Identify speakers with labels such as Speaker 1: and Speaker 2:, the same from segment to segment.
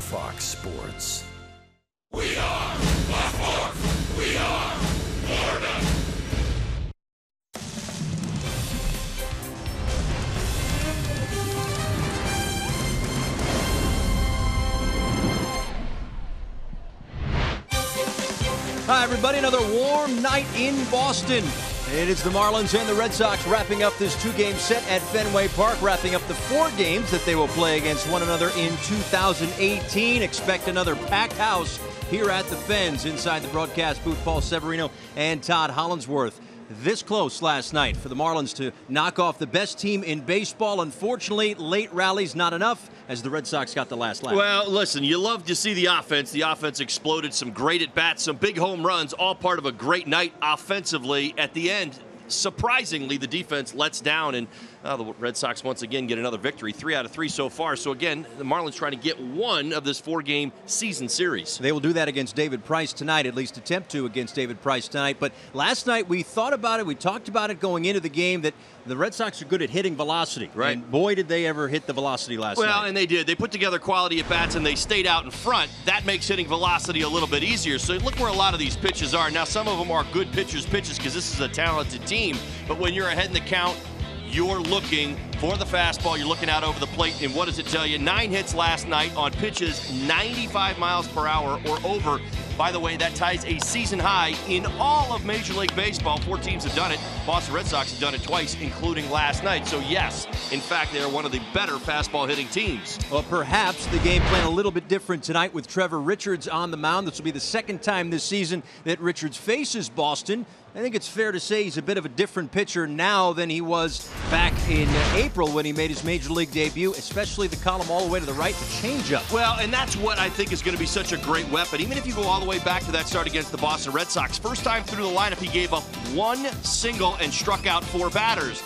Speaker 1: Fox Sports.
Speaker 2: We are Black Hawks. We are Florida.
Speaker 3: Hi, everybody. Another warm night in Boston. It is the Marlins and the Red Sox wrapping up this two-game set at Fenway Park, wrapping up the 4 games that they will play against one another in 2018. Expect another packed house here at the Fens. Inside the broadcast booth, Paul Severino and Todd Hollandsworth. This close last night for the Marlins to knock off the best team in baseball. Unfortunately, late rallies not enough as the Red Sox got the last laugh.
Speaker 4: Well, listen, you love to see the offense. The offense exploded, some great at-bats, some big home runs, all part of a great night offensively. At the end, surprisingly, the defense lets down, and the Red Sox once again get another victory, 3 out of 3 so far. So again, the Marlins trying to get one of this 4-game season series.
Speaker 3: They will do that against David Price tonight, at least attempt to against David Price tonight. But last night we thought about it, we talked about it going into the game, that the Red Sox are good at hitting velocity.
Speaker 4: Right.
Speaker 3: And boy, did they ever hit the velocity last night.
Speaker 4: Well, and they did. They put together quality at-bats, and they stayed out in front. That makes hitting velocity a little bit easier. So look where a lot of these pitches are. Now, some of them are good pitchers' pitches because this is a talented team. But when you're ahead in the count, you're looking for the fastball. You're looking out over the plate, and what does it tell you? 9 hits last night on pitches 95 miles per hour or over. By the way, that ties a season high in all of Major League Baseball. 4 teams have done it. Boston Red Sox have done it twice, including last night. So yes, in fact, they are one of the better fastball hitting teams.
Speaker 3: Well, perhaps the game plan a little bit different tonight with Trevor Richards on the mound. This will be the second time this season that Richards faces Boston. I think it's fair to say he's a bit of a different pitcher now than he was back in April when he made his Major League debut, especially the column all the way to the right, the changeup.
Speaker 4: Well, and that's what I think is going to be such a great weapon. Even if you go all the way back to that start against the Boston Red Sox, first time through the lineup, he gave up 1 single and struck out 4 batters.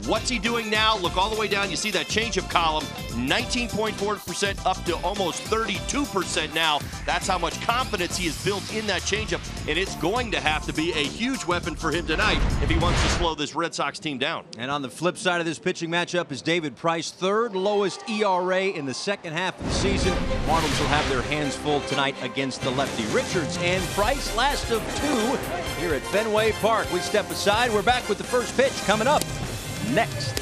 Speaker 4: What's he doing now? Look all the way down. You see that changeup column, 19.4% up to almost 32% now. That's how much confidence he has built in that changeup, and it's going to have to be a huge weapon for him tonight if he wants to slow this Red Sox team down.
Speaker 3: And on the flip side of this pitching matchup is David Price, 3rd lowest ERA in the second half of the season. Marlins will have their hands full tonight against the lefty. Richards and Price, last of 2 here at Fenway Park. We step aside. We're back with the first pitch coming up next.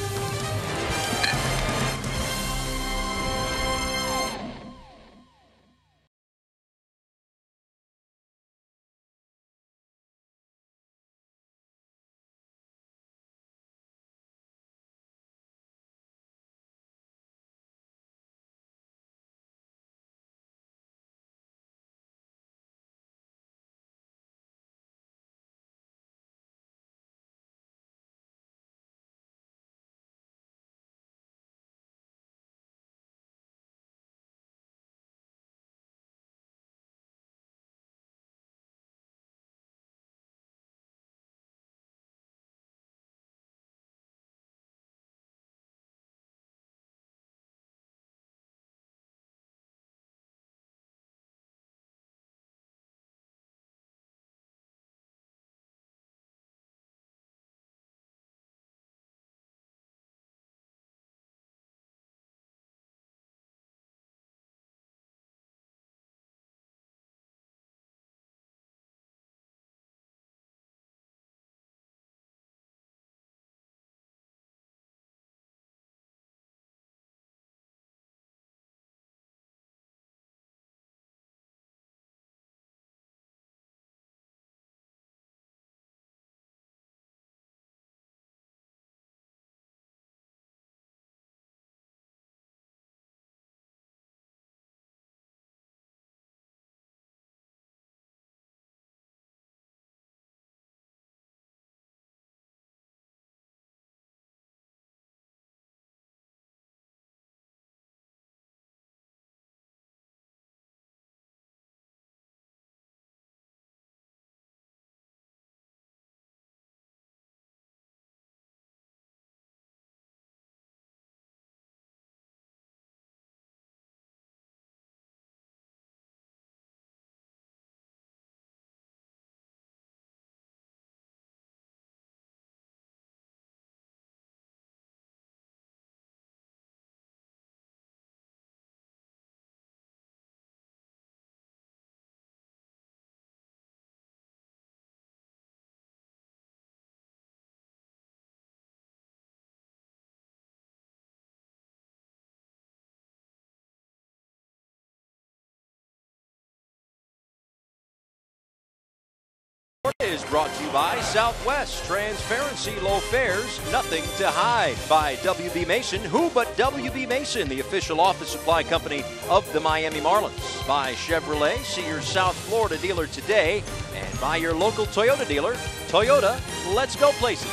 Speaker 3: Is brought to you by Southwest. Transparency, low fares, nothing to hide. By WB Mason. Who but WB Mason, the official office supply company of the Miami Marlins. By Chevrolet. See your South Florida dealer today. And by your local Toyota dealer. Toyota, let's go places.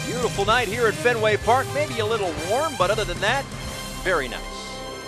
Speaker 3: Beautiful night here at Fenway Park. Maybe a little warm, but other than that, very nice.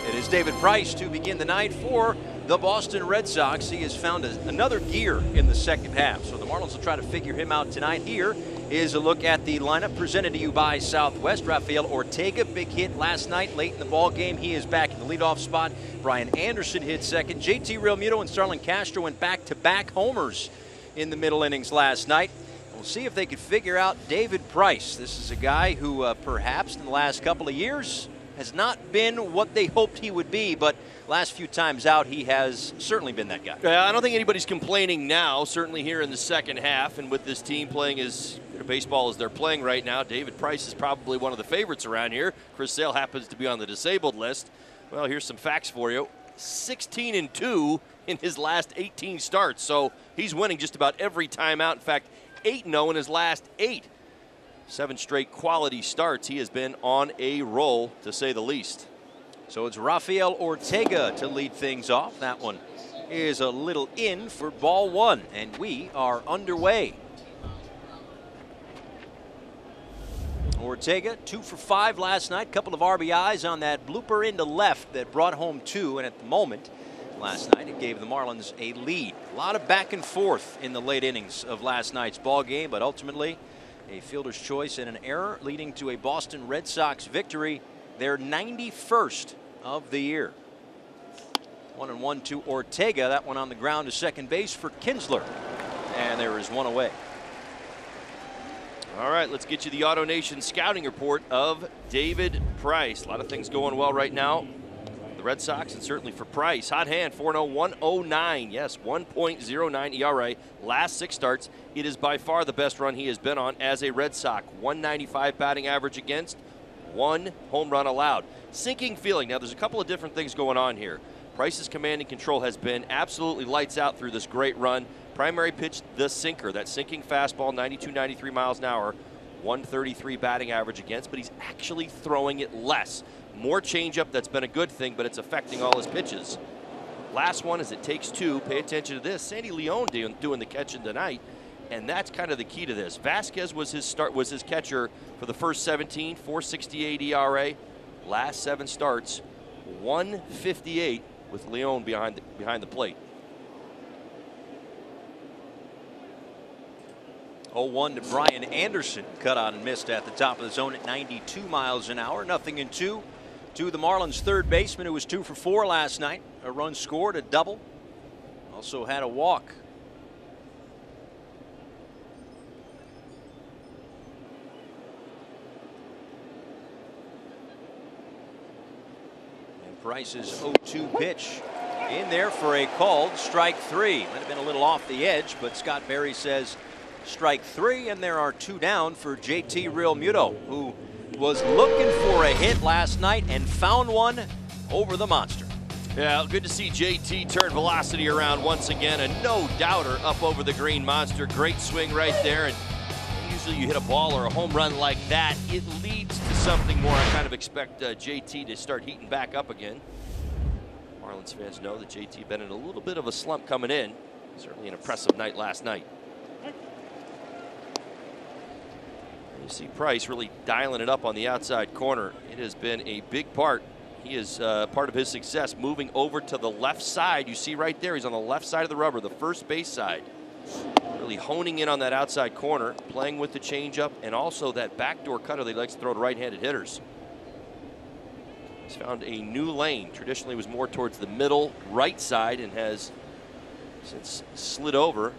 Speaker 3: It is David Price to begin the night for the Boston Red Sox. He has found another gear in the second half, so the Marlins will try to figure him out tonight. Here is a look at the lineup presented to you by Southwest. Rafael Ortega, big hit last night late in the ball game. He is back in the leadoff spot. Brian Anderson hit second. JT Realmuto and Starlin Castro went back-to-back homers in the middle innings last night. We'll see if they can figure out David Price. This is a guy who perhaps in the last couple of years has not been what they hoped he would be, but last few times out, he has certainly been that guy.
Speaker 4: I don't think anybody's complaining now, certainly here in the second half, and with this team playing as good a baseball as they're playing right now, David Price is probably one of the favorites around here. Chris Sale happens to be on the disabled list. Well, here's some facts for you. 16-2 in his last 18 starts, so he's winning just about every time out. In fact, 8-0 in his last 8. 7 straight quality starts. He has been on a roll, to say the least.
Speaker 3: So it's Rafael Ortega to lead things off. That one is a little in for ball one, and we are underway. Ortega, 2 for 5 last night. Couple of RBIs on that blooper into left that brought home 2, and at the moment last night it gave the Marlins a lead. A lot of back and forth in the late innings of last night's ball game, but ultimately a fielder's choice and an error leading to a Boston Red Sox victory, their 91st of the year. 1-1 to Ortega. That one on the ground to second base for Kinsler. And there is one away.
Speaker 4: All right, let's get you the Auto Nation scouting report of David Price. A lot of things going well right now. The Red Sox, and certainly for Price. Hot hand, 4-0, 109. Yes, 1.09 ERA. Last 6 starts. It is by far the best run he has been on as a Red Sox. 195 batting average against, 1 home run allowed. Sinking feeling. Now, there's a couple of different things going on here. Price's command and control has been absolutely lights out through this great run. Primary pitch, the sinker. That sinking fastball, 92, 93 miles an hour. 133 batting average against, but he's actually throwing it less. More changeup, that's been a good thing, but it's affecting all his pitches. Last one is it takes 2. Pay attention to this. Sandy Leon doing the catching tonight, and that's kind of the key to this. Vasquez was his catcher for the first 17, 4.68 ERA. Last 7 starts, 158 with Leon behind the plate.
Speaker 3: 0-1 to Brian Anderson, cut out and missed at the top of the zone at 92 miles an hour. 0-2 to the Marlins third baseman, who was 2 for 4 last night. A run scored, a double. Also had a walk. And Price's 0-2 pitch in there for a called strike 3. Might have been a little off the edge, but Scott Berry says strike 3, and there are 2 down for JT Realmuto, who was looking for a hit last night and found one over the monster.
Speaker 4: Yeah, good to see JT turn velocity around once again. A no-doubter up over the green monster. Great swing right there. And usually you hit a ball or a home run like that, it leads to something more. I kind of expect JT to start heating back up again. Marlins fans know that JT been in a little bit of a slump coming in. Certainly an impressive night last night. You see Price really dialing it up on the outside corner. It has been a big part. He is part of his success moving over to the left side. You see right there, he's on the left side of the rubber, the first base side. Really honing in on that outside corner, playing with the changeup, and also that backdoor cutter that he likes to throw to right-handed hitters. He's found a new lane. Traditionally was more towards the middle right side and has since slid over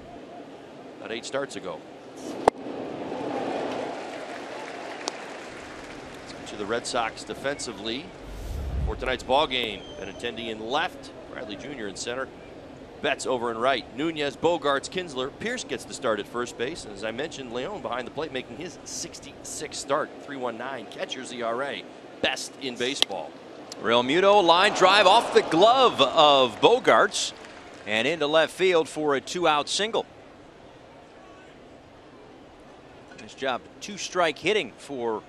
Speaker 4: about 8 starts ago. To the Red Sox defensively for tonight's ball game. Benintendi in left, Bradley Jr. in center, Betts over in right. Nunez, Bogarts, Kinsler. Pierce gets the start at first base, and as I mentioned, Leon behind the plate making his 66th start. 3.19 catcher's ERA, best in baseball.
Speaker 3: Realmuto, line drive off the glove of Bogarts and into left field for a 2-out single. Nice job. 2-strike hitting for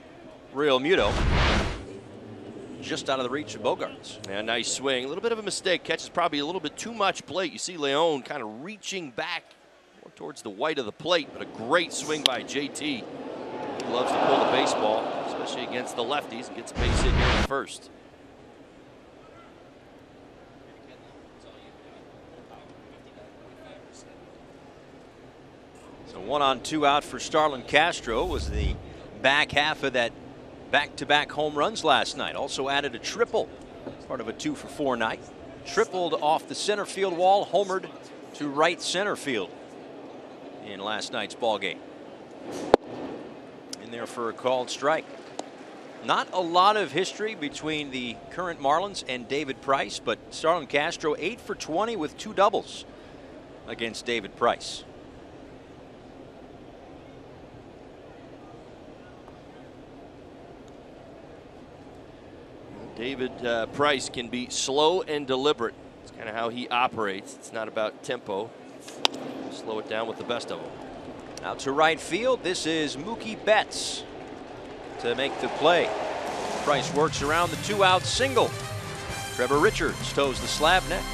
Speaker 3: Real Muto. Just out of the reach of Bogaerts.
Speaker 4: Yeah, nice swing. A little bit of a mistake. Catches probably a little bit too much plate. You see Leon kind of reaching back more towards the white of the plate, but a great swing by JT. He loves to pull the baseball, especially against the lefties, and gets a base hit here in the first.
Speaker 3: So 1 on 2 out for Starlin Castro was the back half of that back-to-back home runs last night. Also added a triple, part of a 2-for-4 night. Tripled off the center field wall, homered to right center field in last night's ball game. In there for a called strike. Not a lot of history between the current Marlins and David Price, but Starlin Castro 8 for 20 with 2 doubles against David Price.
Speaker 4: David Price can be slow and deliberate. It's kind of how he operates. It's not about tempo. Slow it down with the best of them.
Speaker 3: Out to right field, this is Mookie Betts to make the play. Price works around the 2-out single. Trevor Richards toes the slab next.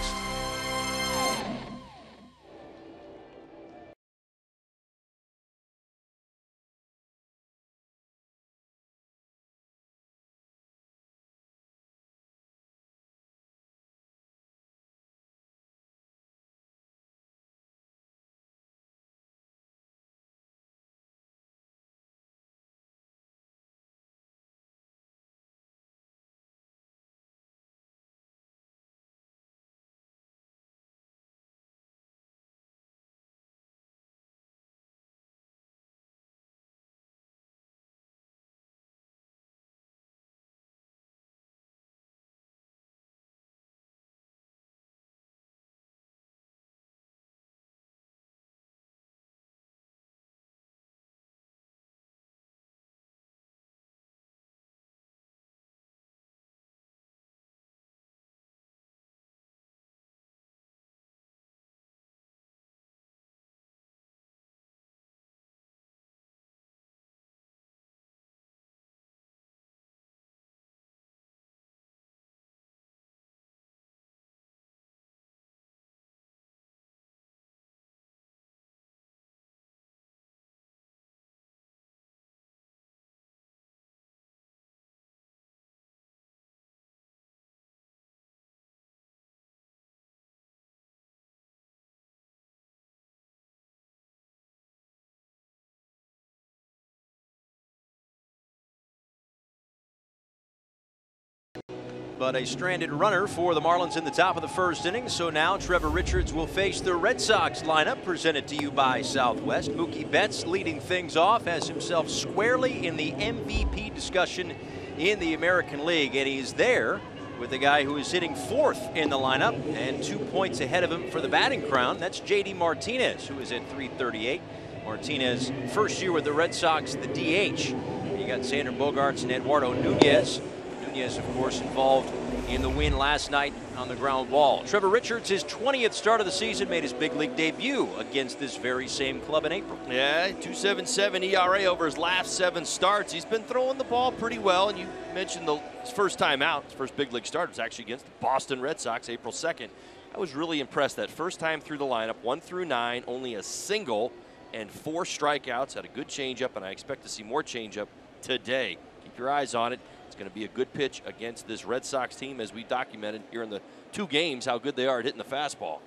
Speaker 3: But a stranded runner for the Marlins in the top of the first inning. So now Trevor Richards will face the Red Sox lineup, presented to you by Southwest. Mookie Betts leading things off, has himself squarely in the MVP discussion in the American League. And he's there with the guy who is hitting 4th in the lineup and 2 points ahead of him for the batting crown. That's JD Martinez, who is at .338. Martinez, first year with the Red Sox, the DH. You got Xander Bogaerts and Eduardo Nunez. Nunez, of course, involved in the win last night on the ground ball. Trevor Richards, his 20th start of the season, made his big league debut against this very same club in April.
Speaker 4: Yeah, 2.77 ERA over his last 7 starts. He's been throwing the ball pretty well, and you mentioned his first time out, his first big league start was actually against the Boston Red Sox, April 2nd. I was really impressed that first time through the lineup, 1 through 9, only a single and 4 strikeouts, had a good changeup, and I expect to see more changeup today. Keep your eyes on it. It's going to be a good pitch against this Red Sox team, as we documented here in the 2 games how good they are at hitting the fastball.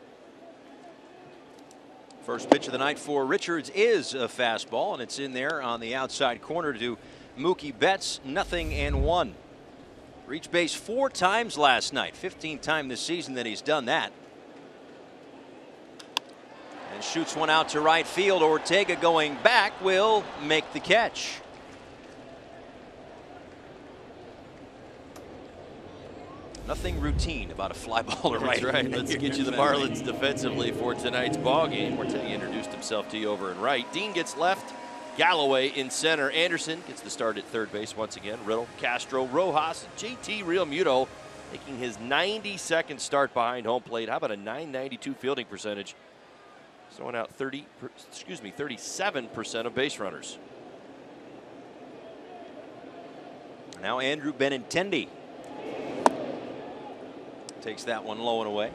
Speaker 3: First pitch of the night for Richards is a fastball, and it's in there on the outside corner to Mookie Betts. 0-1. Reached base 4 times last night, 15th time this season that he's done that. And shoots one out to right field. Ortega going back will make the catch. Nothing routine about a fly ball to right.
Speaker 4: That's right. Let's get you the Marlins defensively for tonight's ball game. Ortega introduced himself to you over in right. Dean gets left. Galloway in center. Anderson gets the start at third base once again. Riddle, Castro, Rojas, JT Real Muto making his 92nd start behind home plate. How about a .992 fielding percentage? Throwing out 37% of base runners.
Speaker 3: Now Andrew Benintendi takes that one low and away.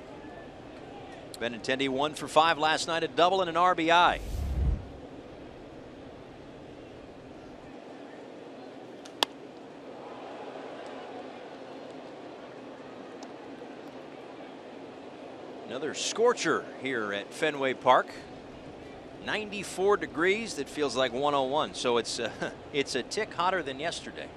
Speaker 3: Benintendi 1 for 5 last night, a double and an RBI. Another scorcher here at Fenway Park. 94 degrees. That feels like 101. So it's a tick hotter than yesterday.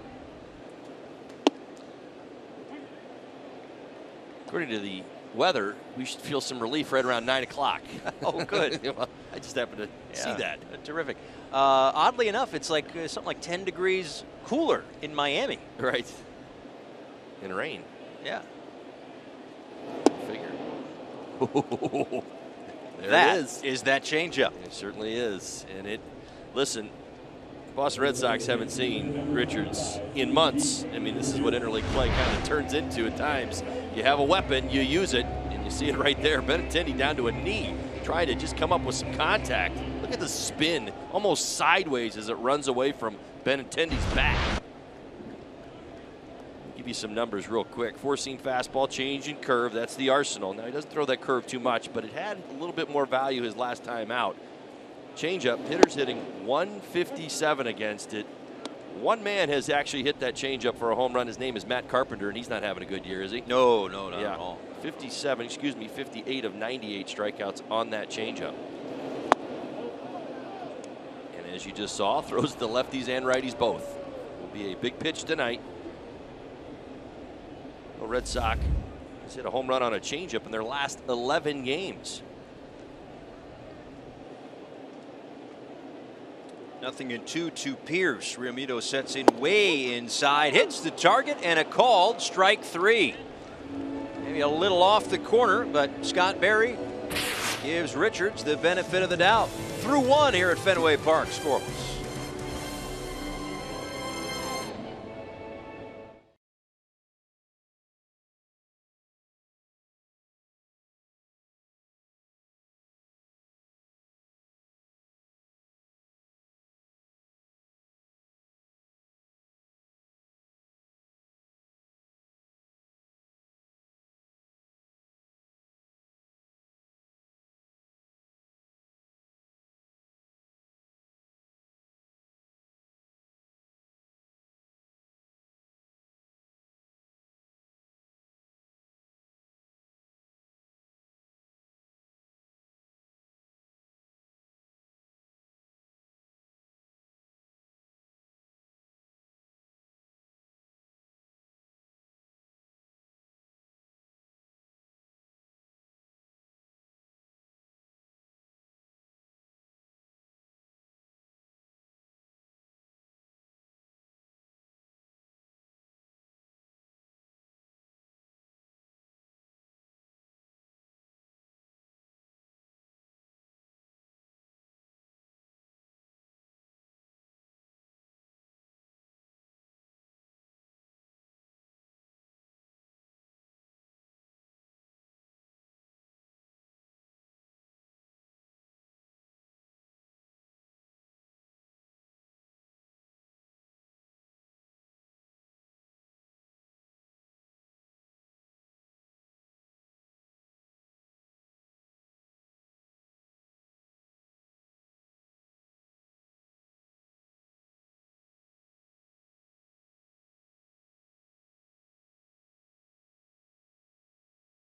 Speaker 4: According to the weather, we should feel some relief right around 9 o'clock.
Speaker 3: Oh, good.
Speaker 4: Well, I just happened to see that.
Speaker 3: Terrific. Oddly enough, it's like something like 10 degrees cooler in Miami.
Speaker 4: Right. In rain.
Speaker 3: Yeah.
Speaker 4: Figure. There
Speaker 3: That
Speaker 4: it
Speaker 3: is that changeup.
Speaker 4: It certainly is. And it, listen, Boston Red Sox haven't seen Richards in months. I mean, this is what interleague play kind of turns into at times. You have a weapon, you use it, and you see it right there. Benintendi down to a knee, trying to just come up with some contact. Look at the spin, almost sideways as it runs away from Benintendi's back. Give you some numbers real quick. 4-seam fastball, change and curve. That's the arsenal. Now, he doesn't throw that curve too much, but it had a little bit more value his last time out. Changeup, hitters hitting 157 against it. One man has actually hit that changeup for a home run. His name is Matt Carpenter, and he's not having a good year, is he?
Speaker 3: No, not at all.
Speaker 4: 58 of 98 strikeouts on that changeup. And as you just saw, throws the lefties and righties both. Will be a big pitch tonight. The Red Sox has hit a home run on a changeup in their last 11 games.
Speaker 3: Nothing in 2 to Pierce. Realmuto sets in way inside, hits the target, and a called strike 3. Maybe a little off the corner, but Scott Berry gives Richards the benefit of the doubt. Through 1 here at Fenway Park, scoreless.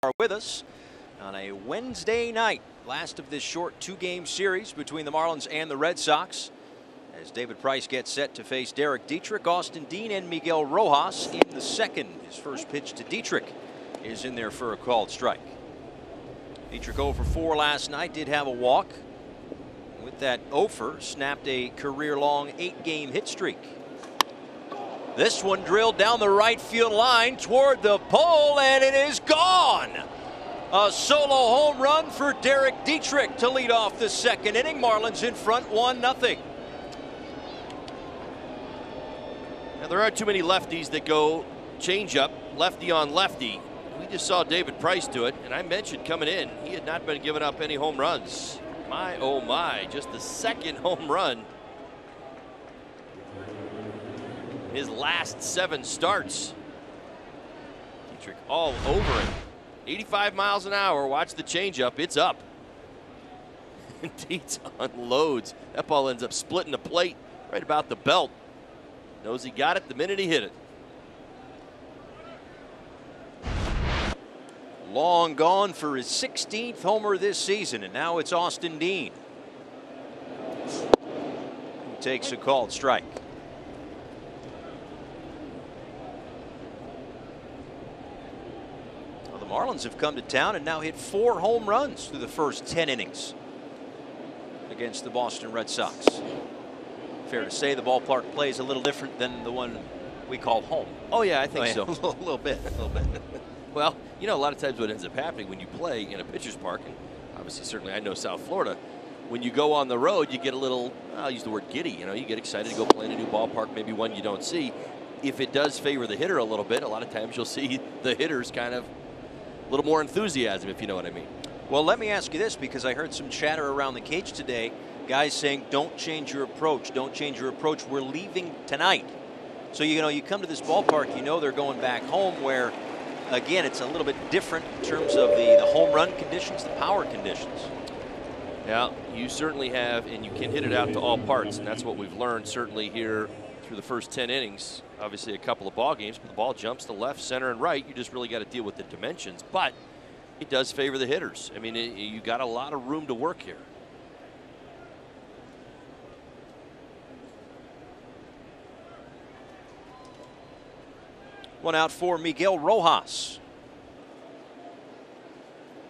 Speaker 3: Are with us on a Wednesday night, last of this short 2-game series between the Marlins and the Red Sox, as David Price gets set to face Derek Dietrich, Austin Dean, and Miguel Rojas in the second. His first pitch to Dietrich is in there for a called strike. Dietrich 0 for 4 last night, did have a walk. With that 0 for, snapped a career-long 8-game hit streak. This one drilled down the right field line toward the pole, and it is gone. A solo home run for Derek Dietrich to lead off the second inning. Marlins in front 1-0.
Speaker 4: Now, there aren't too many lefties that go changeup, lefty on lefty. We just saw David Price do it, and I mentioned coming in, he had not been giving up any home runs. My, oh my, just the second home run his last 7 starts. Dietrich all over it. 85 miles an hour. Watch the changeup. It's up. And Dietz unloads. That ball ends up splitting the plate right about the belt. Knows he got it the minute he hit it.
Speaker 3: Long gone for his 16th homer this season, and now it's Austin Dean who takes a called strike. Well, the Marlins have come to town and now hit 4 home runs through the first 10 innings against the Boston Red Sox. Fair to say the ballpark plays a little different than the one we call home.
Speaker 4: Oh yeah, I think so.
Speaker 3: A little bit.
Speaker 4: Well, you know, a lot of times what ends up happening when you play in a pitcher's park, and obviously certainly I know South Florida, when you go on the road, you get a little, I'll use the word giddy, you know, you get excited to go play in a new ballpark, maybe one you don't see. If it does favor the hitter a little bit, a lot of times you'll see the hitters kind of a little more enthusiasm, if you know what I mean.
Speaker 3: Well, let me ask you this, because I heard some chatter around the cage today, guys saying, don't change your approach, don't change your approach, we're leaving tonight. So, you know, you come to this ballpark, you know they're going back home where, again, it's a little bit different in terms of the home run conditions, the power conditions.
Speaker 4: Yeah, you certainly have, and you can hit it out to all parts, and that's what we've learned certainly here through the first 10 innings. Obviously a couple of ball games, but the ball jumps to left, center, and right. You just really got to deal with the dimensions, but it does favor the hitters. I mean, you got a lot of room to work here.
Speaker 3: One out for Miguel Rojas.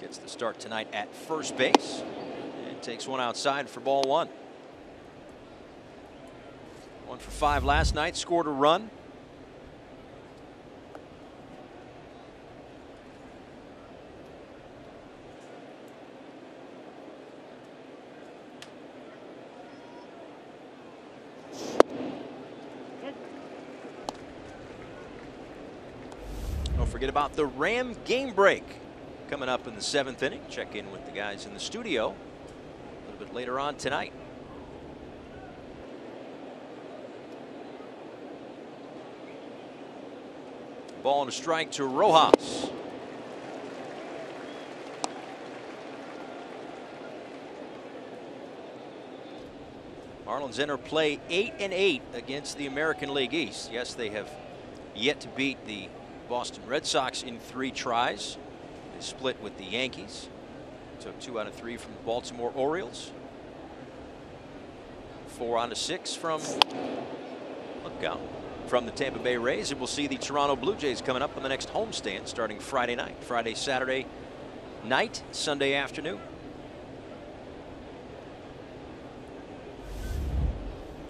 Speaker 3: Gets the start tonight at first base and takes one outside for ball 1. 1 for 5 last night, scored a run. Don't forget about the Ram game break coming up in the 7th inning. Check in with the guys in the studio a little bit later on tonight. Ball and a strike to Rojas. Marlins enter play 8-8 against the American League East. Yes, they have yet to beat the Boston Red Sox in 3 tries. They split with the Yankees. Took 2 out of 3 from the Baltimore Orioles. 4 out of 6 from, look out, from the Tampa Bay Rays. And we'll see the Toronto Blue Jays coming up on the next homestand starting Friday night. Friday, Saturday night, Sunday afternoon.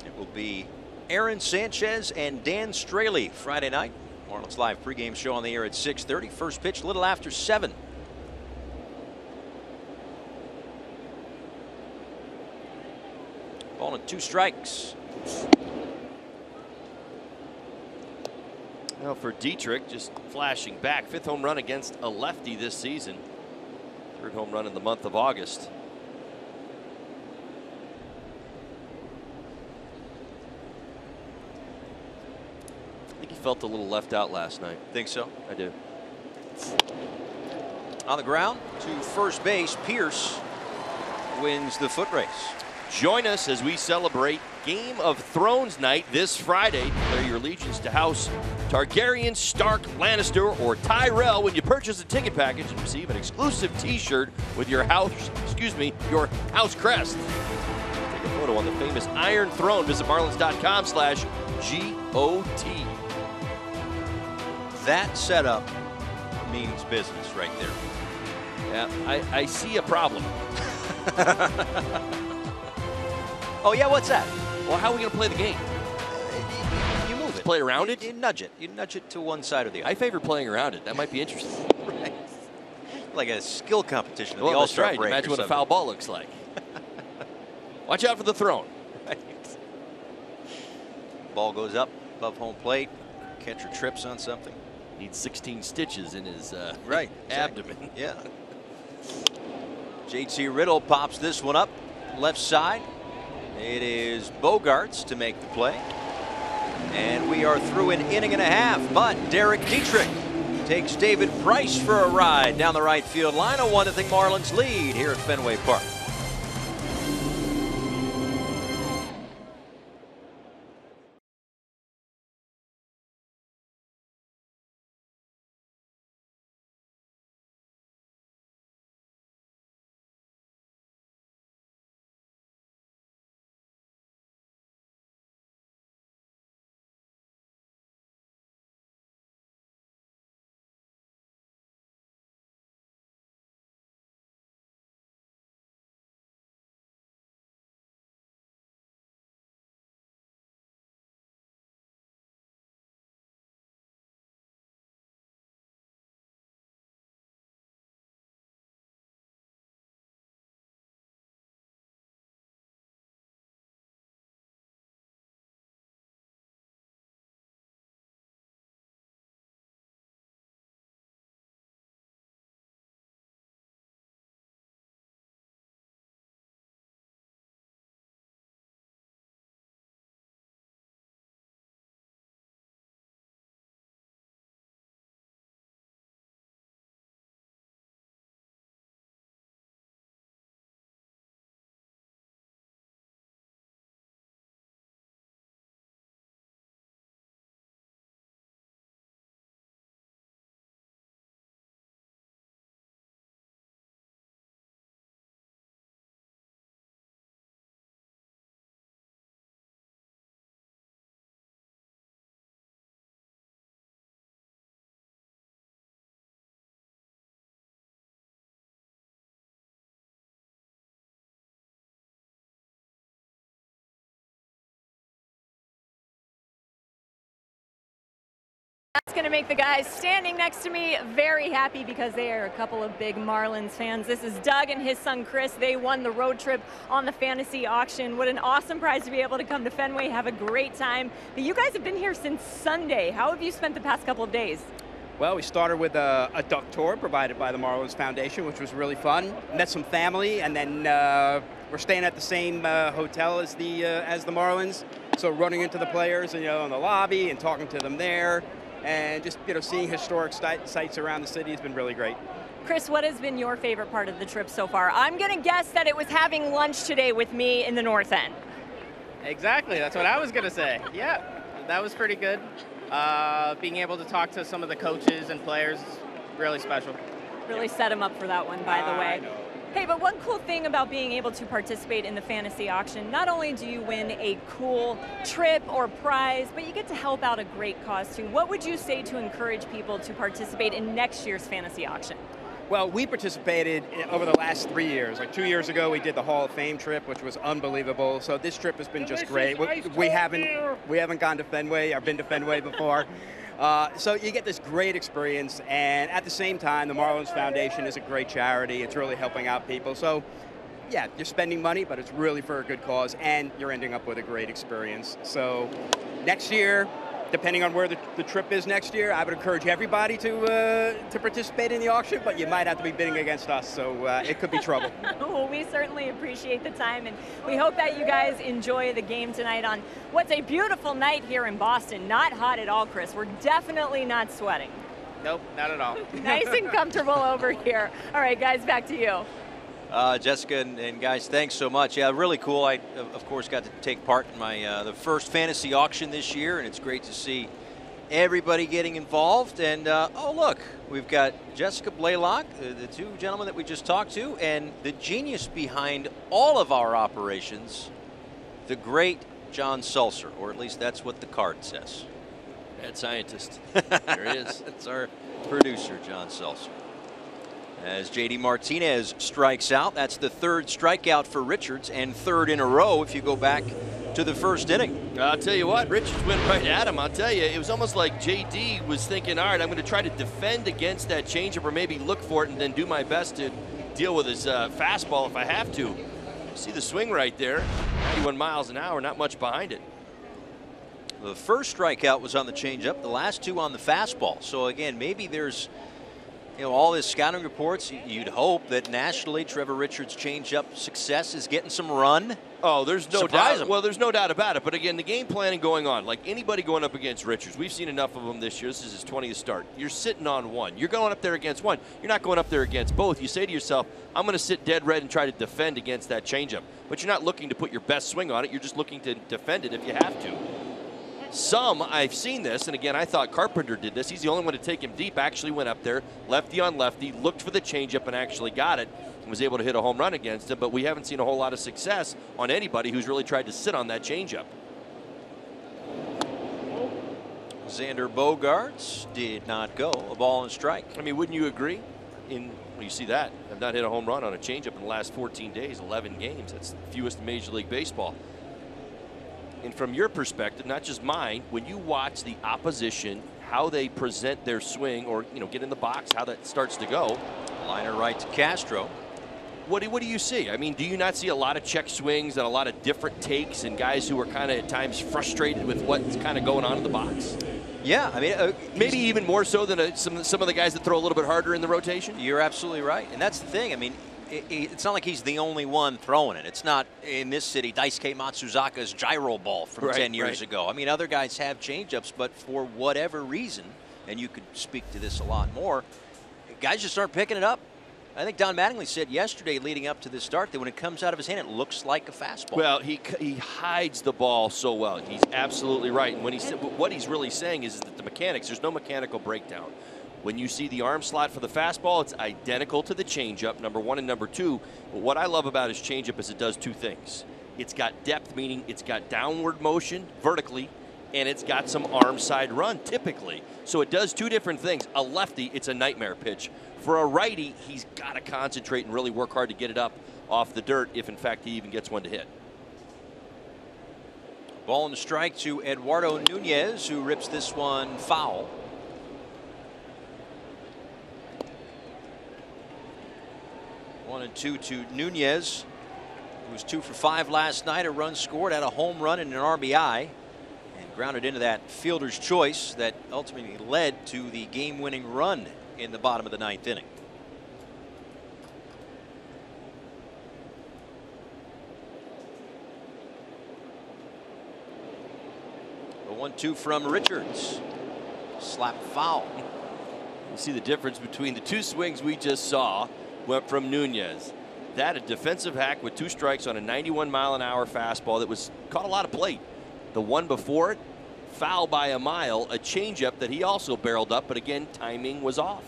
Speaker 3: It will be Aaron Sanchez and Dan Straley Friday night. Marlins Live pregame show on the air at 6:30. First pitch a little after 7. Ball and 2 strikes.
Speaker 4: Now for Dietrich, just flashing back. 5th home run against a lefty this season. 3rd home run in the month of August. Felt a little left out last night.
Speaker 3: Think so?
Speaker 4: I do.
Speaker 3: On the ground to first base, Pierce wins the foot race.
Speaker 4: Join us as we celebrate Game of Thrones night this Friday. Declare your allegiance to House Targaryen, Stark, Lannister, or Tyrell when you purchase a ticket package and receive an exclusive T-shirt with your house crest. Take a photo on the famous Iron Throne. Visit marlins.com/GOT.
Speaker 3: That setup means business right there.
Speaker 4: Yeah, I see a problem.
Speaker 3: Oh, yeah, what's that?
Speaker 4: Well, how are we going to play the game?
Speaker 3: You move it.
Speaker 4: Play around it?
Speaker 3: You nudge it. You nudge it to one side or the other.
Speaker 4: I favor playing around it. That might be interesting.
Speaker 3: Right. Like a skill competition at
Speaker 4: Well,
Speaker 3: the All-Star break.
Speaker 4: Imagine what a foul ball looks like. Watch out for the throne.
Speaker 3: Right. Ball goes up above home plate. Catcher trips on something.
Speaker 4: Needs 16 stitches in his
Speaker 3: abdomen.
Speaker 4: Exactly.
Speaker 3: Yeah. JT Riddle pops this one up left side. It is Bogarts to make the play. And we are through an inning and a half, but Derek Dietrich takes David Price for a ride down the right field line. A 1-0 Marlins lead here at Fenway Park.
Speaker 1: That's going to make the guys standing next to me very happy because they are a couple of big Marlins fans. This is Doug and his son Chris. They won the road trip on the fantasy auction. What an awesome prize to be able to come to Fenway, have a great time. But you guys have been here since Sunday. How have you spent the past couple of days?
Speaker 5: Well, we started with a duck tour provided by the Marlins Foundation, which was really fun. Met some family, and then we're staying at the same hotel as the Marlins. So running into the players, in the lobby and talking to them there. And just seeing historic sites around the city has been really great.
Speaker 1: Chris, what has been your favorite part of the trip so far? I'm going to guess that it was having lunch today with me in the North End.
Speaker 6: Exactly, that's what I was going to say. Yeah, that was pretty good. Being able to talk to some of the coaches and players is really special.
Speaker 1: Really set them up for that one, by the way. Hey, but one cool thing about being able to participate in the fantasy auction, not only do you win a cool trip or prize, but you get to help out a great cause too. What would you say to encourage people to participate in next year's fantasy auction?
Speaker 5: Well, we participated over the last 3 years. Like 2 years ago, we did the Hall of Fame trip, which was unbelievable. So this trip has been just great. We haven't gone to Fenway. I've been to Fenway before. So you get this great experience, and at the same time, the Marlins Foundation is a great charity. It's really helping out people. So, yeah, you're spending money, but it's really for a good cause, and you're ending up with a great experience. So next year, depending on where the trip is next year, I would encourage everybody to participate in the auction, but you might have to be bidding against us, so it could be trouble.
Speaker 1: Well, we certainly appreciate the time, and we hope that you guys enjoy the game tonight on what's a beautiful night here in Boston. Not hot at all, Chris. We're definitely not sweating.
Speaker 6: Nope, not at all.
Speaker 1: Nice and comfortable over here. All right, guys, back to you.
Speaker 3: Jessica and guys, thanks so much. Yeah, really cool. I, of course, got to take part in my the first fantasy auction this year, and it's great to see everybody getting involved. And, oh, look, we've got Jessica Blaylock, the two gentlemen that we just talked to, and the genius behind all of our operations, the great John Sulcer, or at least that's what the card says.
Speaker 4: Mad scientist. There he is.
Speaker 3: That's our producer, John Sulcer. As J.D. Martinez strikes out, that's the third strikeout for Richards and third in a row if you go back to the first inning.
Speaker 4: I'll tell you what, Richards went right at him. I'll tell you, it was almost like J.D. was thinking, all right, I'm going to try to defend against that changeup or maybe look for it and then do my best to deal with his fastball if I have to. See the swing right there, 91 miles an hour, not much behind it.
Speaker 3: The first strikeout was on the changeup, the last two on the fastball. So again, maybe there's You know, all this scouting reports, you'd hope that nationally Trevor Richards' changeup success is getting some run.
Speaker 4: Oh, there's no
Speaker 3: Surprise
Speaker 4: doubt.
Speaker 3: him.
Speaker 4: Well, there's no doubt about it. But again, the game planning going on, like anybody going up against Richards, we've seen enough of him this year. This is his 20th start. You're sitting on one. You're going up there against one. You're not going up there against both. You say to yourself, I'm going to sit dead red and try to defend against that changeup. But you're not looking to put your best swing on it. You're just looking to defend it if you have to. Some, I've seen this, and again, I thought Carpenter did this. He's the only one to take him deep, actually went up there, lefty on lefty, looked for the changeup and actually got it, and was able to hit a home run against him, but we haven't seen a whole lot of success on anybody who's really tried to sit on that changeup.
Speaker 3: Xander Bogaerts did not go. A ball and strike.
Speaker 4: I mean, wouldn't you agree? Well, you see that. I've not hit a home run on a changeup in the last 14 days, 11 games. That's the fewest in Major League Baseball. And from your perspective, not just mine, when you watch the opposition, how they present their swing or, you know, get in the box, how that starts to go.
Speaker 3: Liner right to Castro.
Speaker 4: What do you see? I mean, do you not see a lot of check swings and a lot of different takes and guys who are kind of at times frustrated with what's kind of going on in the box?
Speaker 3: Yeah, I mean,
Speaker 4: maybe even more so than some of the guys that throw a little bit harder in the rotation?
Speaker 3: You're absolutely right. And that's the thing. I mean, it's not like he's the only one throwing it. It's not in this city Daisuke Matsuzaka's gyro ball from 10 years ago. I mean, other guys have changeups, but for whatever reason, and you could speak to this a lot more, guys just aren't picking it up. I think Don Mattingly said yesterday leading up to this start that when it comes out of his hand, it looks like a fastball.
Speaker 4: Well, he hides the ball so well. He's absolutely right. And when what he's really saying is that the mechanics, there's no mechanical breakdown. When you see the arm slot for the fastball, it's identical to the changeup, number one and number two. But what I love about his changeup is it does two things. It's got depth, meaning it's got downward motion vertically, and it's got some arm side run typically. So it does two different things. A lefty, it's a nightmare pitch. For a righty, he's got to concentrate and really work hard to get it up off the dirt if, in fact, he even gets one to hit.
Speaker 3: Ball and strike to Eduardo Nunez, who rips this one foul. 1-2 to Nunez, who was 2 for 5 last night. A run scored, had a home run and an RBI, and grounded into that fielder's choice that ultimately led to the game-winning run in the bottom of the 9th inning. A 1-2 from Richards. Slap foul.
Speaker 4: You see the difference between the two swings we just saw went from Nunez. That a defensive hack with 2 strikes on a 91-mile-an-hour fastball that was caught a lot of plate. The one before it, foul by a mile, a changeup that he also barreled up, but again, timing was off.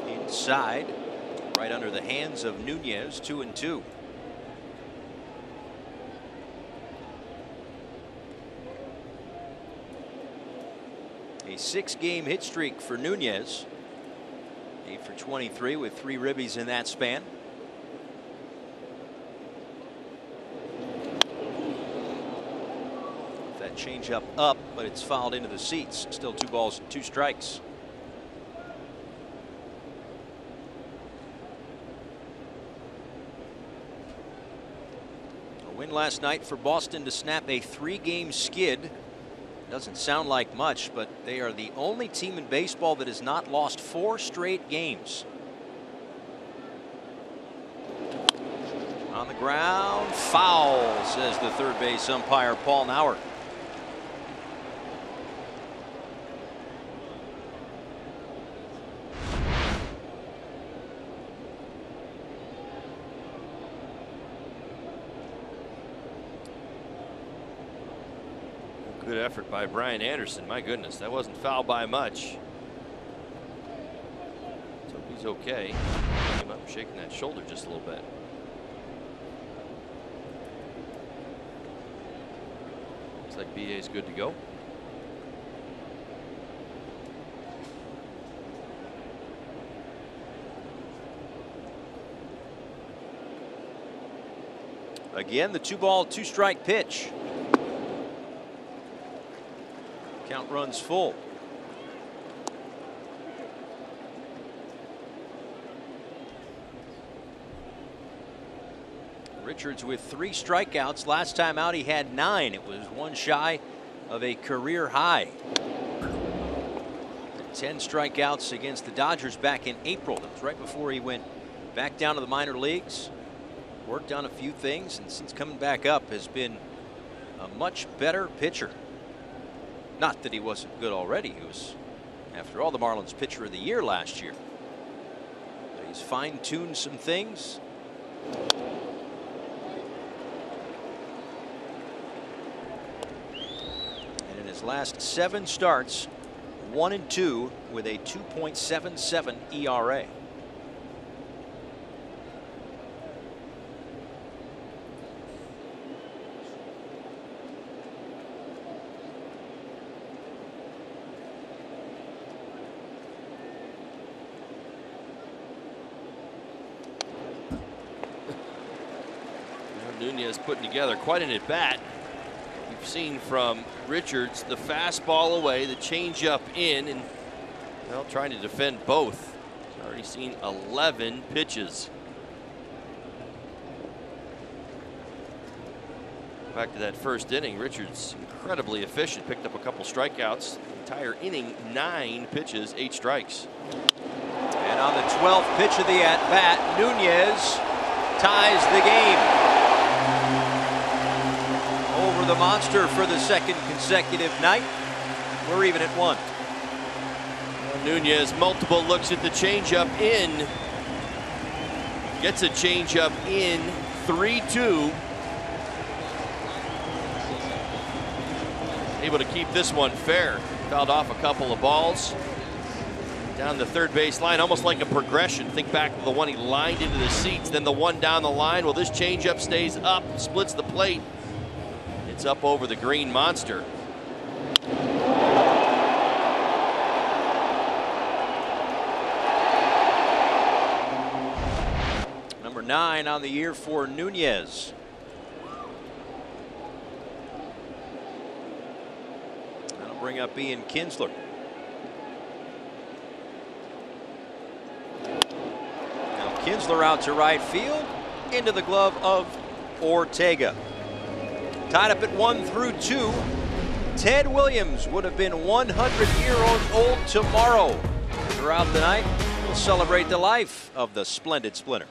Speaker 3: Inside, right under the hands of Nunez, 2-2. A 6-game hit streak for Nunez. 8 for 23 with 3 ribbies in that span. That changeup up, but it's fouled into the seats. Still 2 balls, 2 strikes. A win last night for Boston to snap a 3-game skid. Doesn't sound like much, but they are the only team in baseball that has not lost 4 straight games. On the ground, foul, says the third base umpire Paul Nauer.
Speaker 4: Good effort by Brian Anderson. My goodness, that wasn't foul by much. So he's okay. Came up shaking that shoulder just a little bit. Looks like BA's good to go.
Speaker 3: Again, the 2-ball, 2-strike pitch. Count runs full. Richards with 3 strikeouts. Last time out he had 9. It was 1 shy of a career high. 10 strikeouts against the Dodgers back in April. That was right before he went back down to the minor leagues. Worked on a few things, and since coming back up has been a much better pitcher. Not that he wasn't good already. He was, after all, the Marlins pitcher of the year last year. But he's fine-tuned some things. And in his last 7 starts, 1-2 with a 2.77 ERA.
Speaker 4: Nunez putting together quite an at-bat. We've seen from Richards the fastball away, the changeup in, and well, trying to defend both. He's already seen 11 pitches. Back to that first inning, Richards incredibly efficient, picked up a couple strikeouts. Entire inning, 9 pitches, 8 strikes.
Speaker 3: And on the 12th pitch of the at-bat, Nunez ties the game. Over the monster for the 2nd consecutive night. We're even at 1.
Speaker 4: Nunez, multiple looks at the changeup in. Gets a changeup in, 3-2. Able to keep this one fair. Fouled off a couple of balls. Down the third base line, almost like a progression. Think back to the one he lined into the seats, then the one down the line. Well, this changeup stays up, splits the plate. It's up over the green monster.
Speaker 3: Number 9 on the year for Nunez. That'll bring up Ian Kinsler. Now Kinsler out to right field, into the glove of Ortega. Tied up at 1-2. Ted Williams would have been 100 years old tomorrow. Throughout the night, we'll celebrate the life of the splendid Splinter.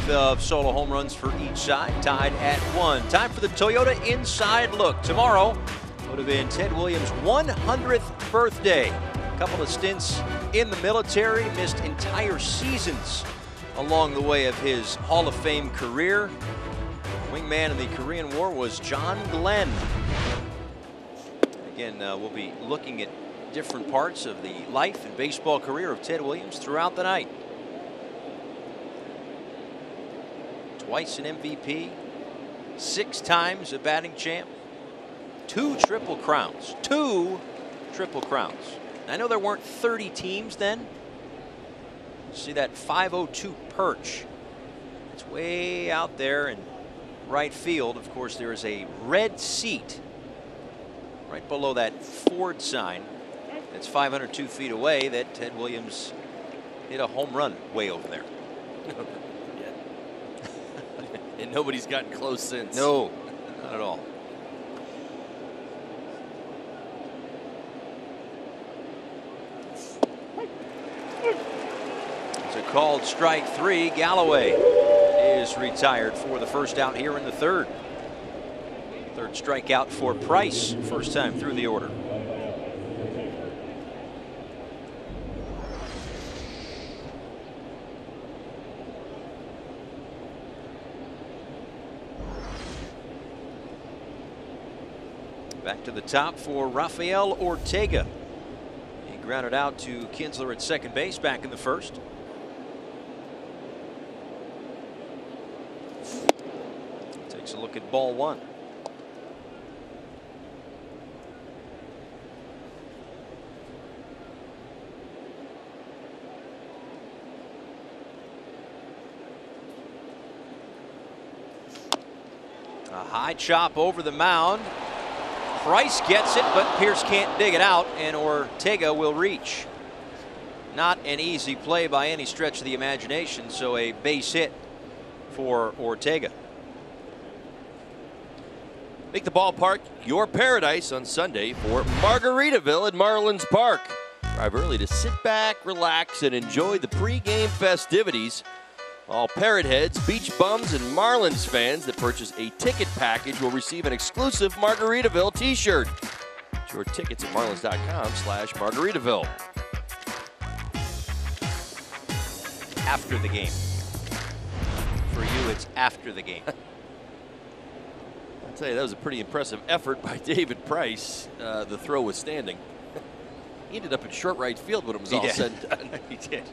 Speaker 3: Of solo home runs for each side, tied at 1. Time for the Toyota Inside Look. Tomorrow would have been Ted Williams' 100th birthday. A couple of stints in the military, missed entire seasons along the way of his Hall of Fame career. Wingman in the Korean War was John Glenn. Again, we'll be looking at different parts of the life and baseball career of Ted Williams throughout the night. Twice an MVP, 6 times a batting champ, 2 triple crowns. 2 triple crowns. I know there weren't 30 teams then. See that 502 perch. It's way out there in right field. Of course, there is a red seat right below that Ford sign that's 502 feet away that Ted Williams hit a home run way over there.
Speaker 4: And nobody's gotten close since.
Speaker 3: No, not at all. It's a called strike 3. Galloway is retired for the first out here in the third. Third strikeout for Price, first time through the order. Back to the top for Rafael Ortega. He grounded out to Kinsler at second base back in the first. Takes a look at ball 1. A high chop over the mound. Price gets it, but Pierce can't dig it out, and Ortega will reach. Not an easy play by any stretch of the imagination, so a base hit for Ortega.
Speaker 4: Make the ballpark your paradise on Sunday for Margaritaville at Marlins Park. Arrive early to sit back, relax, and enjoy the pregame festivities. All Parrot Heads, Beach Bums, and Marlins fans that purchase a ticket package will receive an exclusive Margaritaville t-shirt. Get your tickets at marlins.com/Margaritaville.
Speaker 3: After the game. For you, it's after the game.
Speaker 4: I'll tell you, that was a pretty impressive effort by David Price. The throw was standing. He ended up in short right field when it was all said and done.
Speaker 3: He did.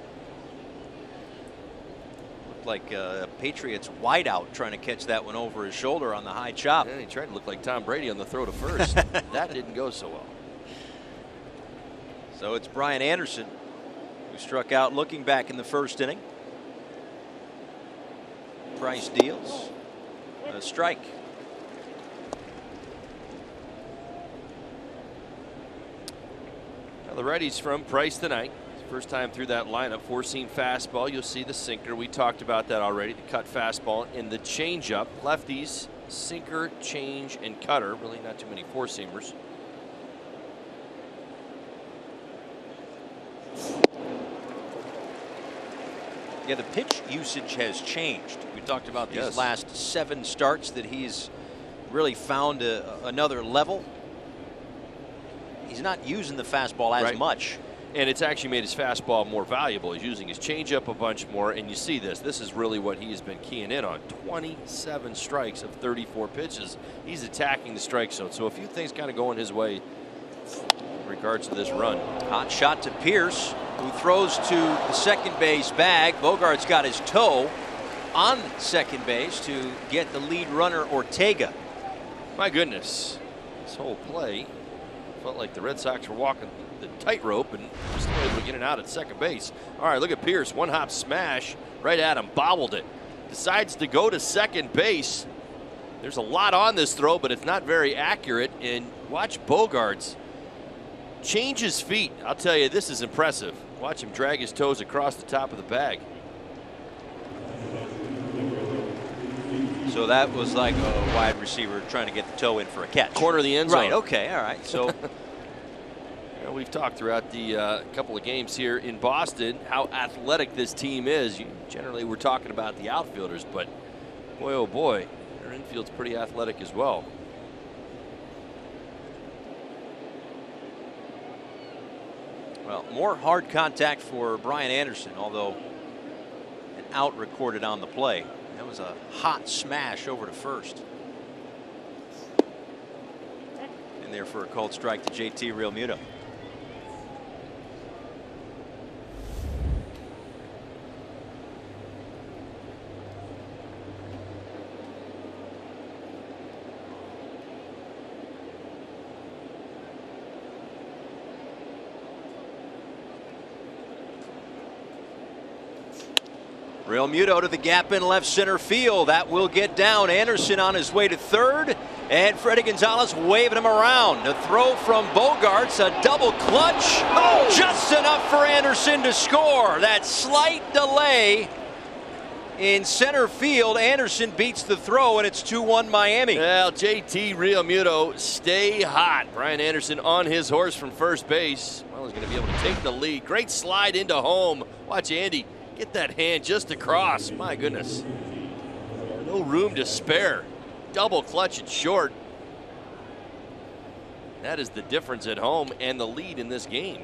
Speaker 3: Like Patriots wideout trying to catch that one over his shoulder on the high chop.
Speaker 4: And he tried to look like Tom Brady on the throw to first. That didn't go so well.
Speaker 3: So it's Brian Anderson who struck out looking back in the first inning. Price deals a strike.
Speaker 4: Now the righties from Price tonight. First time through that lineup, 4-seam fastball. You'll see the sinker. We talked about that already. The cut fastball and the changeup. Lefties, sinker, change, and cutter. Really not too many 4-seamers.
Speaker 3: Yeah, the pitch usage has changed. We talked about these last 7 starts that he's really found another level. He's not using the fastball as much.
Speaker 4: And it's actually made his fastball more valuable. He's using his changeup a bunch more, and you see this. This is really what he's been keying in on. 27 strikes of 34 pitches. He's attacking the strike zone. So a few things kind of going his way in regards to this run.
Speaker 3: Hot shot to Pierce, who throws to the second base bag. Bogart's got his toe on second base to get the lead runner, Ortega.
Speaker 4: My goodness, this whole play felt like the Red Sox were walking the tightrope and still able to get it out at second base. All right, look at Pierce, one hop smash right at him, bobbled it. Decides to go to second base. There's a lot on this throw, but it's not very accurate. And watch Bogarts change his feet. I'll tell you, this is impressive. Watch him drag his toes across the top of the bag.
Speaker 3: So that was like a wide receiver trying to get the toe in for a catch.
Speaker 4: Corner of the end zone.
Speaker 3: Right, okay, all right. So
Speaker 4: we've talked throughout the couple of games here in Boston how athletic this team is. Generally, we're talking about the outfielders, but boy, oh boy, their infield's pretty athletic as well.
Speaker 3: Well, more hard contact for Brian Anderson, although an out recorded on the play. That was a hot smash over to first. In there for a called strike to JT Realmuto. Real Muto to the gap in left center field. That will get down. Anderson on his way to third. And Freddie Gonzalez waving him around. The throw from Bogarts, a double clutch. Oh, just enough for Anderson to score. That slight delay in center field. Anderson beats the throw, and it's 2-1 Miami.
Speaker 4: Well, JT Realmuto, stay hot. Brian Anderson on his horse from first base. Well, he's going to be able to take the lead. Great slide into home. Watch Andy get that hand just across. My goodness. No room to spare. Double clutch it short. That is the difference at home and the lead in this game.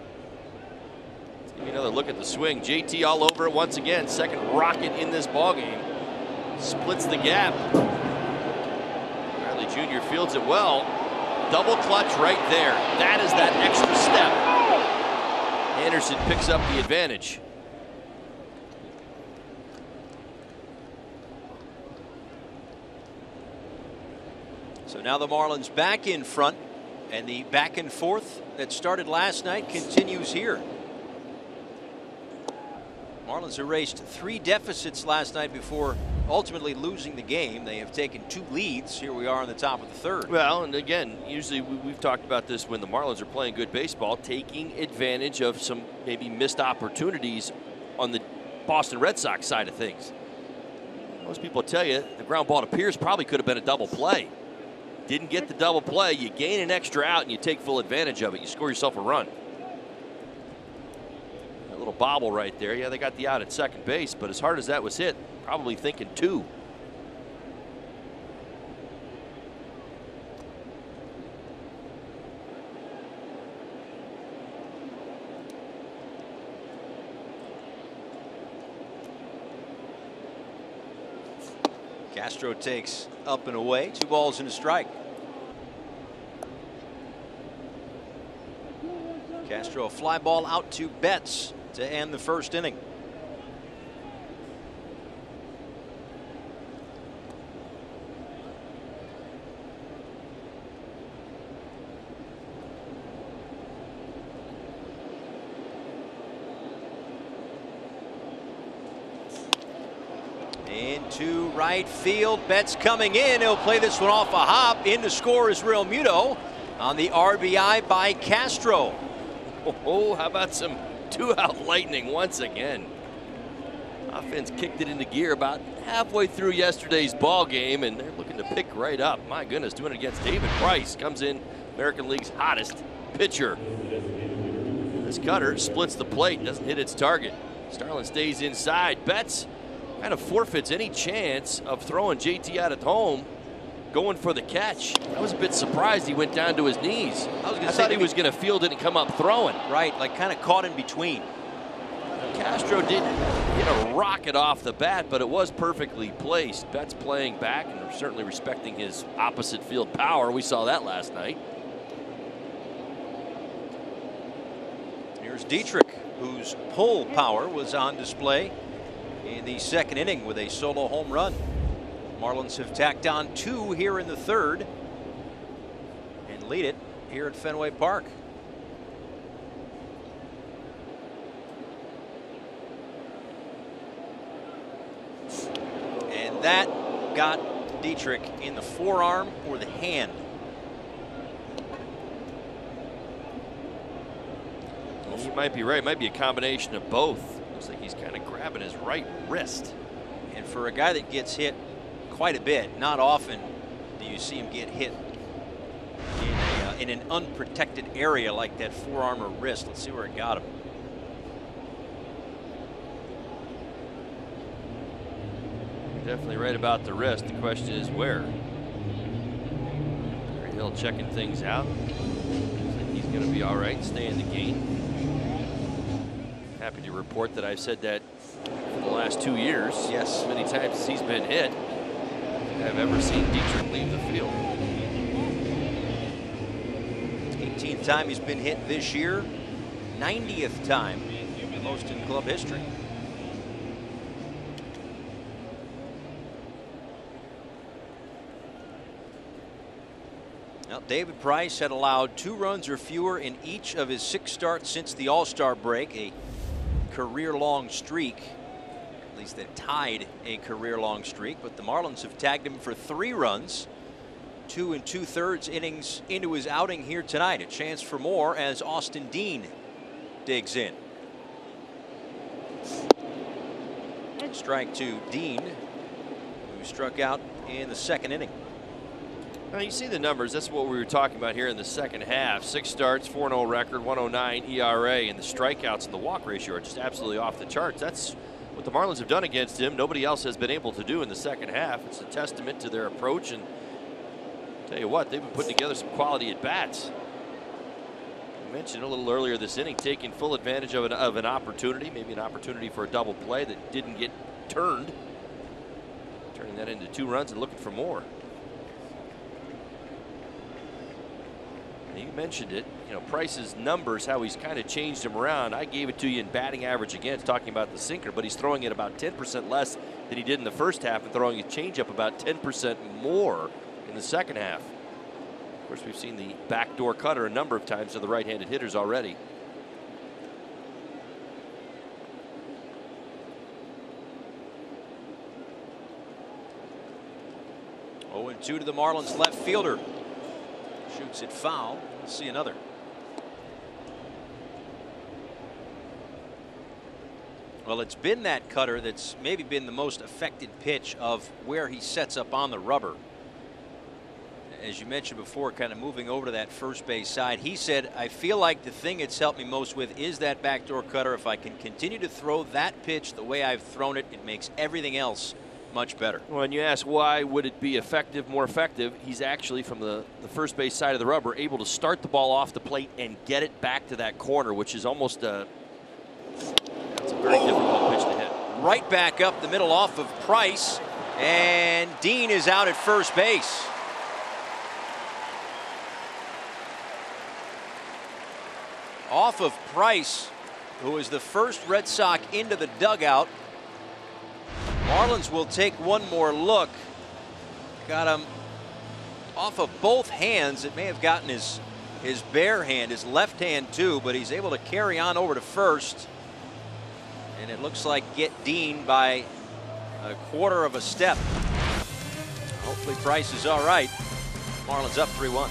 Speaker 4: Let's give you another look at the swing. JT all over it once again. Second rocket in this ballgame. Splits the gap. Riley Jr. fields it well. Double clutch right there. That is that extra step. Anderson picks up the advantage.
Speaker 3: So now the Marlins back in front, and the back and forth that started last night continues here. Marlins erased 3 deficits last night before ultimately losing the game. They have taken 2 leads. Here we are in the top of the third.
Speaker 4: Well, and again, usually we've talked about this when the Marlins are playing good baseball, taking advantage of some maybe missed opportunities on the Boston Red Sox side of things. Most people tell you the ground ball to Pierce probably could have been a double play. Didn't get the double play. You gain an extra out and you take full advantage of it. You score yourself a run. That little bobble right there. Yeah, they got the out at second base, but as hard as that was hit, probably thinking 2.
Speaker 3: Castro takes up and away. 2 balls and a strike. Castro a fly ball out to Betts to end the first inning. Into right field. Betts coming in. He'll play this one off a hop. In to score is Real Muto on the RBI by Castro.
Speaker 4: Oh, how about some 2-out lightning once again? Offense kicked it into gear about halfway through yesterday's ball game, and they're looking to pick right up. My goodness, doing it against David Price. Comes in American League's hottest pitcher. This cutter splits the plate, doesn't hit its target. Starlin stays inside. Betts kind of forfeits any chance of throwing JT out at home, going for the catch. I was a bit surprised he went down to his knees. I thought he was going to field it and come up throwing.
Speaker 3: Right, like kind of caught in between.
Speaker 4: Castro didn't hit a rocket off the bat, but it was perfectly placed. Betts playing back and certainly respecting his opposite field power. We saw that last night.
Speaker 3: Here's Dietrich, whose pull power was on display in the second inning with a solo home run. Marlins have tacked on 2 here in the third and lead it here at Fenway Park. And that got Dietrich in the forearm or the hand.
Speaker 4: Well, you might be right. It might be a combination of both. Looks like he's kind of grabbing his right wrist.
Speaker 3: And for a guy that gets hit quite a bit, not often do you see him get hit in an unprotected area like that forearm or wrist. Let's see where it got him.
Speaker 4: You're definitely right about the wrist. The question is where. Barry Hill checking things out. Looks like he's going to be all right, stay in the game. Happy to report that I've said that for the last 2 years.
Speaker 3: Yes.
Speaker 4: As many times as he's been hit, I've ever seen Dietrich leave the field.
Speaker 3: 18th time he's been hit this year. 90th time, the most in club history. Now, David Price had allowed 2 runs or fewer in each of his 6 starts since the All-Star break, a career-long streak. At least they've tied a career-long streak, but the Marlins have tagged him for 3 runs. 2 2/3 innings into his outing here tonight. A chance for more as Austin Dean digs in. Strike to Dean, who struck out in the 2nd inning.
Speaker 4: Now you see the numbers. That's what we were talking about here in the 2nd half. 6 starts, 4-0 record, 109 ERA, and the strikeouts and the walk ratio are just absolutely off the charts. That's what the Marlins have done against him. Nobody else has been able to do in the 2nd half. It's a testament to their approach, and tell you what, they've been putting together some quality at bats. I mentioned a little earlier this inning, taking full advantage of an opportunity, maybe an opportunity for a double play that didn't get turned, turning that into 2 runs and looking for more. You mentioned it, you know, Price's numbers, how he's kind of changed him around. I gave it to you in batting average against, talking about the sinker, but he's throwing it about 10% less than he did in the 1st half and throwing his changeup about 10% more in the 2nd half. Of course, we've seen the backdoor cutter a number of times to the right-handed hitters already.
Speaker 3: Oh, 0-2 to the Marlins left fielder. Shoots it foul. Let's see another. Well, it's been that cutter that's maybe been the most affected pitch of where he sets up on the rubber. As you mentioned before, kind of moving over to that first base side. He said, I feel like the thing it's helped me most with is that backdoor cutter. If I can continue to throw that pitch the way I've thrown it, it makes everything else much better.
Speaker 4: When you ask why would it be effective, more effective, he's actually from the first base side of the rubber able to start the ball off the plate and get it back to that corner, which is almost it's a very difficult pitch to hit.
Speaker 3: Right back up the middle off of Price, and Dean is out at first base. Off of Price, who is the first Red Sox into the dugout. Marlins will take one more look. Got him off of both hands. It may have gotten his bare hand, his left hand too, but he's able to carry on over to first. And it looks like get Dean by a 1/4 of a step. Hopefully Price is all right. Marlins up 3-1.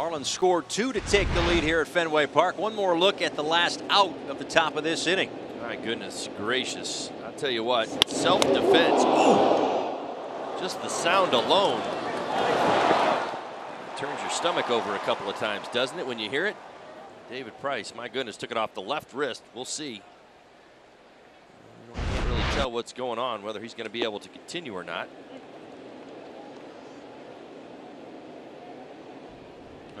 Speaker 3: Marlins scored 2 to take the lead here at Fenway Park. One more look at the last out of the top of this inning.
Speaker 4: My goodness gracious. I'll tell you what, self-defense. Ooh, just the sound alone turns your stomach over a couple of times, doesn't it, when you hear it? David Price, my goodness, took it off the left wrist. We'll see. Can't really tell what's going on, whether he's going to be able to continue or not.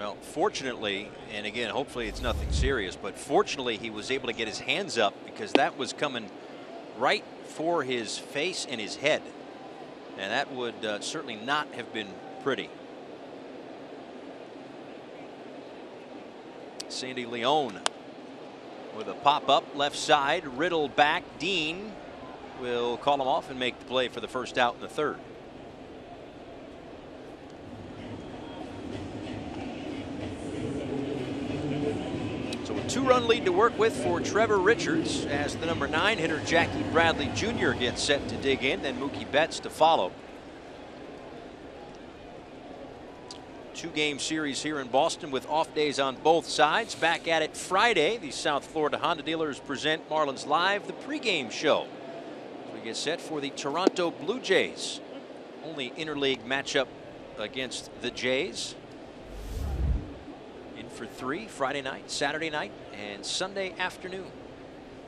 Speaker 3: Well, fortunately, and again, hopefully it's nothing serious, but fortunately he was able to get his hands up because that was coming right for his face and his head. And that would certainly not have been pretty. Sandy Leone with a pop-up left side, riddled back. Dean will call him off and make the play for the first out in the third. So a 2-run lead to work with for Trevor Richards as the number 9 hitter Jackie Bradley Jr. gets set to dig in, then Mookie Betts to follow. 2-game series here in Boston with off days on both sides. Back at it Friday. The South Florida Honda dealers present Marlins Live, the pregame show. We get set for the Toronto Blue Jays. Only interleague matchup against the Jays. In for 3 Friday night, Saturday night, and Sunday afternoon.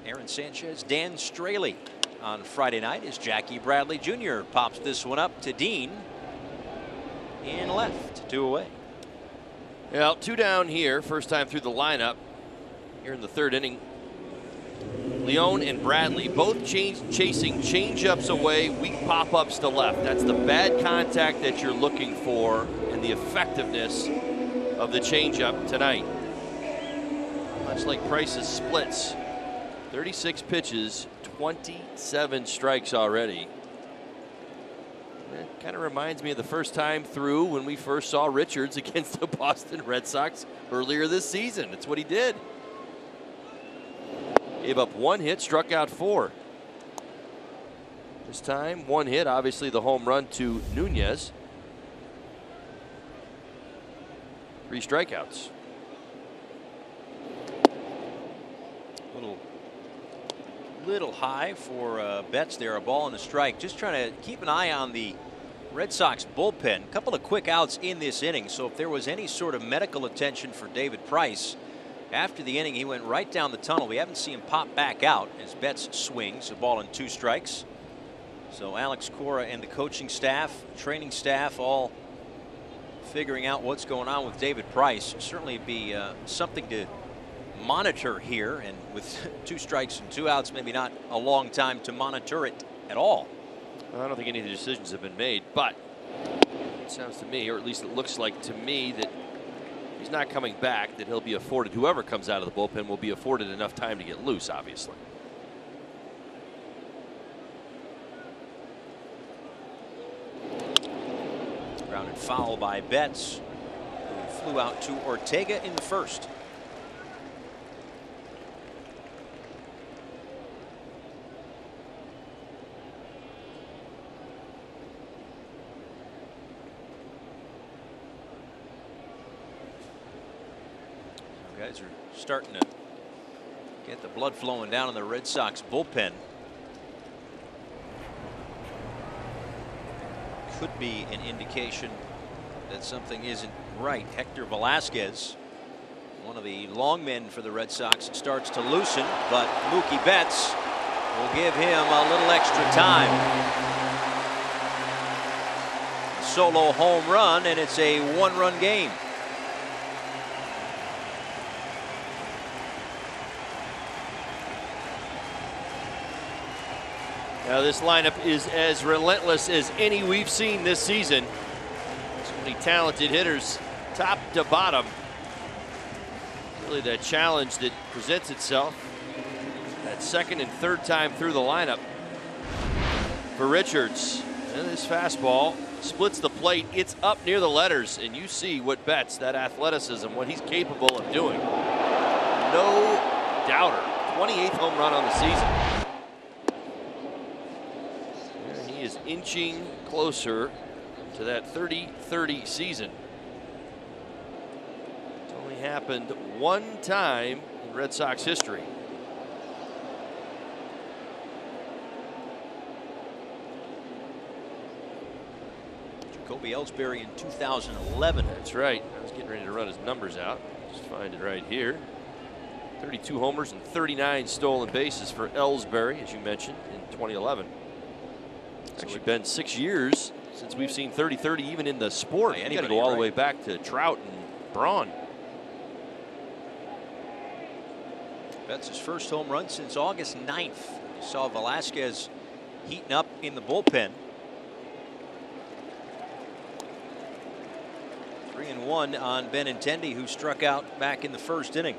Speaker 3: Aaron Sanchez, Dan Straley on Friday night as Jackie Bradley Jr. pops this one up to Dean. In left, 2 away.
Speaker 4: Well, 2 down here. First time through the lineup here in the third inning. Leone and Bradley both chasing change-ups away, weak pop-ups to left. That's the bad contact that you're looking for and the effectiveness of the change-up tonight. Much like Price's splits. 36 pitches, 27 strikes already. It kind of reminds me of the first time through when we first saw Richards against the Boston Red Sox earlier this season. That's what he did. Gave up 1 hit, struck out 4. This time, 1 hit, obviously the home run to Nunez. 3 strikeouts.
Speaker 3: Little high for Betts there, a ball and a strike. Just trying to keep an eye on the Red Sox bullpen. A couple of quick outs in this inning, so if there was any sort of medical attention for David Price, after the inning he went right down the tunnel. We haven't seen him pop back out as Betts swings, a ball and 2 strikes. So Alex Cora and the coaching staff, training staff, all figuring out what's going on with David Price. Certainly be something to monitor here, and with 2 strikes and 2 outs, maybe not a long time to monitor it at all.
Speaker 4: Well, I don't think any of the decisions have been made, but it sounds to me, or at least it looks like to me, that he's not coming back, that he'll be afforded, whoever comes out of the bullpen will be afforded enough time to get loose, obviously.
Speaker 3: Grounded foul by Betts, who flew out to Ortega in the first. Guys are starting to get the blood flowing down in the Red Sox bullpen. Could be an indication that something isn't right. Hector Velasquez, one of the long men for the Red Sox, starts to loosen, but Mookie Betts will give him a little extra time. Solo home run, and it's a 1-run game.
Speaker 4: Now this lineup is as relentless as any we've seen this season. So many talented hitters, top to bottom. Really that challenge that presents itself. That second and third time through the lineup for Richards. And this fastball splits the plate. It's up near the letters, and you see what Betts, that athleticism, what he's capable of doing. No doubter. 28th home run on the season. Is inching closer to that 30-30 season. It's only happened 1 time in Red Sox history.
Speaker 3: Jacoby Ellsbury in 2011.
Speaker 4: That's right. I was getting ready to run his numbers out. Just find it right here. 32 homers and 39 stolen bases for Ellsbury, as you mentioned, in 2011. Actually been 6 years since we've seen 30-30 even in the sport. You got to go all the way back to Trout and Braun.
Speaker 3: That's his first home run since August 9th. You saw Velasquez heating up in the bullpen. 3-1 on Benintendi, who struck out back in the first inning.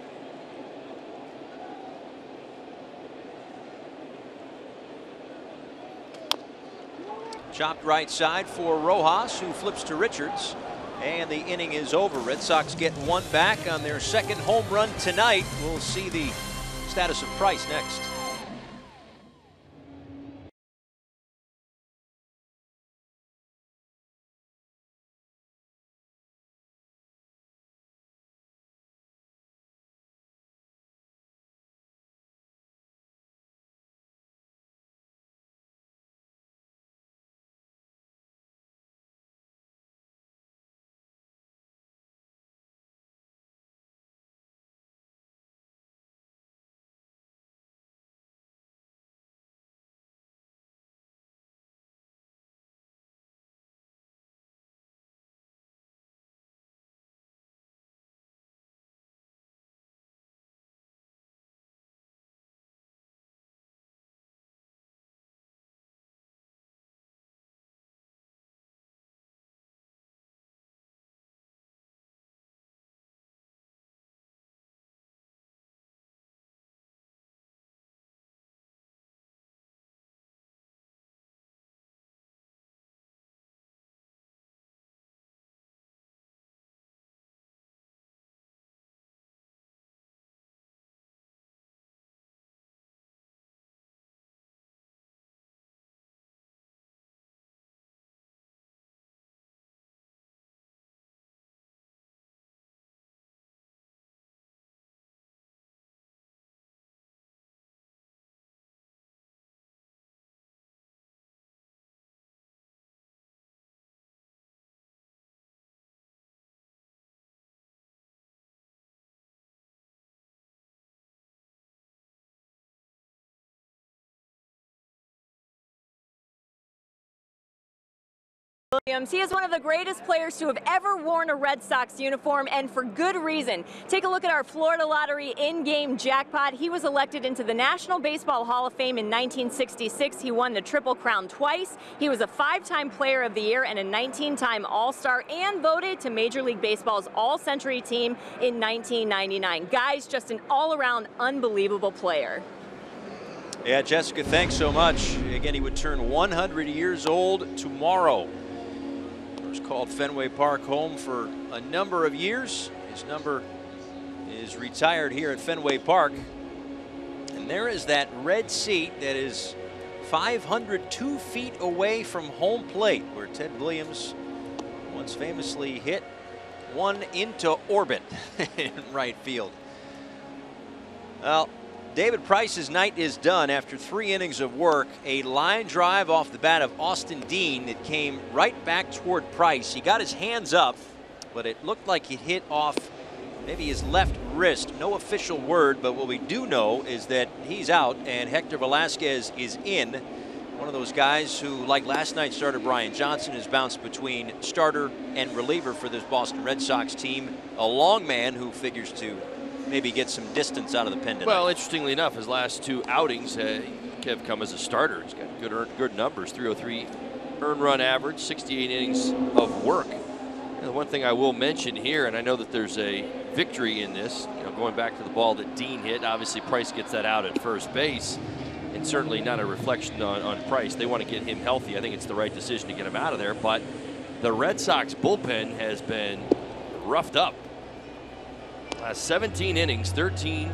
Speaker 3: Chopped right side for Rojas, who flips to Richards. And the inning is over. Red Sox get one back on their second home run tonight. We'll see the status of Price next.
Speaker 1: Williams. He is one of the greatest players to have ever worn a Red Sox uniform, and for good reason. Take a look at our Florida Lottery in-game jackpot. He was elected into the National Baseball Hall of Fame in 1966. He won the Triple Crown twice. He was a 5-time Player of the Year and a 19-time All-Star, and voted to Major League Baseball's All-Century team in 1999. Guys, just an all-around unbelievable player.
Speaker 3: Yeah, Jessica, thanks so much. Again, he would turn 100 years old tomorrow. Called Fenway Park home for a number of years. His number is retired here at Fenway Park. And there is that red seat that is 502 feet away from home plate, where Ted Williams once famously hit one into orbit in right field. Well, David Price's night is done after 3 innings of work. A line drive off the bat of Austin Dean that came right back toward Price. He got his hands up, but it looked like it hit off maybe his left wrist. No official word, but what we do know is that he's out and Hector Velasquez is in. One of those guys who, like last night's starter Brian Johnson, has bounced between starter and reliever for this Boston Red Sox team. A long man who figures to maybe get some distance out of the pen tonight.
Speaker 4: Well, interestingly enough, his last 2 outings have come as a starter. He's got good numbers, 303 earned run average, 68 innings of work. And the one thing I will mention here, and I know that there's a victory in this, going back to the ball that Dean hit. Obviously, Price gets that out at first base, and certainly not a reflection on Price. They want to get him healthy. I think it's the right decision to get him out of there, but the Red Sox bullpen has been roughed up. 17 innings, 13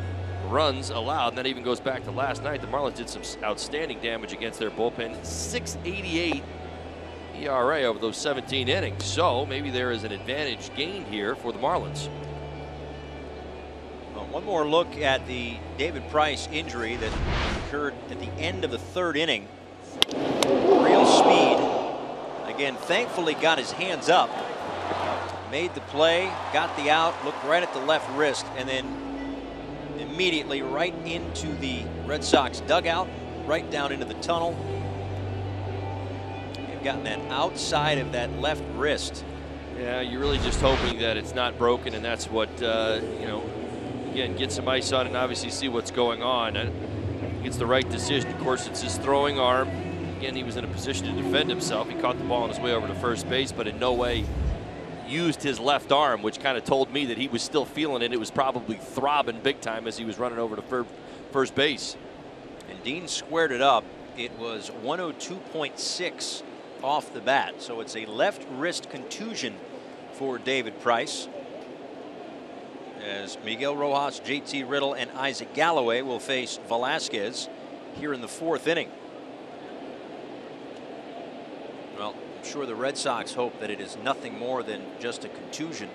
Speaker 4: runs allowed, and that even goes back to last night. The Marlins did some outstanding damage against their bullpen. 6.88 ERA over those 17 innings. So maybe there is an advantage gained here for the Marlins.
Speaker 3: Well, one more look at the David Price injury that occurred at the end of the 3rd inning. Real speed. Again, thankfully got his hands up. Made the play, got the out, looked right at the left wrist, and then immediately right into the Red Sox dugout, right down into the tunnel. They've gotten that outside of that left wrist
Speaker 4: Yeah, you're really just hoping that it's not broken, and that's what, you know, again, get some ice on it and obviously see what's going on. I think it's the right decision. Of course, it's his throwing arm. Again, he was in a position to defend himself. He caught the ball on his way over to first base, but in no way used his left arm, which kind of told me that he was still feeling it. It was probably throbbing big time as he was running over to first base.
Speaker 3: And Dean squared it up. It was 102.6 off the bat, so it's a left wrist contusion for David Price, as Miguel Rojas, JT Riddle, and Isaac Galloway will face Velasquez here in the 4th inning. Well, I'm sure the Red Sox hope that it is nothing more than just a contusion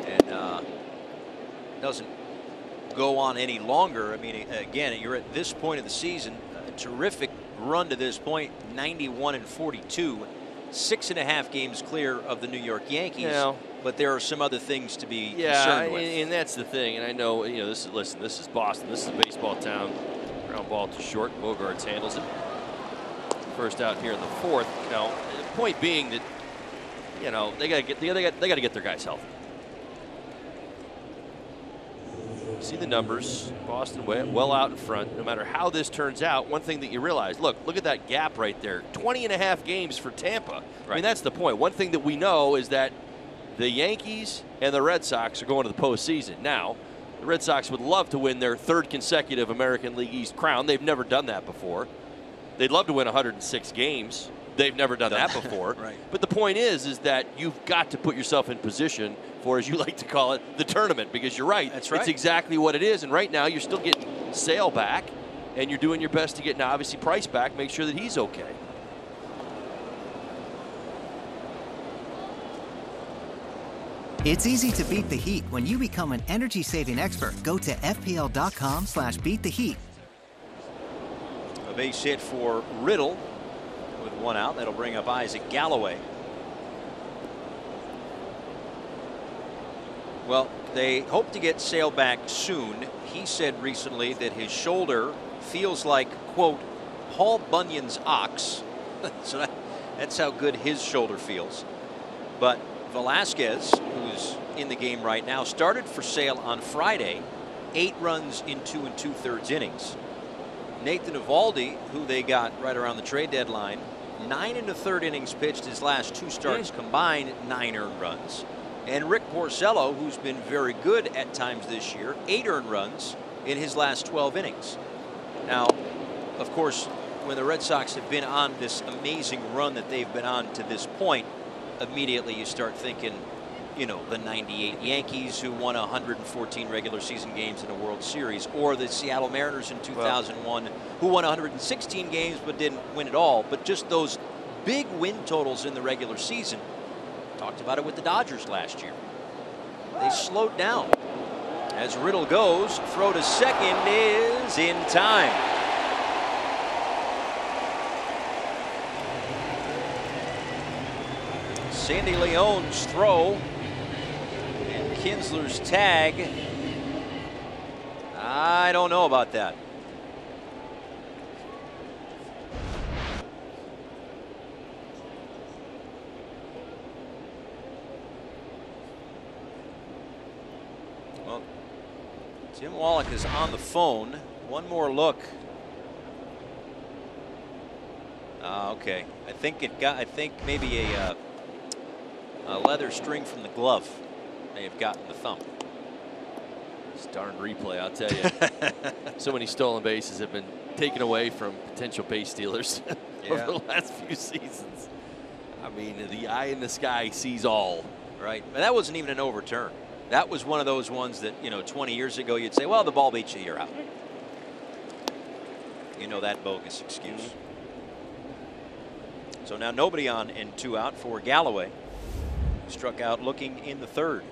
Speaker 3: and doesn't go on any longer. I mean, again, you're at this point of the season, a terrific run to this point, 91-42, 6.5 games clear of the New York Yankees.
Speaker 4: Yeah.
Speaker 3: But there are some other things to be concerned with.
Speaker 4: And that's the thing. And I know, you know, this is Boston. This is a baseball town. Ground ball to short. Bogarts handles it. First out here in the 4th. You know, the point being that, you know, they got to get their guys healthy. See the numbers. Boston well out in front. No matter how this turns out, one thing that you realize, look at that gap right there. 20.5 games for Tampa. Right. I mean, that's the point. One thing that we know is that the Yankees and the Red Sox are going to the postseason. Now, the Red Sox would love to win their 3rd consecutive American League East crown. They've never done that before. They'd love to win 106 games. They've never done that before.
Speaker 3: Right.
Speaker 4: But the point is that you've got to put yourself in position for, as you like to call it, the tournament, because you're right.
Speaker 3: That's right.
Speaker 4: It's exactly what it is. And right now, you're still getting Sale back, and you're doing your best to get, now obviously, Price back, make sure that he's okay.
Speaker 7: It's easy to beat the heat when you become an energy-saving expert. Go to FPL.com/beattheheat.
Speaker 3: A base hit for Riddle with 1 out. That'll bring up Isaac Galloway. Well, they hope to get Sale back soon. He said recently that his shoulder feels like, quote, Paul Bunyan's ox. So that's how good his shoulder feels. But Velasquez, who's in the game right now, started for Sale on Friday, 8 runs in 2 2/3 innings. Nathan Eovaldi, who they got right around the trade deadline, 9 1/3 innings pitched. His last 2 starts combined, 9 earned runs. And Rick Porcello, who's been very good at times this year, 8 earned runs in his last 12 innings. Now, of course, when the Red Sox have been on this amazing run that they've been on to this point, immediately you start thinking, you know, the '98 Yankees, who won 114 regular season games in a World Series, or the Seattle Mariners in 2001, who won 116 games but didn't win it all. But just those big win totals in the regular season. Talked about it with the Dodgers last year. They slowed down. As Riddle goes, throw to second is in time. Sandy Leon's throw and Kinsler's tag. I don't know about that. Well, Tim Wallach is on the phone. One more look. Okay. I think maybe a leather string from the glove may have gotten the thumb.
Speaker 4: This darn replay, I'll tell you. So many stolen bases have been taken away from potential base stealers over the last few seasons. I mean, the eye in the sky sees all.
Speaker 3: Right. But that wasn't even an overturn. That was one of those ones that, you know, 20 years ago you'd say, well, the ball beats you, you're out. You know, that bogus excuse. So now nobody on and 2 out for Galloway. Struck out looking in the 3rd.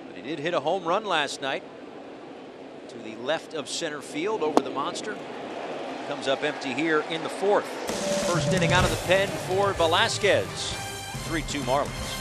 Speaker 3: But he did hit a home run last night to the left of center field over the monster. Comes up empty here in the 4th. First inning out of the pen for Velasquez. 3-2 Marlins.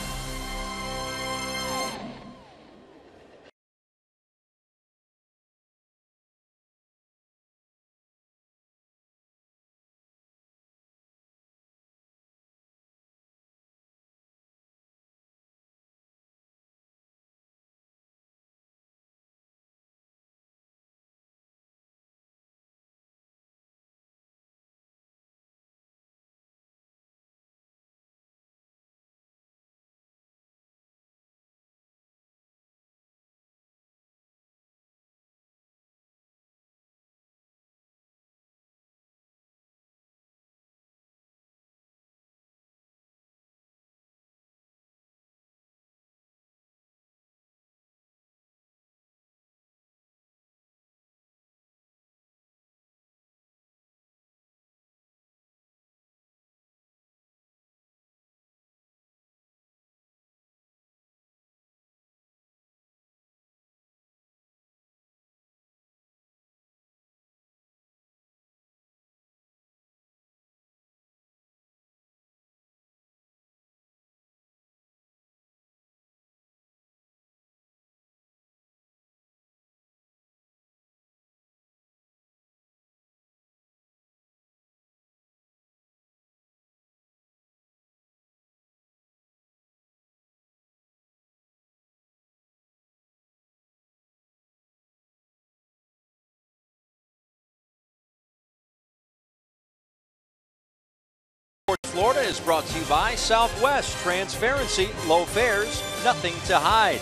Speaker 3: Florida is brought to you by Southwest. Transparency, low fares, nothing to hide.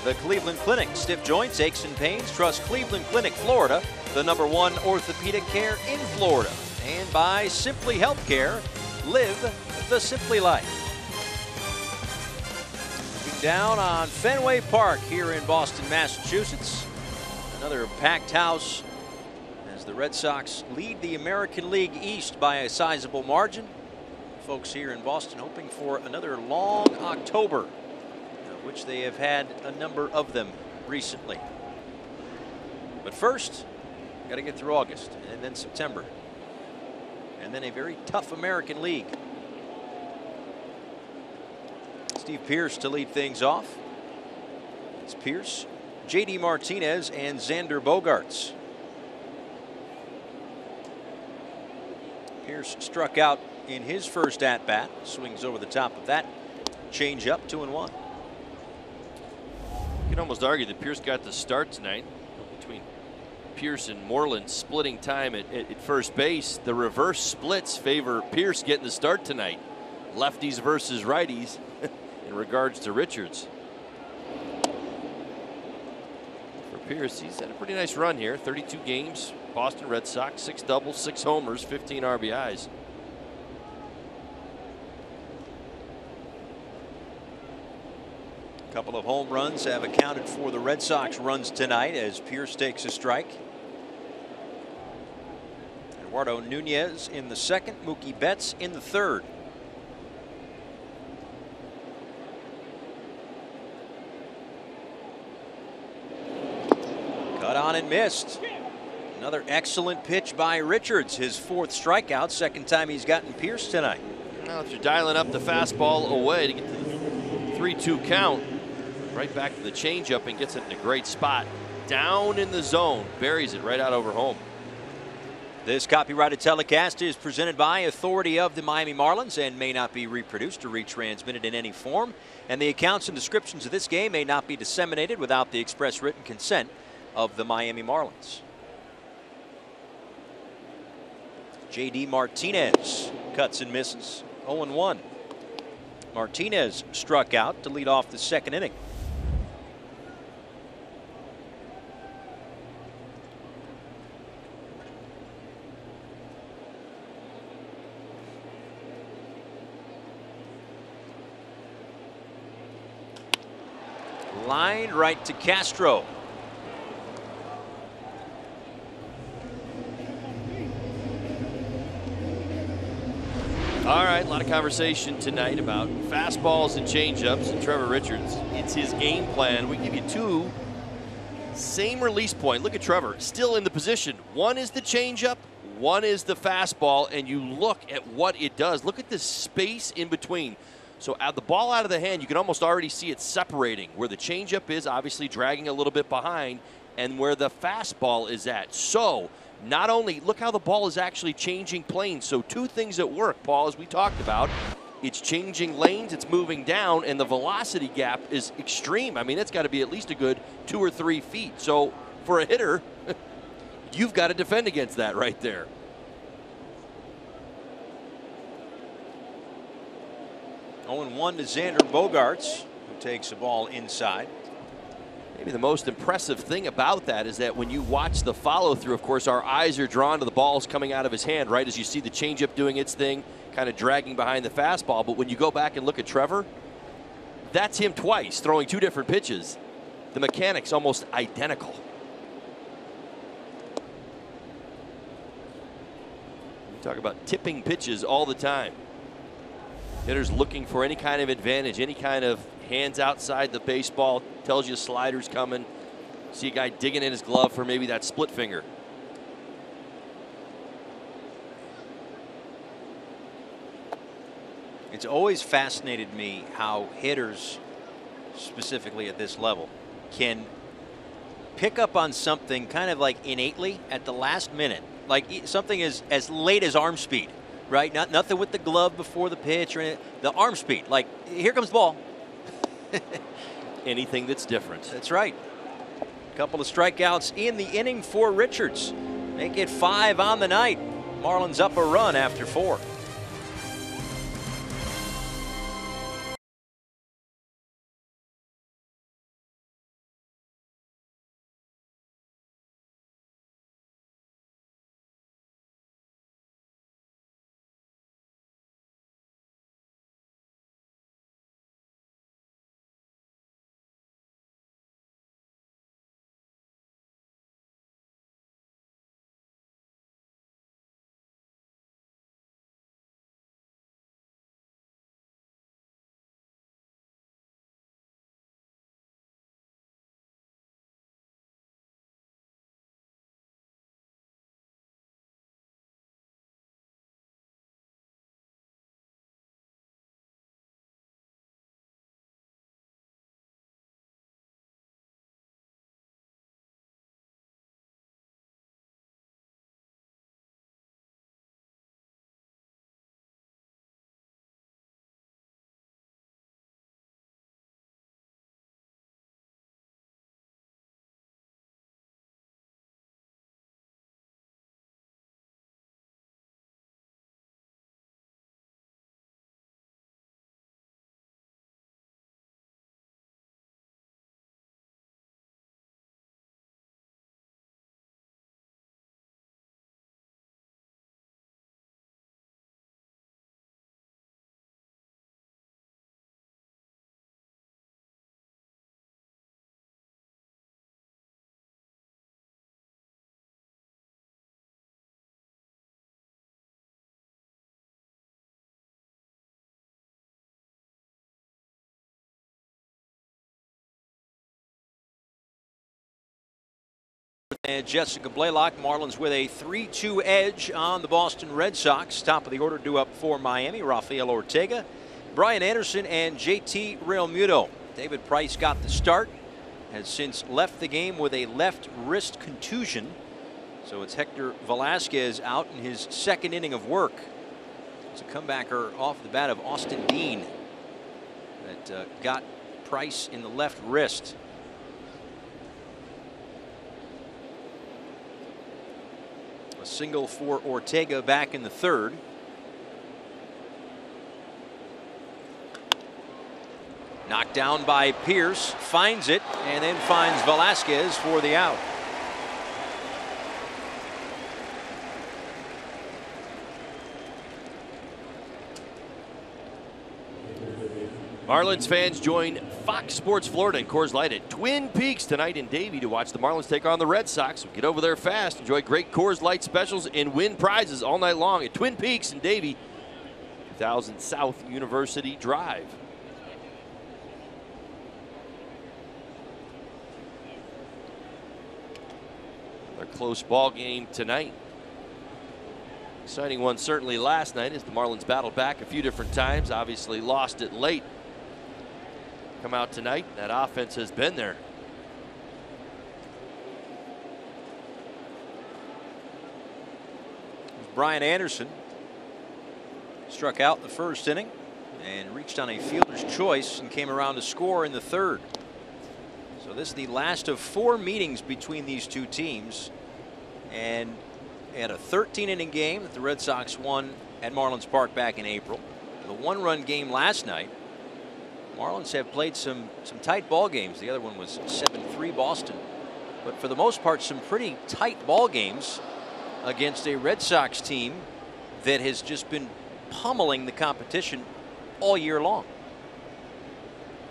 Speaker 3: The Cleveland Clinic, stiff joints, aches and pains. Trust Cleveland Clinic, Florida, the #1 orthopedic care in Florida. And by Simply Healthcare, live the Simply life. Looking down on Fenway Park here in Boston, Massachusetts. Another packed house as the Red Sox lead the American League East by a sizable margin. Folks here in Boston hoping for another long October, which they have had a number of them recently. But first, got to get through August and then September. And then a very tough American League. Steve Pearce to lead things off. It's Pearce, JD Martinez, and Xander Bogaerts. Pearce struck out in his first at-bat. Swings over the top of that. Change up, 2-1.
Speaker 4: You can almost argue that Pearce got the start tonight. Between Pearce and Moreland splitting time at first base, the reverse splits favor Pearce getting the start tonight. Lefties versus righties in regards to Richards. For Pearce, he's had a pretty nice run here. 32 games, Boston Red Sox, 6 doubles, 6 homers, 15 RBIs.
Speaker 3: A couple of home runs have accounted for the Red Sox runs tonight as Pearce takes a strike. Eduardo Nunez in the second, Mookie Betts in the third. Cut on and missed. Another excellent pitch by Richards, his 4th strikeout, second time he's gotten Pearce tonight.
Speaker 4: Now if you're dialing up the fastball away to get to the 3-2 count, right back to the changeup and gets it in a great spot. Down in the zone, buries it right out over home.
Speaker 3: This copyrighted telecast is presented by authority of the Miami Marlins and may not be reproduced or retransmitted in any form. And the accounts and descriptions of this game may not be disseminated without the express written consent of the Miami Marlins. JD Martinez cuts and misses. 0-1. Martinez struck out to lead off the second inning. Line right to Castro.
Speaker 4: All right, a lot of conversation tonight about fastballs and changeups and Trevor Richards. It's his game plan. We give you 2, same release point. Look at Trevor, still in the position. One is the changeup, one is the fastball, and you look at what it does. Look at the space in between. So the ball out of the hand, you can almost already see it separating. Where the changeup is, obviously dragging a little bit behind, and where the fastball is at. So not only, look how the ball is actually changing planes. So 2 things at work, Paul, as we talked about. It's changing lanes, it's moving down, and the velocity gap is extreme. I mean, it's got to be at least a good 2 or 3 feet. So for a hitter, you've got to defend against that right there.
Speaker 3: -1 to Xander Bogaerts, who takes the ball inside.
Speaker 4: Maybe the most impressive thing about that is that when you watch the follow through, of course, our eyes are drawn to the balls coming out of his hand, right? As you see the changeup doing its thing, kind of dragging behind the fastball. But when you go back and look at Trevor, that's him twice, throwing 2 different pitches. The mechanics almost identical. We talk about tipping pitches all the time. Hitters looking for any kind of advantage, any kind of hands outside the baseball, tells you slider's coming. See a guy digging in his glove for maybe that split finger.
Speaker 3: It's always fascinated me how hitters, specifically at this level, can pick up on something kind of like innately at the last minute. Like something as late as arm speed, right? Nothing with the glove before the pitch or anything. The arm speed, like here comes the ball.
Speaker 4: Anything that's different.
Speaker 3: That's right. A couple of strikeouts in the inning for Richards. Make it 5 on the night. Marlins up a run after 4. And Jessica Blaylock. Marlins with a 3-2 edge on the Boston Red Sox. Top of the order due up for Miami. Rafael Ortega, Brian Anderson, and JT Realmuto. David Price got the start. Has since left the game with a left wrist contusion. So it's Hector Velasquez out in his second inning of work. It's a comebacker off the bat of Austin Dean that got Price in the left wrist. A single for Ortega back in the third. Knocked down by Pierce, finds it, and then finds Velasquez for the out.
Speaker 4: Marlins fans join Fox Sports Florida and Coors Light at Twin Peaks tonight in Davie to watch the Marlins take on the Red Sox. So get over there fast. Enjoy great Coors Light specials and win prizes all night long at Twin Peaks in Davie, 2000 South University Drive. Another close ball game tonight. Exciting one certainly last night as the Marlins battled back a few different times. Obviously lost it late. Come out tonight, that offense has been there.
Speaker 3: Brian Anderson struck out in the first inning and reached on a fielder's choice and came around to score in the third. So this is the last of 4 meetings between these two teams, and had a 13-inning game that the Red Sox won at Marlins Park back in April. The 1-run game last night. Marlins have played some tight ball games. The other one was 7-3 Boston. But for the most part, some pretty tight ball games against a Red Sox team that has just been pummeling the competition all year long.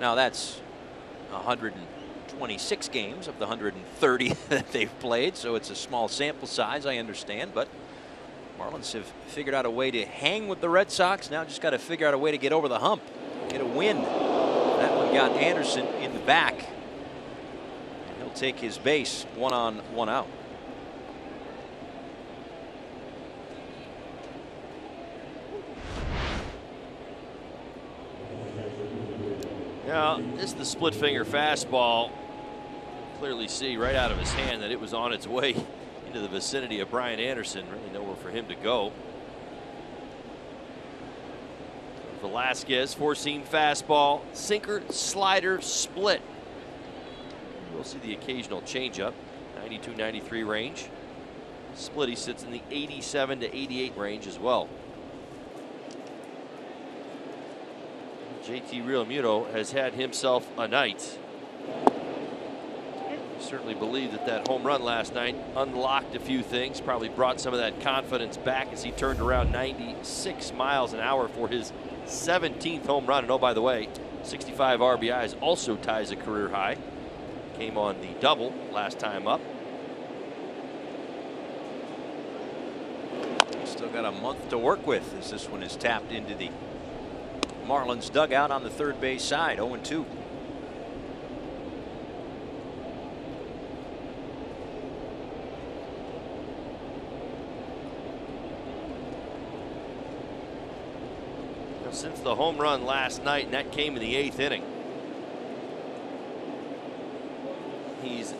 Speaker 3: Now that's 126 games of the 130 that they've played, so it's a small sample size, I understand, but Marlins have figured out a way to hang with the Red Sox. Now just got to figure out a way to get over the hump, get a win. That one got Anderson in the back, and he'll take his base 1 on 1 out.
Speaker 4: Now, this is the split finger fastball. Clearly see right out of his hand that it was on its way into the vicinity of Brian Anderson. Really nowhere for him to go. Velasquez, 4-seam fastball, sinker, slider, split. We'll see the occasional changeup, 92-93 range. Split, he sits in the 87 to 88 range as well. JT Realmuto has had himself a night. Certainly believe that home run last night unlocked a few things, probably brought some of that confidence back as he turned around 96 miles an hour for his 17th home run. And oh, by the way, 65 RBIs also ties a career high. Came on the double last time up.
Speaker 3: Still got a month to work with as this one is tapped into the Marlins dugout on the third base side. 0-2.
Speaker 4: Since the home run last night, and that came in the 8th inning, he's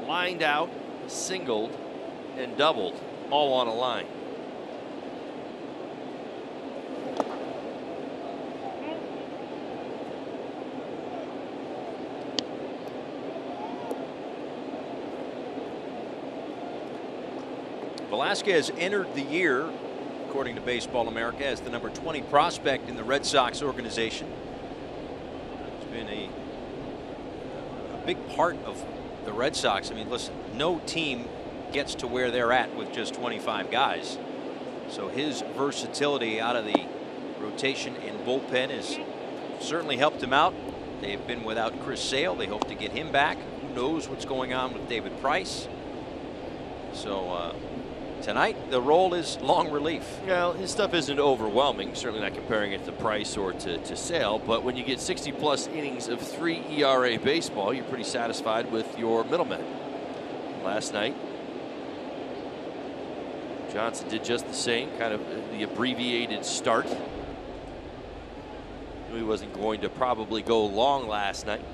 Speaker 4: lined out, singled, and doubled all on a line.
Speaker 3: Velasquez entered the year, according to Baseball America, as the number 20 prospect in the Red Sox organization. It's been a big part of the Red Sox. I mean, listen, no team gets to where they're at with just 25 guys. So his versatility out of the rotation and bullpen has certainly helped him out. They've been without Chris Sale. They hope to get him back. Who knows what's going on with David Price. So tonight, the role is long relief.
Speaker 4: Well, his stuff isn't overwhelming, certainly not comparing it to Price or to Sale, but when you get 60-plus innings of 3 ERA baseball, you're pretty satisfied with your middleman. last night. Johnson did just the same, kind of the abbreviated start. Knew he wasn't going to probably go long last night.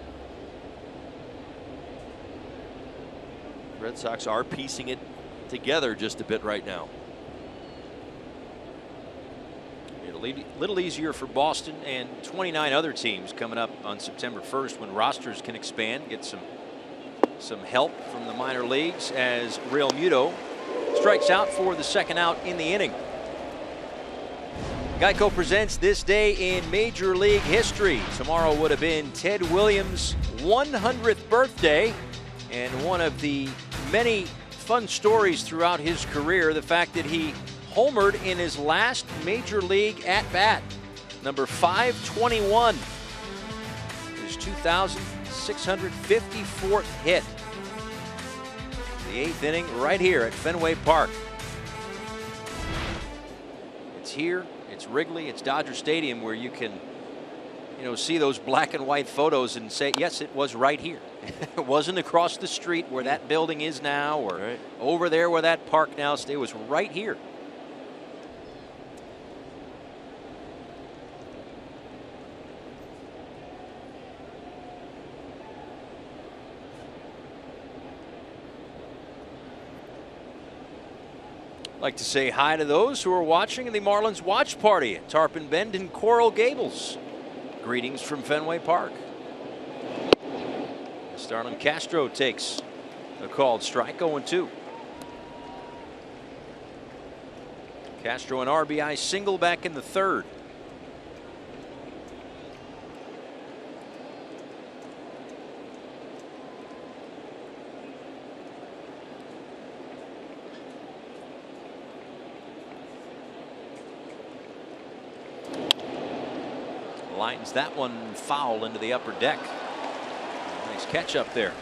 Speaker 4: Red Sox are piecing it together just a bit right now.
Speaker 3: It'll be a little easier for Boston and 29 other teams coming up on September 1st when rosters can expand, get some help from the minor leagues as Real Muto strikes out for the second out in the inning. Geico presents this day in Major League history. Tomorrow would have been Ted Williams' 100th birthday, and one of the many fun stories throughout his career, the fact that he homered in his last Major League at-bat, number 521, his 2,654th hit. The 8th inning right here at Fenway Park. It's here, it's Wrigley, it's Dodger Stadium, where you can, see those black and white photos and say, yes, it was right here. It wasn't across the street where that building is now, or over there where that park now stays. It was right here. I'd like to say hi to those who are watching the Marlins watch party at Tarpon Bend and Coral Gables. Greetings from Fenway Park. Starlin Castro takes a called strike, 0-2. Castro an RBI single back in the third. Lines that one foul into the upper deck. Nice catch up there.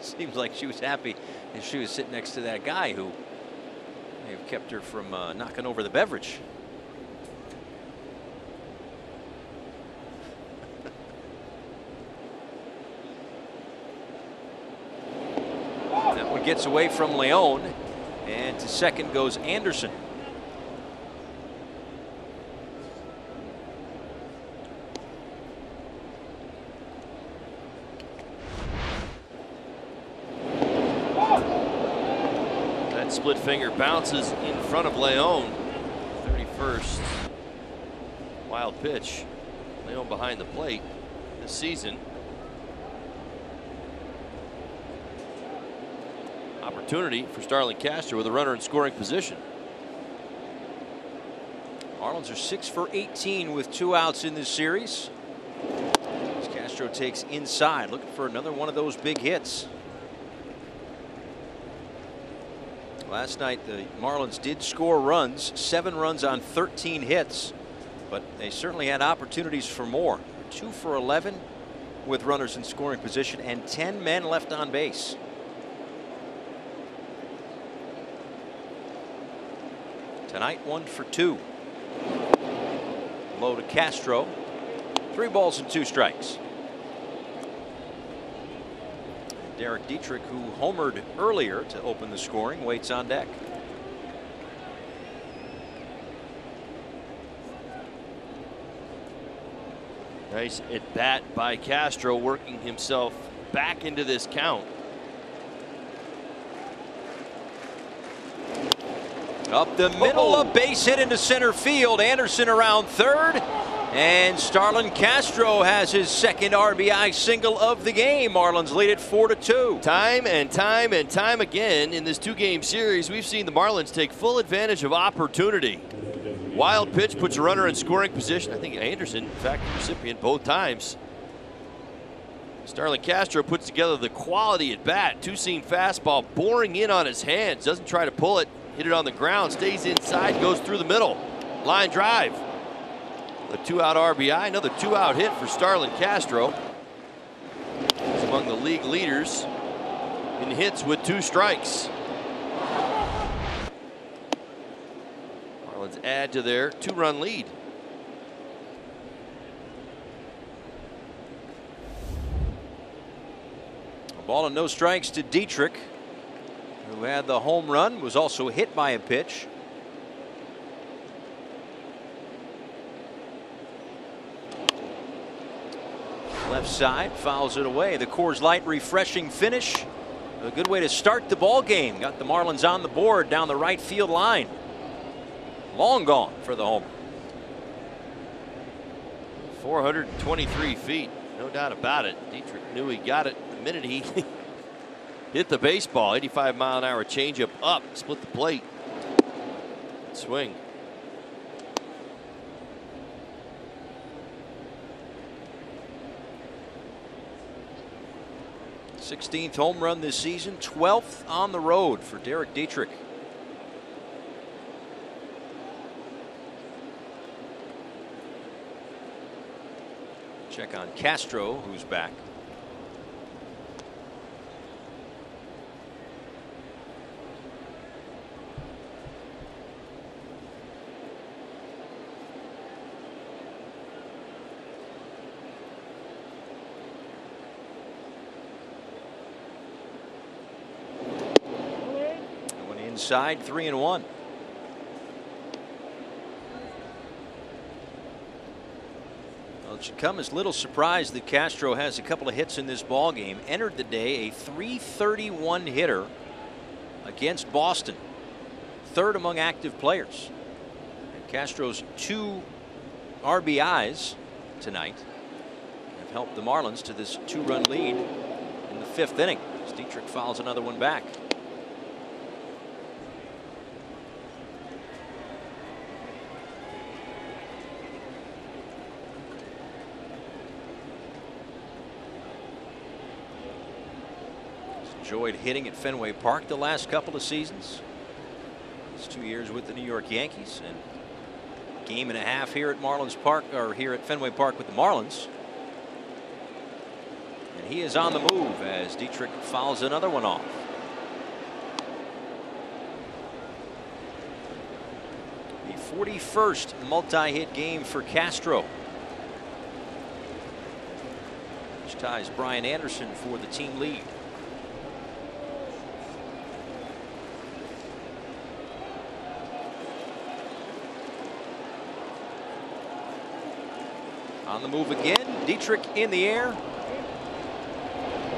Speaker 3: Seems like she was happy and she was sitting next to that guy who may have kept her from knocking over the beverage. Gets away from Leon, and to second goes Anderson.
Speaker 4: That split finger bounces in front of Leon. 31st wild pitch. Leon behind the plate this season. Opportunity for Starlin Castro with a runner in scoring position.
Speaker 3: Marlins are 6 for 18 with 2 outs in this series. As Castro takes inside, looking for another one of those big hits. Last night the Marlins did score runs, 7 runs on 13 hits, but they certainly had opportunities for more. 2 for 11 with runners in scoring position and 10 men left on base. Tonight 1 for 2. Low to Castro. 3 balls and 2 strikes. Derek Dietrich, who homered earlier to open the scoring, waits on deck.
Speaker 4: Nice at bat by Castro, working himself back into this count.
Speaker 3: Up the middle, a base hit into center field. Anderson around third. And Starlin Castro has his second RBI single of the game. Marlins lead it 4-2.
Speaker 4: Time and time again in this 2-game series, we've seen the Marlins take full advantage of opportunity. Wild pitch puts a runner in scoring position. I think Anderson, in fact, the recipient both times. Starlin Castro puts together the quality at bat. 2-seam fastball boring in on his hands. Doesn't try to pull it. Hit it on the ground, stays inside, goes through the middle. Line drive. A 2-out RBI, another 2-out hit for Starlin Castro. He's among the league leaders in hits with 2 strikes. Marlins add to their 2-run lead.
Speaker 3: A ball and no strikes to Dietrich, who had the home run, was also hit by a pitch. Left side, fouls it away. The Coors Light refreshing finish. A good way to start the ball game. Got the Marlins on the board down the right field line. Long gone for the homer.
Speaker 4: 423 feet, no doubt about it. Dietrich knew he got it the minute he hit the baseball. 85-mile-an-hour changeup up, split the plate. Swing.
Speaker 3: th home run this season, 12th on the road for Derek Dietrich. Check on Castro, who's back. Inside, 3-1. Well, it should come as little surprise that Castro has a couple of hits in this ball game. Entered the day a .331 hitter against Boston, third among active players. And Castro's 2 RBIs tonight have helped the Marlins to this 2-run lead in the 5th inning as Dietrich fouls another one back. Enjoyed hitting at Fenway Park the last couple of seasons. It's 2 years with the New York Yankees and a game and a half here at Marlins Park, or here at Fenway Park with the Marlins. And he is on the move as Dietrich fouls another one off. The 41st multi-hit game for Castro, which ties Brian Anderson for the team lead. On the move again, Dietrich in the air.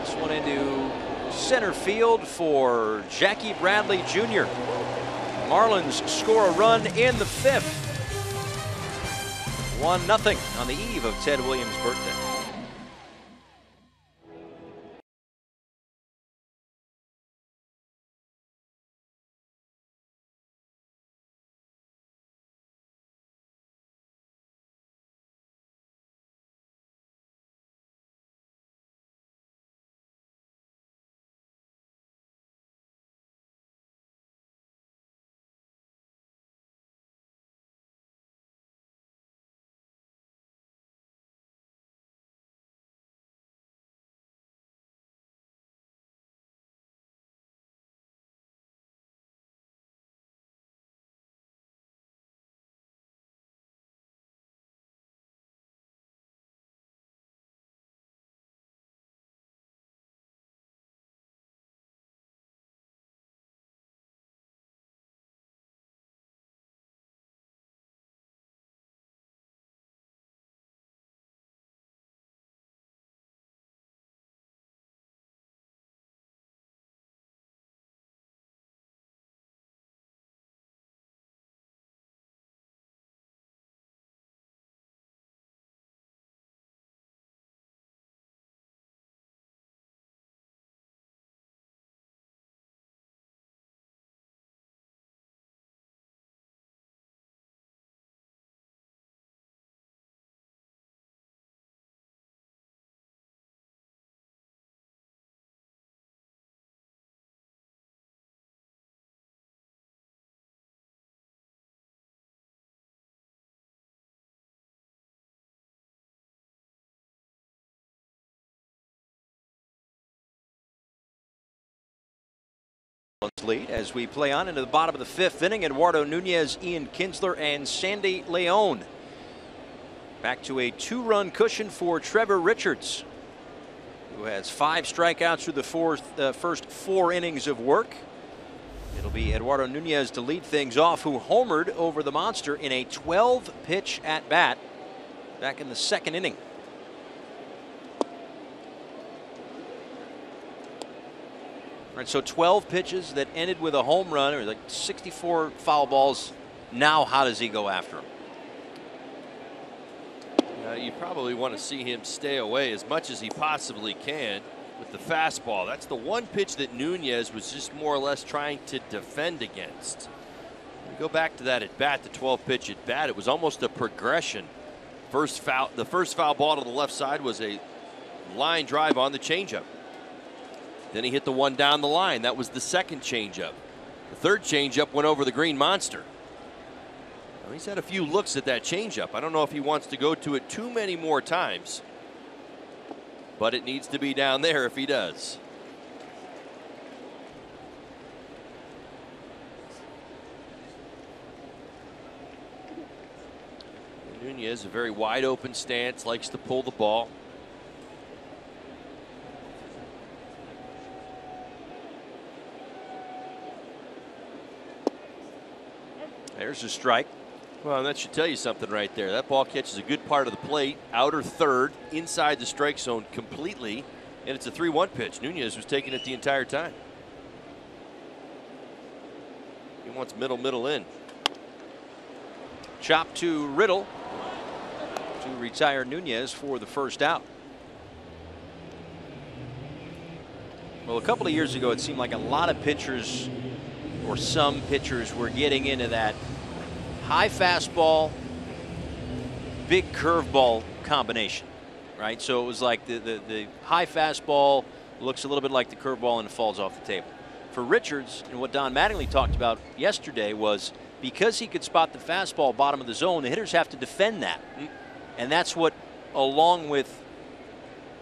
Speaker 3: This one into center field for Jackie Bradley Jr. Marlins score a run in the 5th. 1-0 on the eve of Ted Williams' birthday. lead as we play on into the bottom of the fifth inning. Eduardo Nunez, Ian Kinsler, and Sandy Leon. Back to a 2-run cushion for Trevor Richards, who has 5 strikeouts through the first 4 innings of work. It'll be Eduardo Nunez to lead things off, who homered over the monster in a 12-pitch at-bat back in the 2nd inning. Right, so 12 pitches that ended with a home run, or like 64 foul balls. Now how does he go after him?
Speaker 4: You probably want to see him stay away as much as he possibly can with the fastball. That's the one pitch that Nunez was just more or less trying to defend against. We go back to that at bat, the 12-pitch at bat. It was almost a progression. The first foul ball to the left side was a line drive on the changeup. Then he hit the one down the line. That was the second changeup. The third changeup went over the green monster. Now, he's had a few looks at that changeup. I don't know if he wants to go to it too many more times, but it needs to be down there if he does. Nunez, a very wide open stance, likes to pull the ball.
Speaker 3: There's a strike.
Speaker 4: Well, that should tell you something right there. That ball catches a good part of the plate, outer third, inside the strike zone completely, and it's a 3-1 pitch. Nunez was taking it the entire time. He wants middle in.
Speaker 3: Chop to Riddle to retire Nunez for the first out. Well, a couple of years ago, it seemed like a lot of pitchers, or some pitchers, were getting into that high fastball, big curveball combination, right? So it was like the high fastball looks a little bit like the curveball and it falls off the table. For Richards, and what Don Mattingly talked about yesterday was, because he could spot the fastball bottom of the zone, the hitters have to defend that. And that's what, along with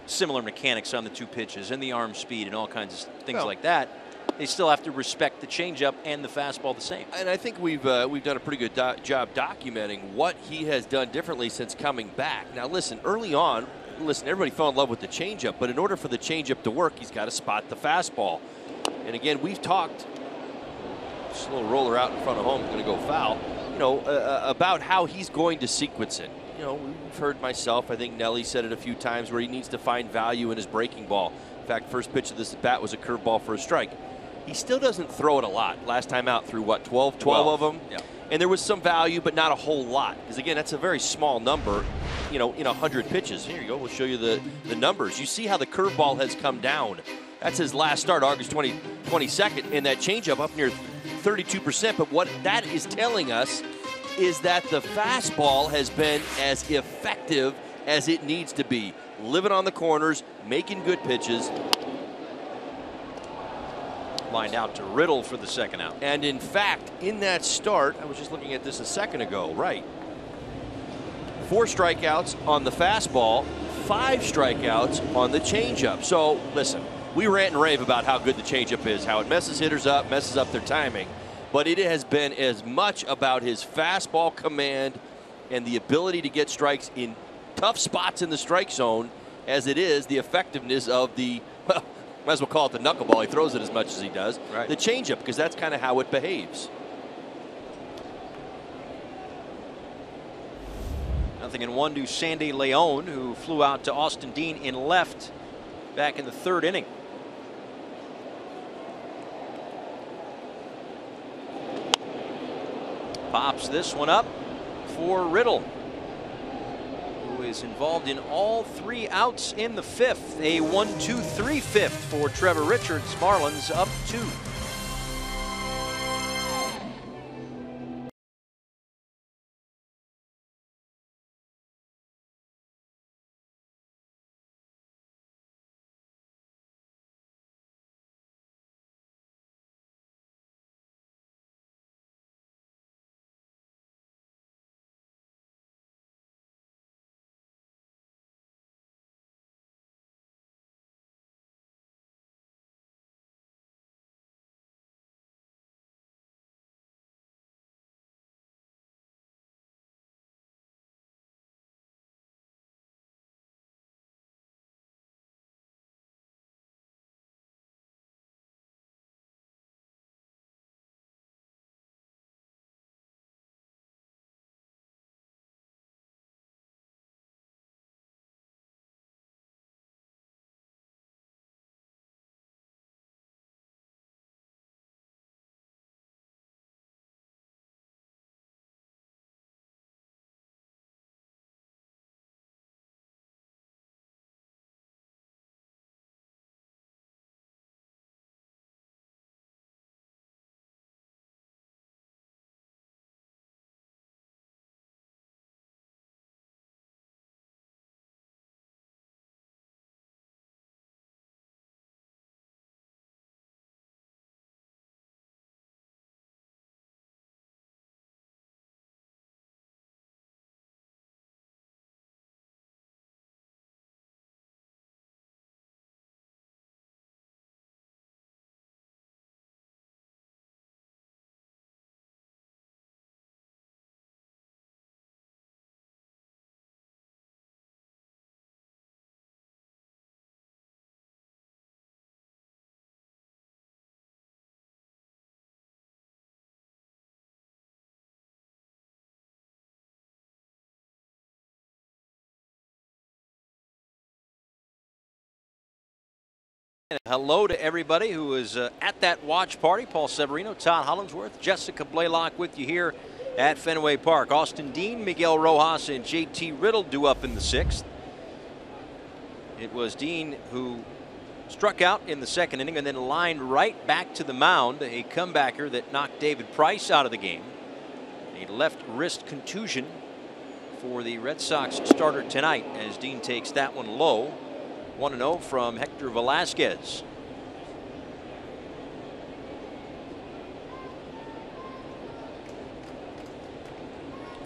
Speaker 3: similar mechanics on the 2 pitches and the arm speed and all kinds of things like that, they still have to respect the changeup and the fastball the same.
Speaker 4: And I think we've done a pretty good job documenting what he has done differently since coming back. Now, listen, early on, everybody fell in love with the changeup, but in order for the changeup to work, he's got to spot the fastball. And again, we've talked, just a little roller out in front of home, going to go foul, about how he's going to sequence it. We've heard myself, I think Nelly said it a few times, where he needs to find value in his breaking ball. In fact, first pitch of this at bat was a curveball for a strike. He still doesn't throw it a lot. Last time out threw what, 12 of them?
Speaker 3: Yeah.
Speaker 4: And there was some value, but not a whole lot. Because again, that's a very small number, in 100 pitches. Here you go, we'll show you the numbers. You see how the curveball has come down. That's his last start, August 22nd, and that changeup up near 32%. But what that is telling us is that the fastball has been as effective as it needs to be. Living on the corners, making good pitches.
Speaker 3: Lined out to Riddle for the second out.
Speaker 4: And in fact, in that start, I was just looking at this a second ago, right? 4 strikeouts on the fastball, 5 strikeouts on the changeup. So listen, we rant and rave about how good the changeup is, how it messes hitters up, messes up their timing. But it has been as much about his fastball command and the ability to get strikes in tough spots in the strike zone as it is the effectiveness of the, well, might as well call it the knuckleball. He throws it as much as he does.
Speaker 3: Right.
Speaker 4: The changeup, because that's kind of how it behaves.
Speaker 3: 0-1 to Sandy Leon, who flew out to Austin Dean in left back in the 3rd inning. Pops this one up for Riddle, who is involved in all 3 outs in the 5th. A 1-2-3 5th for Trevor Richards. Marlins up 2. Hello to everybody who is at that watch party. Paul Severino, Todd Hollingsworth, Jessica Blaylock with you here at Fenway Park. Austin Dean, Miguel Rojas, and JT Riddle due up in the 6th. It was Dean who struck out in the 2nd inning and then lined right back to the mound, a comebacker that knocked David Price out of the game. A left wrist contusion for the Red Sox starter tonight as Dean takes that one low. 1-0 from Hector Velasquez.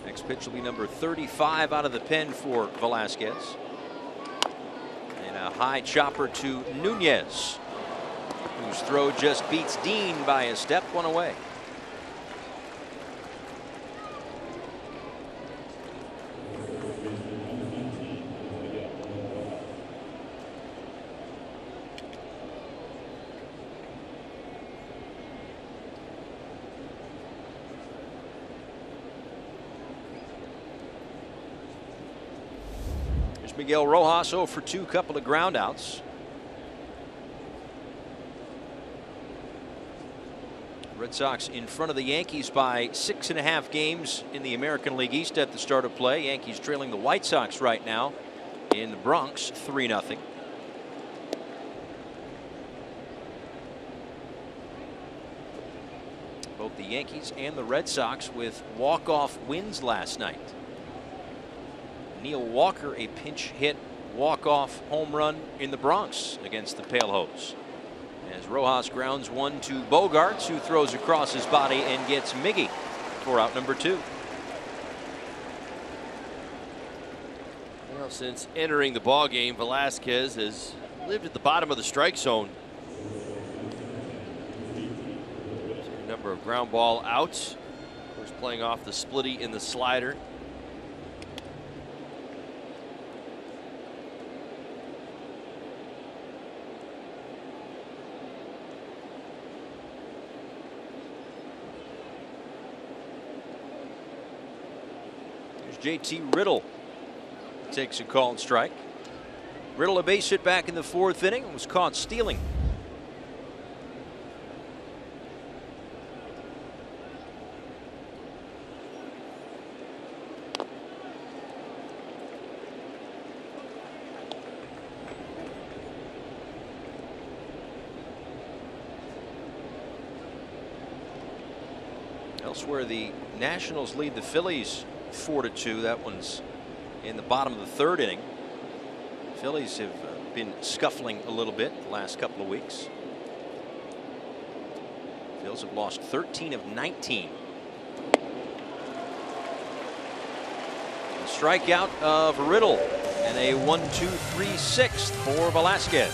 Speaker 3: Next pitch will be number 35 out of the pen for Velasquez. And a high chopper to Nunez, whose throw just beats Dean by a step, 1 away. Miguel Rojas 0 for 2, couple of groundouts. Red Sox in front of the Yankees by 6.5 games in the American League East at the start of play. Yankees trailing the White Sox right now in the Bronx 3-0. Both the Yankees and the Red Sox with walk-off wins last night. Neil Walker, a pinch hit walk-off home run in the Bronx against the Pale Hose. As Rojas grounds one to Bogarts, who throws across his body and gets Miggy for out number 2.
Speaker 4: Well, since entering the ball game, Velasquez has lived at the bottom of the strike zone. A number of ground ball outs. Of course, playing off the splitty in the slider.
Speaker 3: JT Riddle takes a called strike. Riddle a base hit back in the 4th inning and was caught stealing. Elsewhere, the Nationals lead the Phillies 4-2. That one's in the bottom of the 3rd inning. Phillies have been scuffling a little bit the last couple of weeks. Phillies have lost 13 of 19. A strikeout of Riddle and a 1-2-3 6th for Velasquez.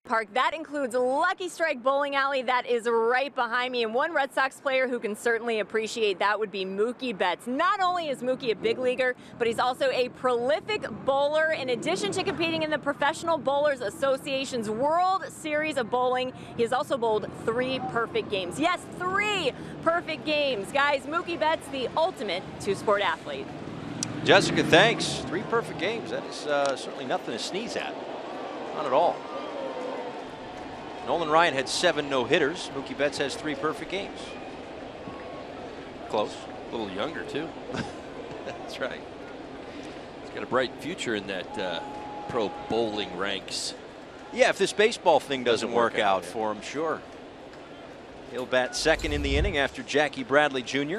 Speaker 1: Park. That includes Lucky Strike Bowling Alley that is right behind me, and one Red Sox player who can certainly appreciate that would be Mookie Betts. Not only is Mookie a big leaguer, but he's also a prolific bowler. In addition to competing in the Professional Bowlers Association's World Series of Bowling, he has also bowled 3 perfect games. Yes, 3 perfect games. Guys, Mookie Betts, the ultimate two-sport athlete.
Speaker 3: Jessica, thanks. 3 perfect games. That is certainly nothing to sneeze at. Not at all. Nolan Ryan had 7 no-hitters. Mookie Betts has 3 perfect games. Close.
Speaker 4: A little younger, too.
Speaker 3: That's right.
Speaker 4: He's got a bright future in that pro bowling ranks.
Speaker 3: Yeah, if this baseball thing doesn't work out for him, sure. He'll bat second in the inning after Jackie Bradley Jr.,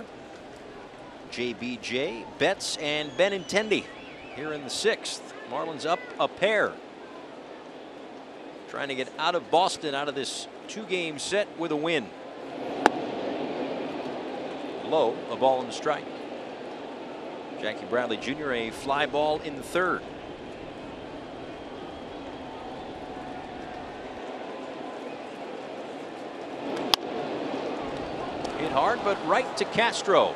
Speaker 3: JBJ, Betts, and Benintendi here in the 6th. Marlins up a pair. Trying to get out of Boston, out of this 2-game set with a win. Low, a ball and a strike. Jackie Bradley Jr. a fly ball in the 3rd. Hit hard, but right to Castro.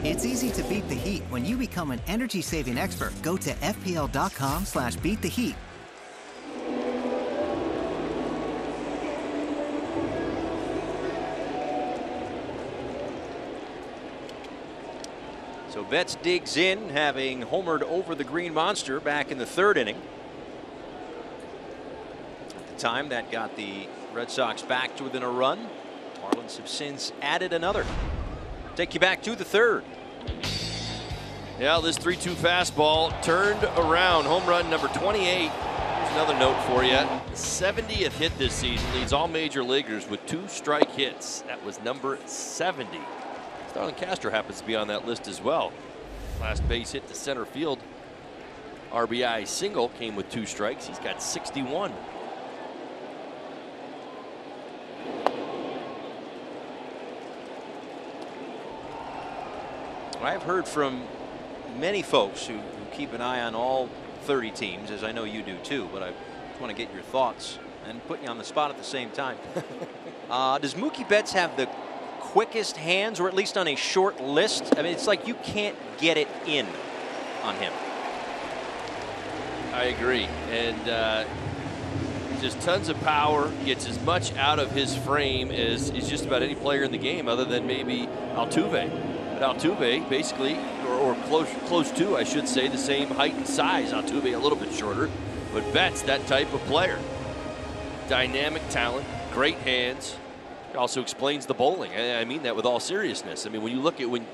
Speaker 7: It's easy to beat the heat when you become an energy-saving expert. Go to FPL.com/beattheheat.
Speaker 3: So Betts digs in, having homered over the Green Monster back in the 3rd inning. At the time, that got the Red Sox back to within a run. Marlins have since added another. Take you back to the 3rd.
Speaker 4: Yeah, this 3-2 fastball turned around. Home run number 28. Here's another note for you. 70th hit this season. Leads all major leaguers with 2 strike hits. That was number 70. Starlin Castro happens to be on that list as well. Last base hit to center field. RBI single came with 2 strikes. He's got 61.
Speaker 3: I've heard from many folks who keep an eye on all 30 teams, as I know you do too, but I just want to get your thoughts and put you on the spot at the same time. Does Mookie Betts have the quickest hands, or at least on a short list? I mean, it's like you can't get it in on him.
Speaker 4: I agree. And just tons of power, gets as much out of his frame as just about any player in the game, other than maybe Altuve. But Altuve basically, or close to, I should say, the same height and size. Altuve a little bit shorter, but Betts that type of player. Dynamic talent, great hands. It also explains the bowling. I mean that with all seriousness. I mean, when you look at when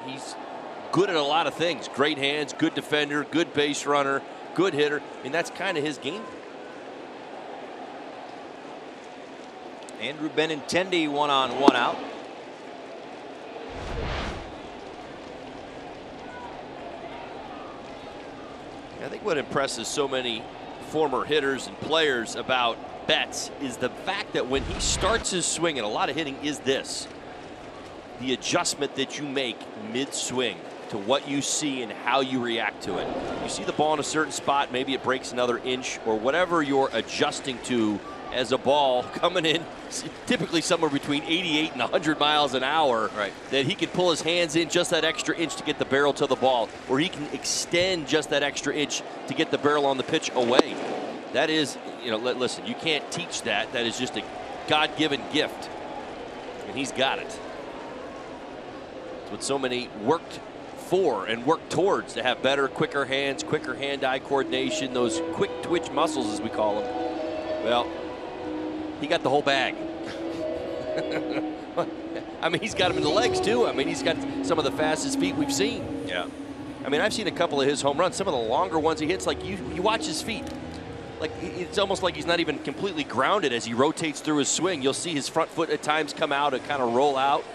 Speaker 4: he's good at a lot of things, great hands, good defender, good base runner, good hitter. I mean, that's kind of his game.
Speaker 3: Andrew Benintendi 1-on-1 out.
Speaker 4: I think what impresses so many former hitters and players about Betts is the fact that when he starts his swing, and a lot of hitting is this, the adjustment that you make mid-swing to what you see and how you react to it. You see the ball in a certain spot, maybe it breaks another inch, or whatever you're adjusting to as a ball coming in, typically somewhere between 88 and 100 miles an hour,
Speaker 3: right,
Speaker 4: that he can pull his hands in just that extra inch to get the barrel to the ball, or he can extend just that extra inch to get the barrel on the pitch away. That is, you know, listen, you can't teach that. That is just a God-given gift, and he's got it. It's what so many worked for and worked towards, to have better, quicker hands, quicker hand-eye coordination, those quick twitch muscles, as we call them. Well, he got the whole bag. I mean, he's got him in the legs, too. I mean, he's got some of the fastest feet we've seen.
Speaker 3: Yeah.
Speaker 4: I mean, I've seen a couple of his home runs. Some of the longer ones he hits, like you watch his feet. Like, it's almost like he's not even completely grounded as he rotates through his swing. You'll see his front foot at times come out and kind of roll out.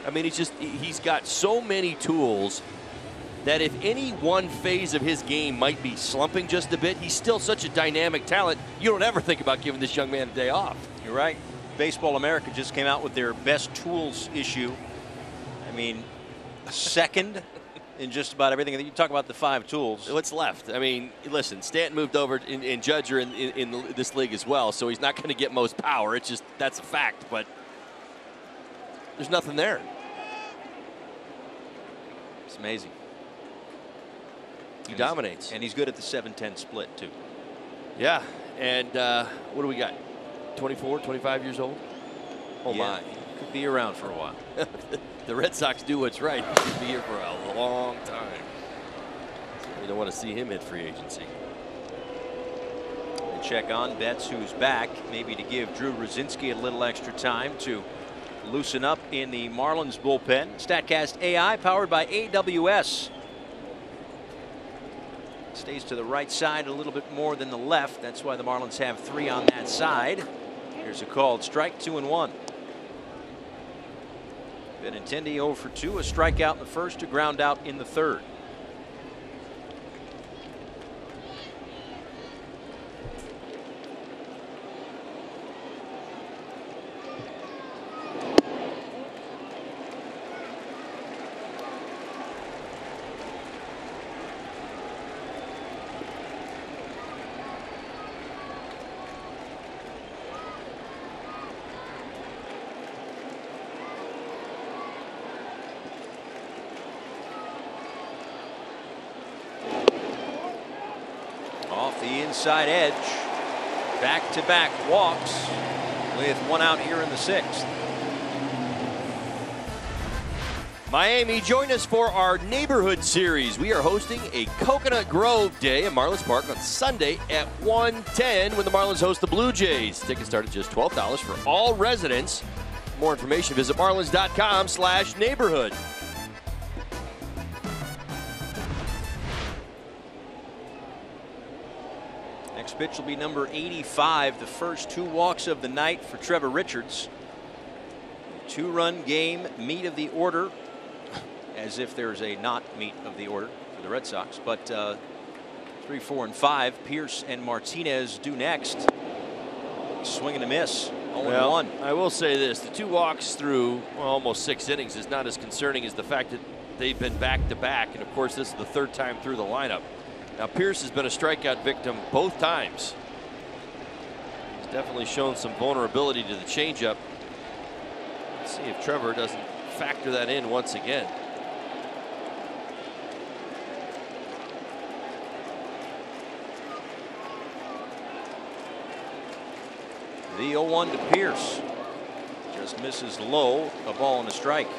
Speaker 4: I mean, he's got so many tools that if any one phase of his game might be slumping just a bit, he's still such a dynamic talent, you don't ever think about giving this young man a day off.
Speaker 3: You're right. Baseball America just came out with their best tools issue. I mean, second in just about everything. You talk about the 5 tools.
Speaker 4: What's left? I mean, listen, Stanton moved over in Judge are in this league as well, so he's not going to get most power. It's just, that's a fact, but there's nothing there.
Speaker 3: It's amazing.
Speaker 4: He dominates.
Speaker 3: And he's good at the 7-10 split, too.
Speaker 4: Yeah, and what do we got? 24, 25 years old? Oh,
Speaker 3: yeah.
Speaker 4: my.
Speaker 3: Could be around for a while.
Speaker 4: The Red Sox do what's right. He should be here for a long time. We don't want to see him hit free agency.
Speaker 3: And check on Betts, who's back, maybe to give Drew Rosinski a little extra time to loosen up in the Marlins bullpen. StatCast AI powered by AWS. Stays to the right side a little bit more than the left. That's why the Marlins have 3 on that side. Here's a called strike, 2-1. Benintendi 0 for 2, a strikeout in the first, a ground out in the third. Inside edge, back-to-back walks with 1 out here in the 6th.
Speaker 4: Miami, join us for our neighborhood series. We are hosting a Coconut Grove Day at Marlins Park on Sunday at 1:10 when the Marlins host the Blue Jays. Tickets start at just $12 for all residents. For more information, visit marlins.com/neighborhood.
Speaker 3: Pitch will be number 85, the first 2 walks of the night for Trevor Richards. 2-run game, meat of the order, as if there's a not meat of the order for the Red Sox. But 3, 4, and 5, Pierce and Martinez do next. Swing and a miss, 0-1.
Speaker 4: I will say this, the 2 walks through almost 6 innings is not as concerning as the fact that they've been back-to-back, and of course this is the 3rd time through the lineup. Now, Pierce has been a strikeout victim both times. He's definitely shown some vulnerability to the changeup. Let's see if Trevor doesn't factor that in once again.
Speaker 3: The 0-1 to Pierce. Just misses low, a ball and a strike.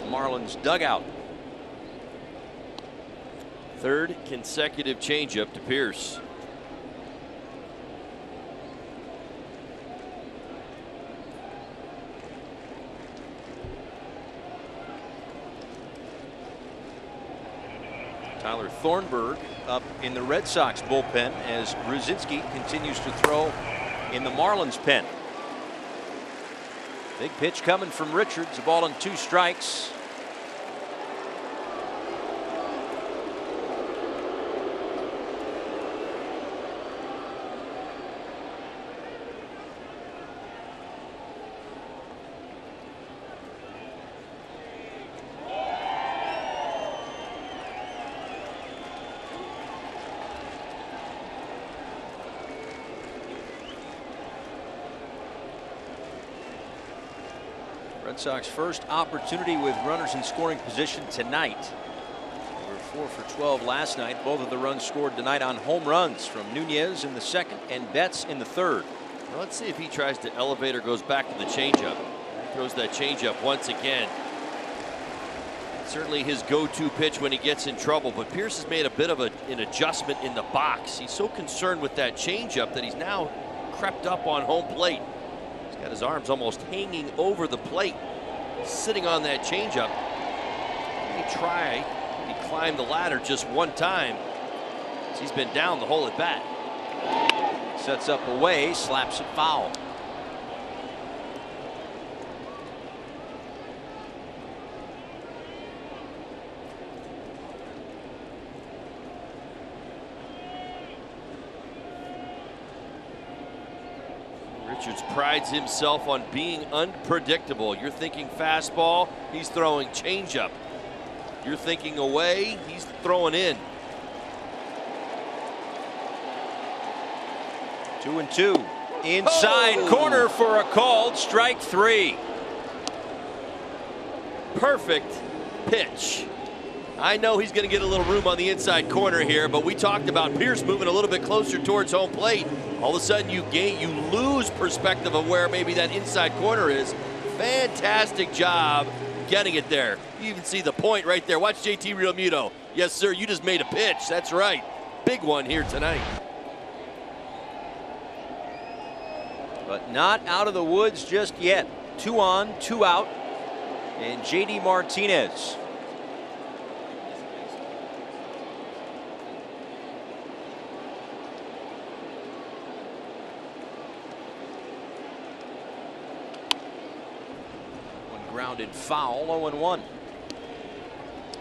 Speaker 3: Marlins dugout.
Speaker 4: 3rd consecutive changeup to Pierce.
Speaker 3: Tyler Thornburg up in the Red Sox bullpen as Gruzinski continues to throw in the Marlins pen. Big pitch coming from Richards, a ball and 2 strikes. Red Sox first opportunity with runners in scoring position tonight. They were 4 for 12 last night. Both of the runs scored tonight on home runs from Nunez in the 2nd and Betts in the 3rd.
Speaker 4: Well, let's see if he tries to elevate or goes back to the changeup. He throws that changeup once again. Certainly his go-to pitch when he gets in trouble, but Pierce has made a bit of an adjustment in the box. He's so concerned with that changeup that he's now crept up on home plate. He's got his arms almost hanging over the plate, sitting on that changeup. He climbed the ladder just one time. He's been down the whole at bat.
Speaker 3: Sets up away, slaps it foul.
Speaker 4: Richards prides himself on being unpredictable. You're thinking fastball, he's throwing changeup. You're thinking away, he's throwing in.
Speaker 3: 2-2. Inside corner for a called strike 3.
Speaker 4: Perfect pitch. I know he's going to get a little room on the inside corner here, but we talked about Pierce moving a little bit closer towards home plate. All of a sudden you lose perspective of where maybe that inside corner is. Fantastic job getting it there. You even see the point right there. Watch JT Realmuto. Yes, sir, you just made a pitch. That's right. Big one here tonight.
Speaker 3: But not out of the woods just yet. 2 on, 2 out. And JD Martinez. Grounded foul, 0-1.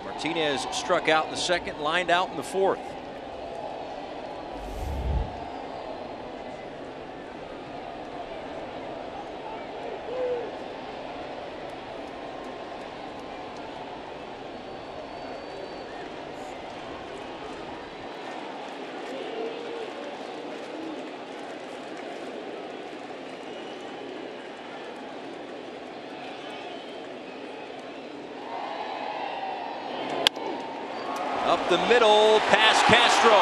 Speaker 3: Martinez struck out in the second, lined out in the fourth. Up the middle, past Castro.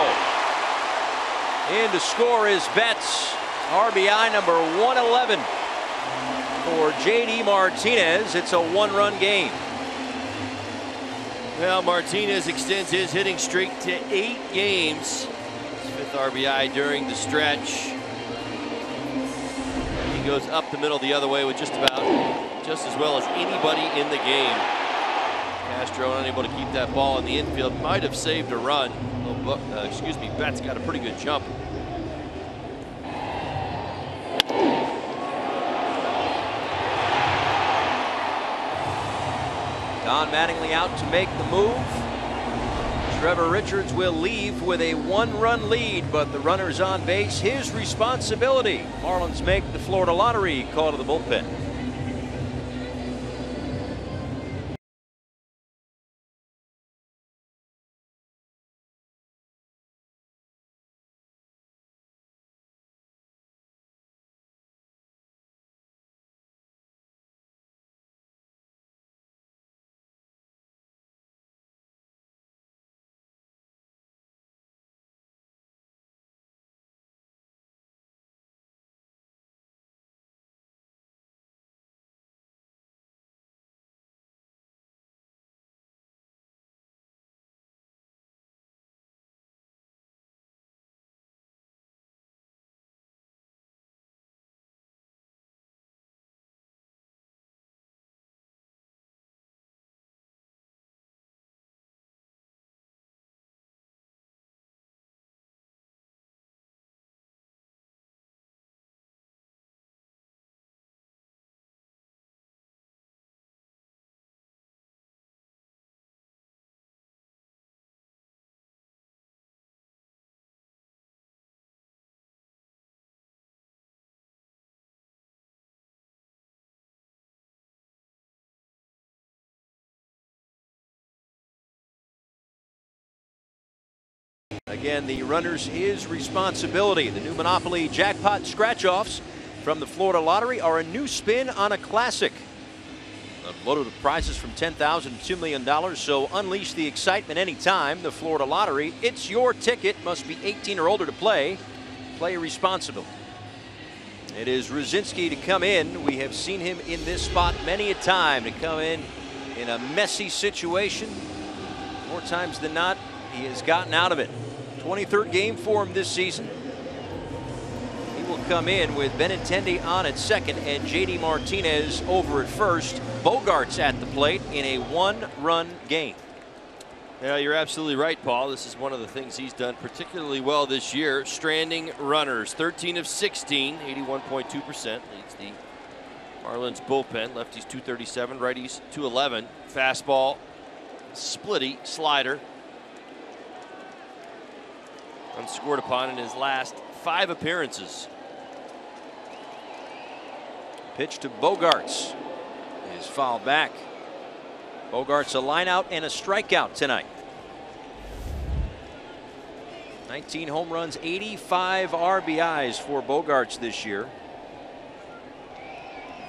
Speaker 3: In to score is Betts. RBI number 111 for JD Martinez. It's a 1-run game.
Speaker 4: Well, Martinez extends his hitting streak to 8 games. His 5th RBI during the stretch. He goes up the middle the other way with just as well as anybody in the game. Castro unable to keep that ball in the infield. Might have saved a run. Betts got a pretty good jump.
Speaker 3: Don Mattingly out to make the move. Trevor Richards will leave with a 1-run lead, but the runner's on base, his responsibility. Marlins make the Florida Lottery call to the bullpen. Again, the runner's his responsibility. The new Monopoly jackpot scratch-offs from the Florida Lottery are a new spin on a classic. Loaded with prizes from $10,000 to $2 million, so unleash the excitement anytime. The Florida Lottery, it's your ticket. Must be 18 or older to play. Play responsibly. It is Ruzinski to come in. We have seen him in this spot many a time, to come in a messy situation. More times than not, he has gotten out of it. 23rd game for him this season. He will come in with Benintendi on at second and JD Martinez over at first. Bogarts at the plate in a 1-run game.
Speaker 4: Yeah, you're absolutely right, Paul. This is one of the things he's done particularly well this year. Stranding runners, 13 of 16, 81.2%. Leads the Marlins bullpen. Lefties 237, righties 211. Fastball, splitty, slider. Unscored upon in his last 5 appearances.
Speaker 3: Pitch to Bogarts is fouled back. Bogarts a line out and a strikeout tonight. 19 home runs, 85 RBIs for Bogarts this year.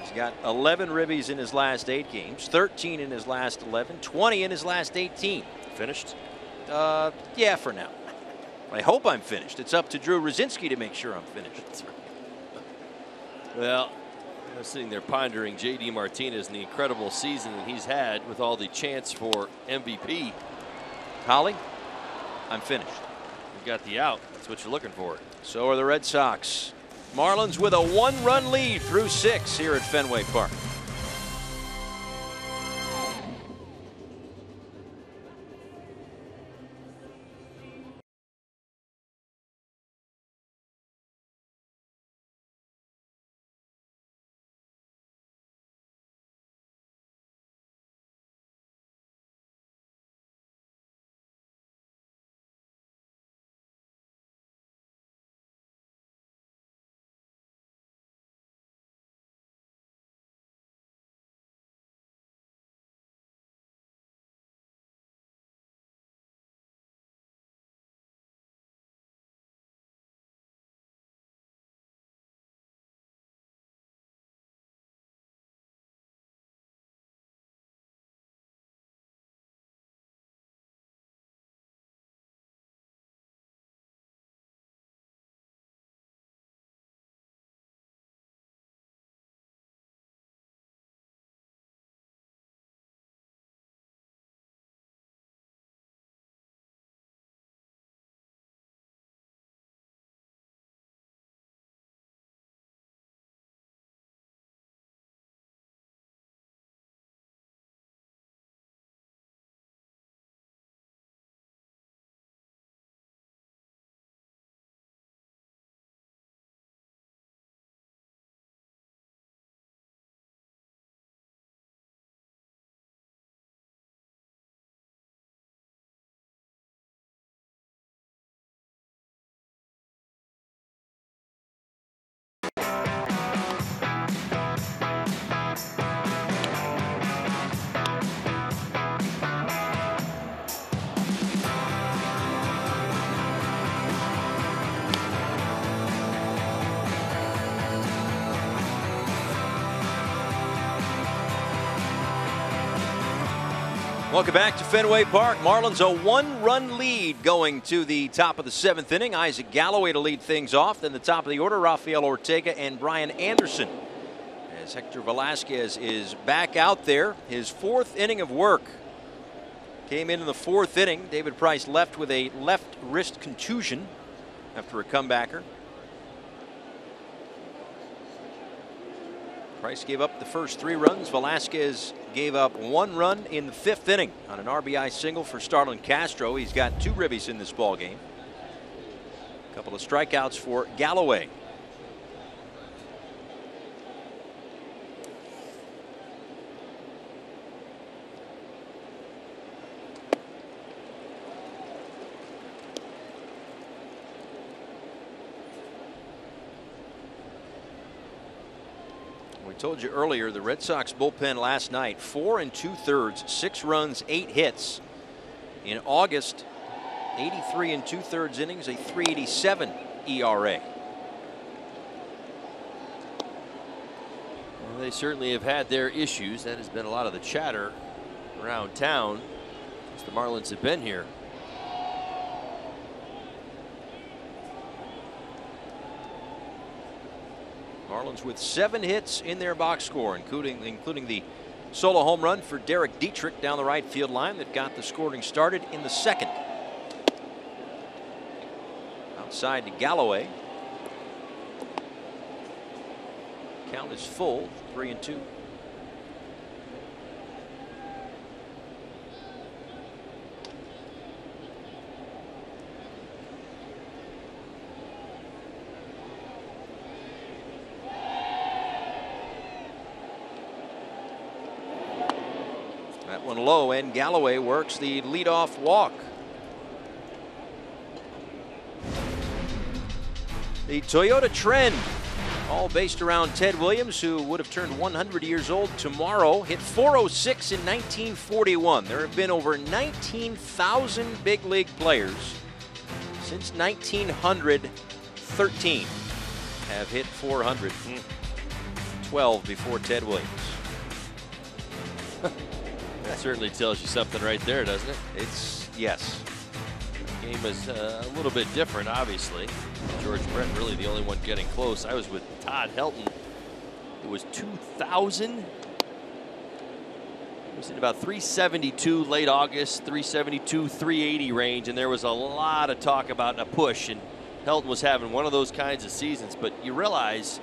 Speaker 3: He's got 11 ribbies in his last 8 games, 13 in his last 11, 20 in his last 18.
Speaker 4: Finished?
Speaker 3: Yeah, for now. I hope I'm finished. It's up to Drew Rosinski to make sure I'm finished.
Speaker 4: Well, I was sitting there pondering J.D. Martinez and the incredible season that he's had with all the chance for MVP.
Speaker 3: Holly, I'm finished.
Speaker 4: You got the out. That's what you're looking for.
Speaker 3: So are the Red Sox. Marlins with a 1-run lead through 6 here at Fenway Park. Welcome back to Fenway Park. Marlins a 1-run lead going to the top of the 7th inning. Isaac Galloway to lead things off. Then the top of the order, Rafael Ortega and Brian Anderson. As Hector Velasquez is back out there, his 4th inning of work. Came in the 4th inning. David Price left with a left wrist contusion after a comebacker. Price gave up the first 3 runs. Velasquez gave up 1 run in the 5th inning on an RBI single for Starlin Castro. He's got 2 ribbies in this ball game. A couple of strikeouts for Galloway. We told you earlier, the Red Sox bullpen last night, 4 2/3, 6 runs, 8 hits. In August, 83 2/3 innings, a 3.87 ERA.
Speaker 4: Well, they certainly have had their issues. That has been a lot of the chatter around town since the Marlins have been here.
Speaker 3: Marlins with 7 hits in their box score, including the solo home run for Derek Dietrich down the right field line that got the scoring started in the 2nd. Outside to Galloway. Count is full, 3-2. That one low, and Galloway works the leadoff walk. The Toyota Trend all based around Ted Williams, who would have turned 100 years old tomorrow. Hit 406 in 1941. There have been over 19,000 big league players since 1913 have hit 400. 12 before Ted Williams.
Speaker 4: That certainly tells you something right there, doesn't it?
Speaker 3: It's, yes.
Speaker 4: The game is a little bit different, obviously. George Brett really the only one getting close. I was with Todd Helton. It was 2000. It was in about 372 late August, 372, 380 range, and there was a lot of talk about a push, and Helton was having one of those kinds of seasons. But you realize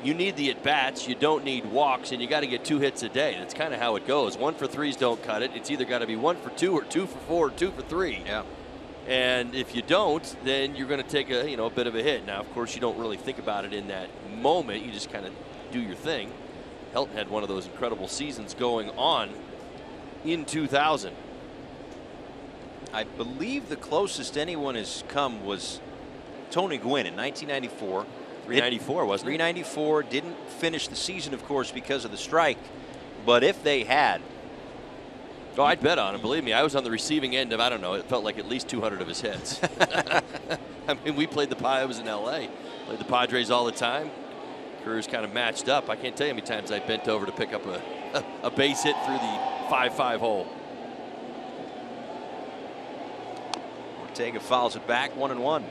Speaker 4: you need the at-bats, you don't need walks, and you got to get 2 hits a day. That's kind of how it goes. 1 for 3s don't cut it. It's either got to be 1 for 2 or 2 for 4 or 2 for 3.
Speaker 3: Yeah.
Speaker 4: And if you don't, then you're going to take a bit of a hit. Now, of course, you don't really think about it in that moment. You just kind of do your thing. Helton had one of those incredible seasons going on in 2000.
Speaker 3: I believe the closest anyone has come was Tony Gwynn in 1994.
Speaker 4: 394, wasn't it?
Speaker 3: 394, didn't finish the season, of course, because of the strike. But if they had.
Speaker 4: Oh, I'd bet on it. Believe me, I was on the receiving end of, I don't know, it felt like at least 200 of his hits. I mean, we played I was in L.A., played the Padres all the time. Careers kind of matched up. I can't tell you how many times I bent over to pick up a base hit through the 5-5 hole.
Speaker 3: Ortega fouls it back, 1-1.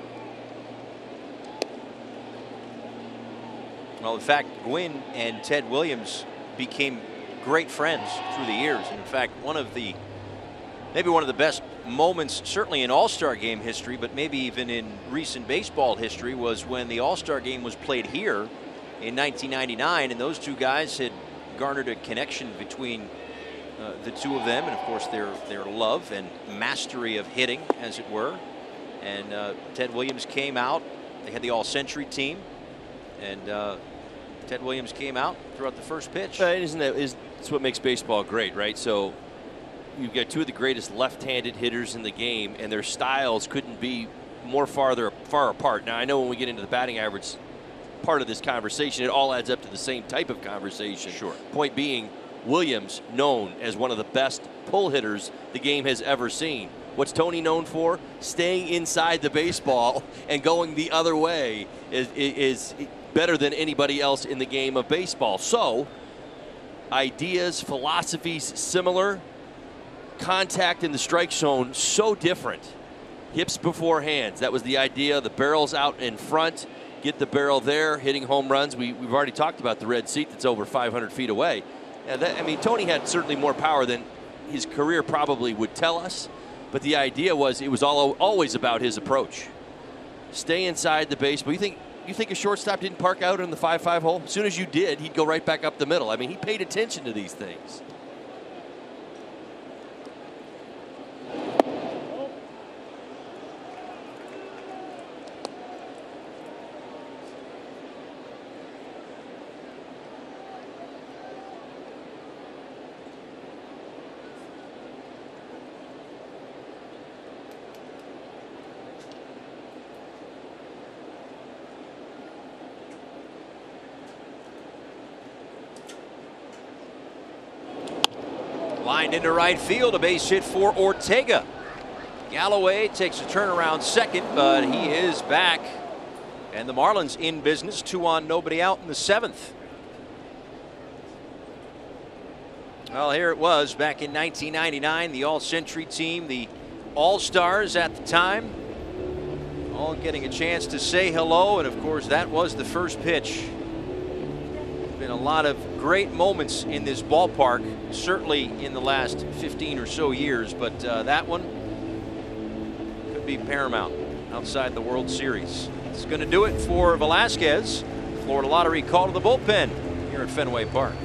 Speaker 3: Well, in fact, Gwynn and Ted Williams became great friends through the years. And in fact, maybe one of the best moments, certainly in All-Star game history, but maybe even in recent baseball history, was when the All-Star game was played here in 1999, and those two guys had garnered a connection between the two of them, and of course their love and mastery of hitting, as it were. And Ted Williams came out. They had the All-Century team, and Ted Williams came out, threw out the first pitch.
Speaker 4: It's what makes baseball great, right? So you've got 2 of the greatest left-handed hitters in the game, and their styles couldn't be far apart. Now, I know when we get into the batting average part of this conversation, it all adds up to the same type of conversation.
Speaker 3: Sure.
Speaker 4: Point being, Williams known as one of the best pull hitters the game has ever seen. What's Tony known for? Staying inside the baseball and going the other way is better than anybody else in the game of baseball. So, ideas, philosophies similar, contact in the strike zone so different. Hips before hands. That was the idea. The barrel's out in front. Get the barrel there, hitting home runs. We've already talked about the red seat that's over 500 feet away. Tony had certainly more power than his career probably would tell us. But the idea was it was always about his approach. Stay inside the baseball. You think a shortstop didn't park out in the 5-5 hole? As soon as you did, he'd go right back up the middle. I mean, he paid attention to these things.
Speaker 3: Lined into right field, a base hit for Ortega. Galloway takes a turnaround second, but he is back. And the Marlins in business, 2 on, nobody out in the 7th. Well, here it was back in 1999, the All-Century team, the All-Stars at the time, all getting a chance to say hello, and of course that was the first pitch. Been a lot of great moments in this ballpark, certainly in the last 15 or so years, but that one could be paramount outside the World Series. It's going to do it for Velasquez. Florida Lottery call to the bullpen here at Fenway Park.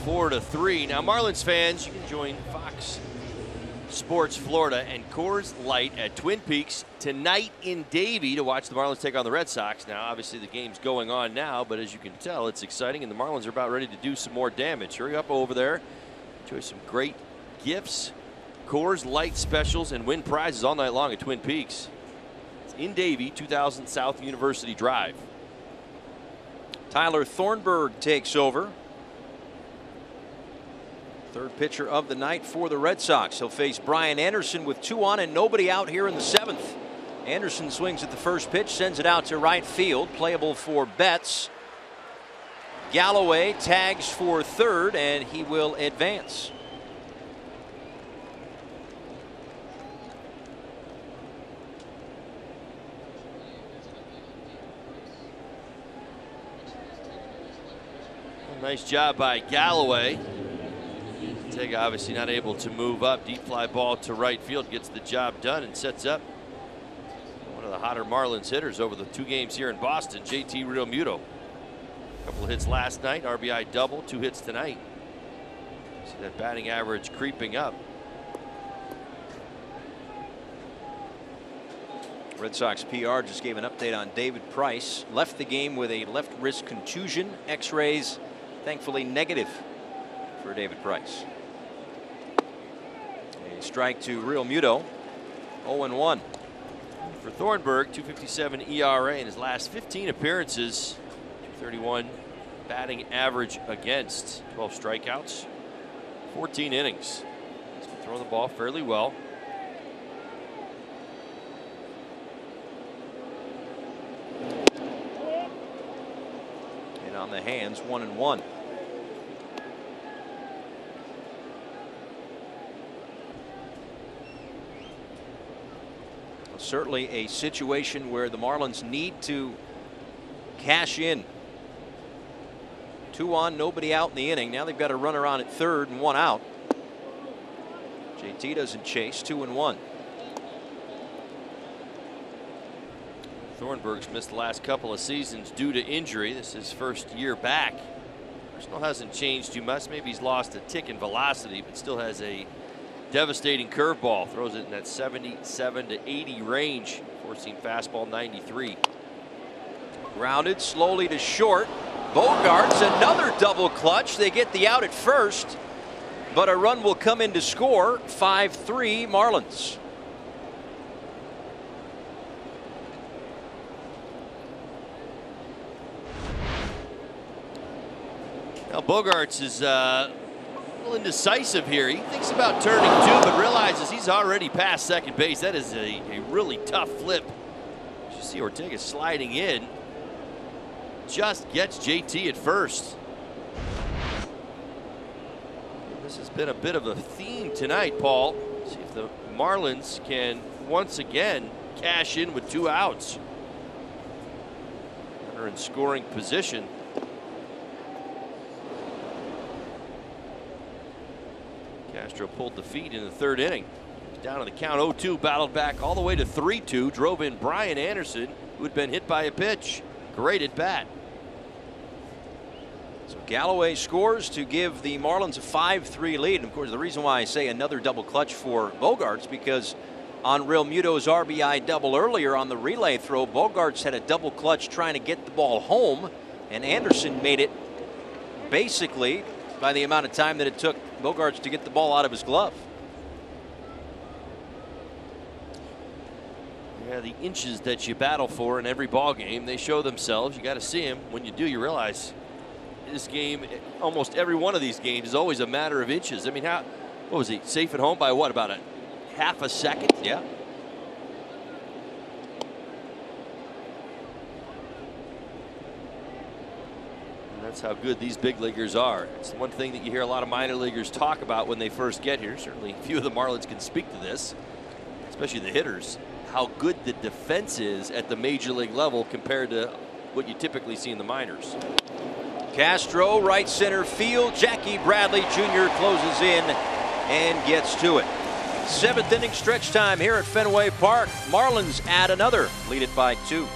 Speaker 4: 4-3. Now, Marlins fans, you can join Fox Sports Florida and Coors Light at Twin Peaks tonight in Davie to watch the Marlins take on the Red Sox. Now, obviously, the game's going on now, but as you can tell, it's exciting, and the Marlins are about ready to do some more damage. Hurry up over there. Enjoy some great gifts, Coors Light specials, and win prizes all night long at Twin Peaks. It's in Davie, 2000 South University Drive.
Speaker 3: Tyler Thornburg takes over. Third pitcher of the night for the Red Sox. He'll face Brian Anderson with 2 on and nobody out here in the 7th. Anderson swings at the first pitch, sends it out to right field, playable for Betts. Galloway tags for third, and he will advance.
Speaker 4: Nice job by Galloway. Ortega obviously not able to move up. Deep fly ball to right field, gets the job done and sets up one of the hotter Marlins hitters over the 2 games here in Boston, JT Realmuto. A couple of hits last night, RBI double, 2 hits tonight. See that batting average creeping up.
Speaker 3: Red Sox PR just gave an update on David Price. Left the game with a left wrist contusion. X-rays thankfully negative for David Price. A strike to Realmuto. 0-1.
Speaker 4: For Thornburg, 2.57 ERA in his last 15 appearances. 2.31 batting average against. 12 strikeouts, 14 innings. He's been throwing the ball fairly well.
Speaker 3: And on the hands, 1-1. Certainly a situation where the Marlins need to cash in. 2 on, nobody out in the inning. Now they've got a runner on at third and 1 out. JT doesn't chase. 2-1.
Speaker 4: Thornburg's missed the last couple of seasons due to injury. This is his first year back. Personal hasn't changed too much. Maybe he's lost a tick in velocity, but still has a devastating curveball. Throws it in that 77 to 80 range. Four-seam fastball 93.
Speaker 3: Grounded slowly to short. Bogarts, another double clutch. They get the out at first, but a run will come in to score. 5-3 Marlins.
Speaker 4: Now Bogarts is a little indecisive here. He thinks about turning 2, but realizes he's already past second base. That is a really tough flip. You see Ortega sliding in. Just gets JT at first. This has been a bit of a theme tonight, Paul. See if the Marlins can once again cash in with 2 outs. Runner in scoring position. Castro pulled the feed in the 3rd inning. Down to the count 0-2, battled back all the way to 3-2, drove in Brian Anderson, who had been hit by a pitch. Great at bat.
Speaker 3: So Galloway scores to give the Marlins a 5-3 lead. And of course, the reason why I say another double clutch for Bogarts, because on Realmuto's RBI double earlier on the relay throw, Bogarts had a double clutch trying to get the ball home, and Anderson made it basically by the amount of time that it took Bogarts to get the ball out of his glove.
Speaker 4: Yeah, the inches that you battle for in every ball game, they show themselves. You got to see them. When you do, you realize this game, almost every one of these games, is always a matter of inches. I mean, what was he, safe at home by what, about a half a second?
Speaker 3: Yeah.
Speaker 4: And that's how good these big leaguers are. It's the one thing that you hear a lot of minor leaguers talk about when they first get here. Certainly a few of the Marlins can speak to this, especially the hitters, how good the defense is at the major league level compared to what you typically see in the minors.
Speaker 3: Castro, right center field. Jackie Bradley Jr. closes in and gets to it. 7th inning stretch time here at Fenway Park. Marlins add another, lead it by 2.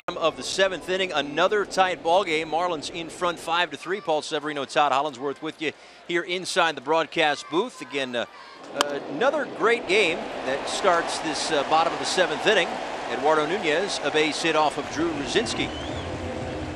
Speaker 3: Bottom of the 7th inning, another tight ball game. Marlins in front 5-3. Paul Severino, Todd Hollandsworth with you here inside the broadcast booth. Again, another great game that starts this bottom of the 7th inning. Eduardo Nunez, a base hit off of Drew Ruzinski.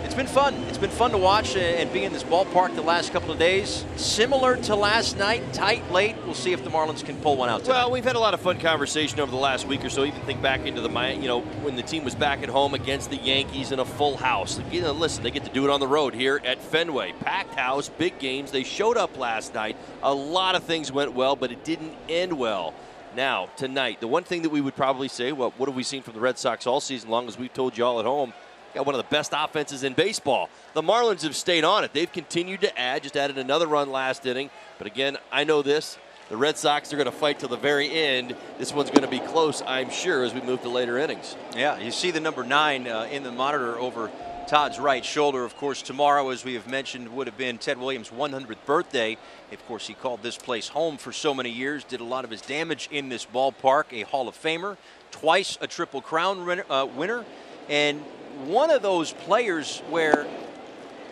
Speaker 3: It's been fun. It's been fun to watch and be in this ballpark the last couple of days. Similar to last night, tight late. We'll see if the Marlins can pull one out tonight.
Speaker 4: Well, we've had a lot of fun conversation over the last week or so. Even think back into when the team was back at home against the Yankees in a full house. Listen, they get to do it on the road here at Fenway. Packed house, big games. They showed up last night. A lot of things went well, but it didn't end well. Now, tonight, the one thing that we would probably say, well, what have we seen from the Red Sox all season long, as we've told you all at home? Got one of the best offenses in baseball. The Marlins have stayed on it. They've continued to add, just added another run last inning. But again, I know this. The Red Sox are going to fight till the very end. This one's going to be close, I'm sure, as we move to later innings.
Speaker 3: Yeah, you see the number 9 in the monitor over Todd's right shoulder. Of course, tomorrow, as we have mentioned, would have been Ted Williams' 100th birthday. Of course, he called this place home for so many years, did a lot of his damage in this ballpark, a Hall of Famer, twice a Triple Crown winner, and one of those players where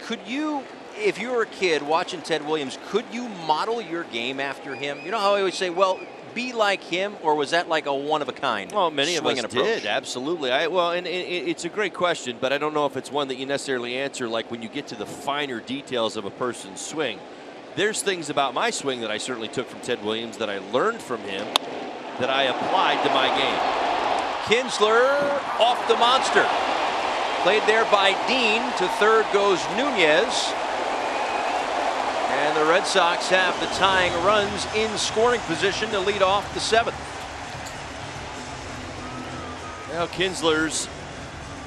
Speaker 3: could you, if you were a kid watching Ted Williams, could you model your game after him? You know how I always say, well, be like him, or was that like a one-of-a-kind?
Speaker 4: Well, many of us
Speaker 3: approach?
Speaker 4: did, absolutely. It's a great question, but I don't know if it's one that you necessarily answer like when you get to the finer details of a person's swing. There's things about my swing that I certainly took from Ted Williams that I learned from him that I applied to my game.
Speaker 3: Kinsler off the monster. Played there by Dean. To third goes Nunez. And the Red Sox have the tying runs in scoring position to lead off the 7th.
Speaker 4: Now Kinsler's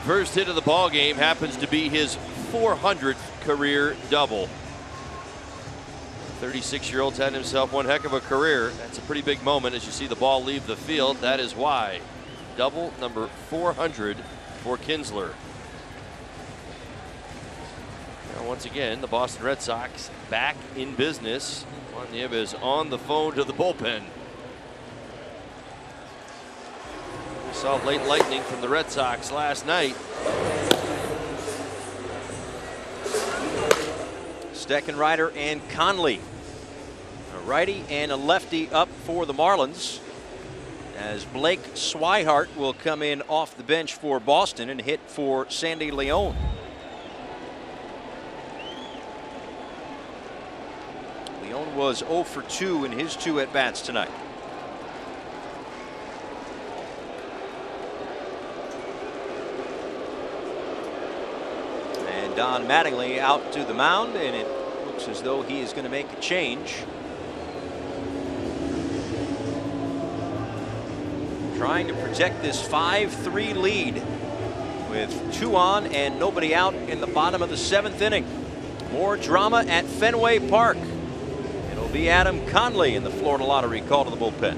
Speaker 4: first hit of the ball game happens to be his 400th career double. 36-year-old's had himself one heck of a career. That's a pretty big moment as you see the ball leave the field. That is why. Double number 400 for Kinsler. Now, once again, the Boston Red Sox back in business. Juan Nieves on the phone to the bullpen. We saw late lightning from the Red Sox last night.
Speaker 3: Steckenrider and Conley. A righty and a lefty up for the Marlins, as Blake Swihart will come in off the bench for Boston and hit for Sandy Leon. Leon was 0 for 2 in his 2 at-bats tonight. And Don Mattingly out to the mound, and it looks as though he is going to make a change. Trying to protect this 5-3 lead with 2 on and nobody out in the bottom of the 7th inning. More drama at Fenway Park. It'll be Adam Conley in the Florida Lottery call to the bullpen.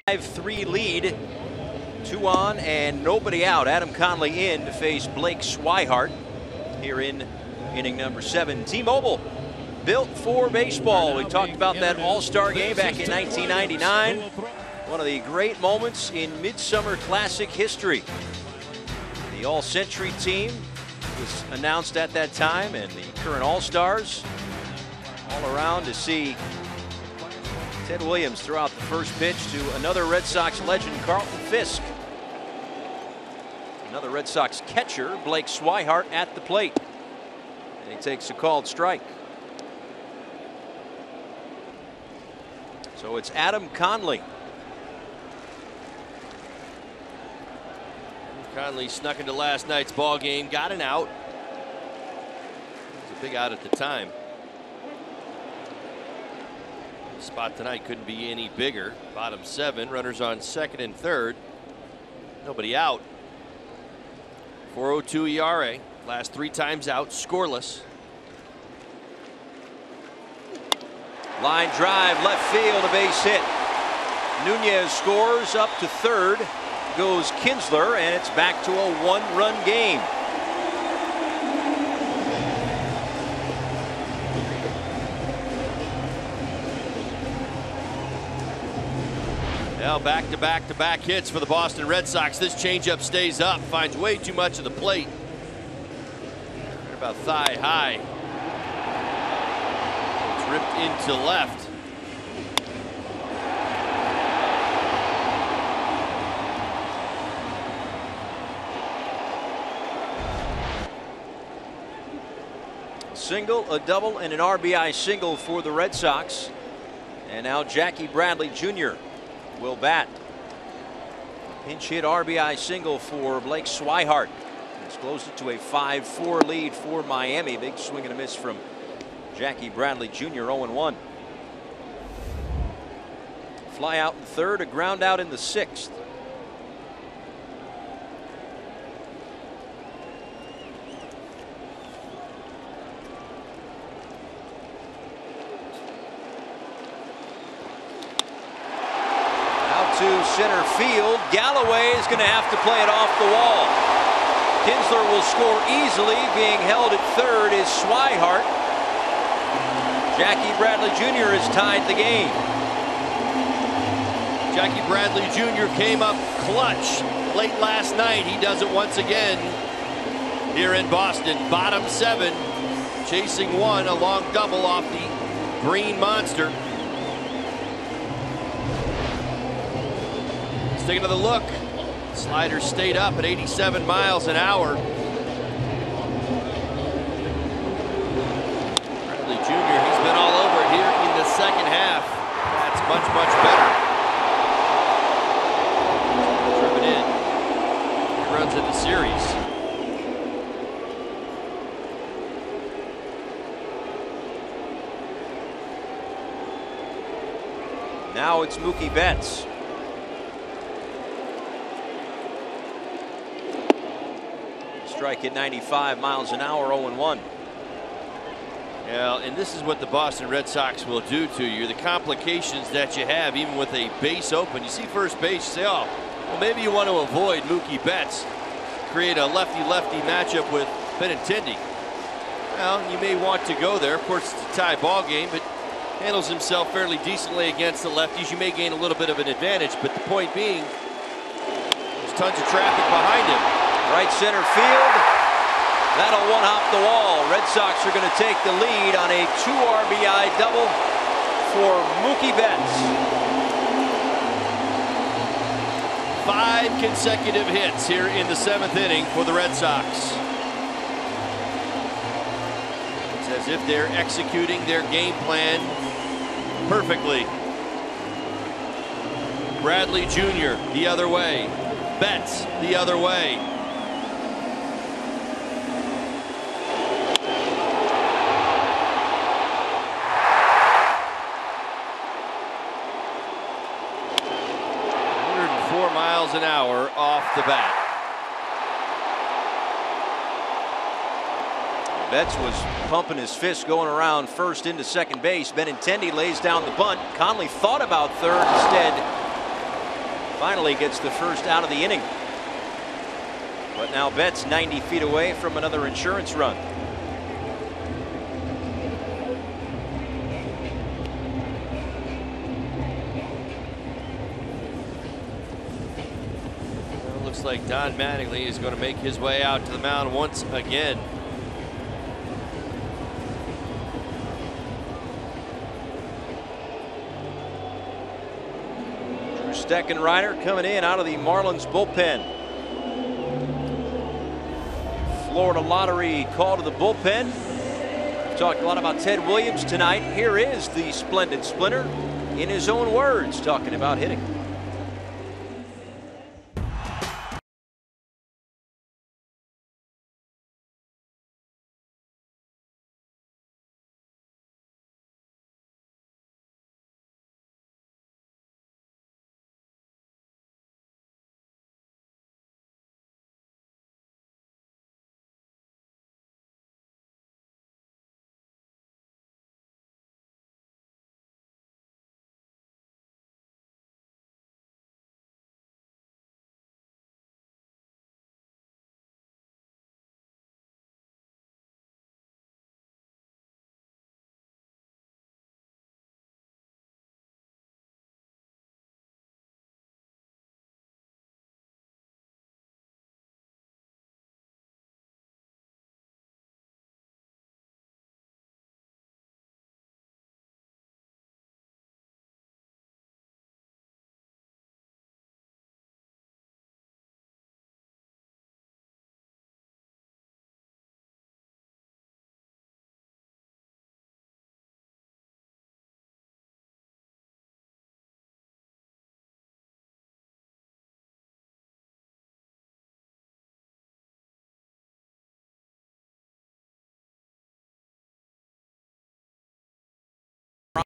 Speaker 3: 5-3 lead. 2 on and nobody out. Adam Conley in to face Blake Swihart here in inning number 7. T-Mobile, built for baseball. We talked about that All-Star game back in 1999. One of the great moments in Midsummer Classic history. The All-Century team was announced at that time, and the current All-Stars all around to see Ted Williams throw out the first pitch to another Red Sox legend, Carlton Fisk. Another Red Sox catcher, Blake Swihart, at the plate. And he takes a called strike. So it's Adam Conley.
Speaker 4: Conley snuck into last night's ball game, got an out. It was a big out at the time. The spot tonight couldn't be any bigger. Bottom 7, runners on second and third. Nobody out. 4.02 ERA. Last 3 times out, scoreless.
Speaker 3: Line drive, left field, a base hit. Nunez scores up to third. Goes Kinsler, and it's back to a 1-run game.
Speaker 4: Now back-to-back hits for the Boston Red Sox. This changeup stays up, finds way too much of the plate. Right about thigh high. It's ripped into left.
Speaker 3: Single, a double, and an RBI single for the Red Sox. And now Jackie Bradley Jr. will bat. Pinch hit RBI single for Blake Swihart. It's closed it to a 5-4 lead for Miami. Big swing and a miss from Jackie Bradley Jr. 0-1. Fly out in third, a ground out in the 6th. To center field. Galloway is going to have to play it off the wall. Kinsler will score easily. Being held at third is Swihart. Jackie Bradley Jr. has tied the game.
Speaker 4: Jackie Bradley Jr. came up clutch late last night. He does it once again here in Boston. Bottom 7, chasing 1, a long double off the Green Monster. Take another look. Slider stayed up at 87 miles an hour. Bradley Jr., he's been all over it here in the second half. That's much better. Driven in. He runs in the series.
Speaker 3: Now it's Mookie Betts. Strike at 95 miles an hour, 0-1.
Speaker 4: Yeah, and this is what the Boston Red Sox will do to you. The complications that you have, even with a base open. You see first base, you say, oh, well, maybe you want to avoid Mookie Betts. Create a lefty-lefty matchup with Benintendi. Well, you may want to go there. Of course, it's a tie ball game, but handles himself fairly decently against the lefties. You may gain a little bit of an advantage, but the point being, there's tons of traffic behind him.
Speaker 3: Right center field. That'll one-hop the wall. Red Sox are going to take the lead on a 2 RBI double for Mookie Betts.
Speaker 4: 5 consecutive hits here in the 7th inning for the Red Sox. It's as if they're executing their game plan perfectly. Bradley Jr. the other way. Betts the other way. An hour off the bat.
Speaker 3: Betts was pumping his fist going around first into second base. Benintendi lays down the bunt. Conley thought about third. Instead Finally gets the first out of the inning. But now Betts 90 feet away from another insurance run.
Speaker 4: Well, it looks like Don Mattingly is going to make his way out to the mound once again.
Speaker 3: Steckenrider coming in out of the Marlins bullpen. Florida Lottery call to the bullpen. We've talked a lot about Ted Williams tonight. Here is the splendid Splinter in his own words talking about hitting.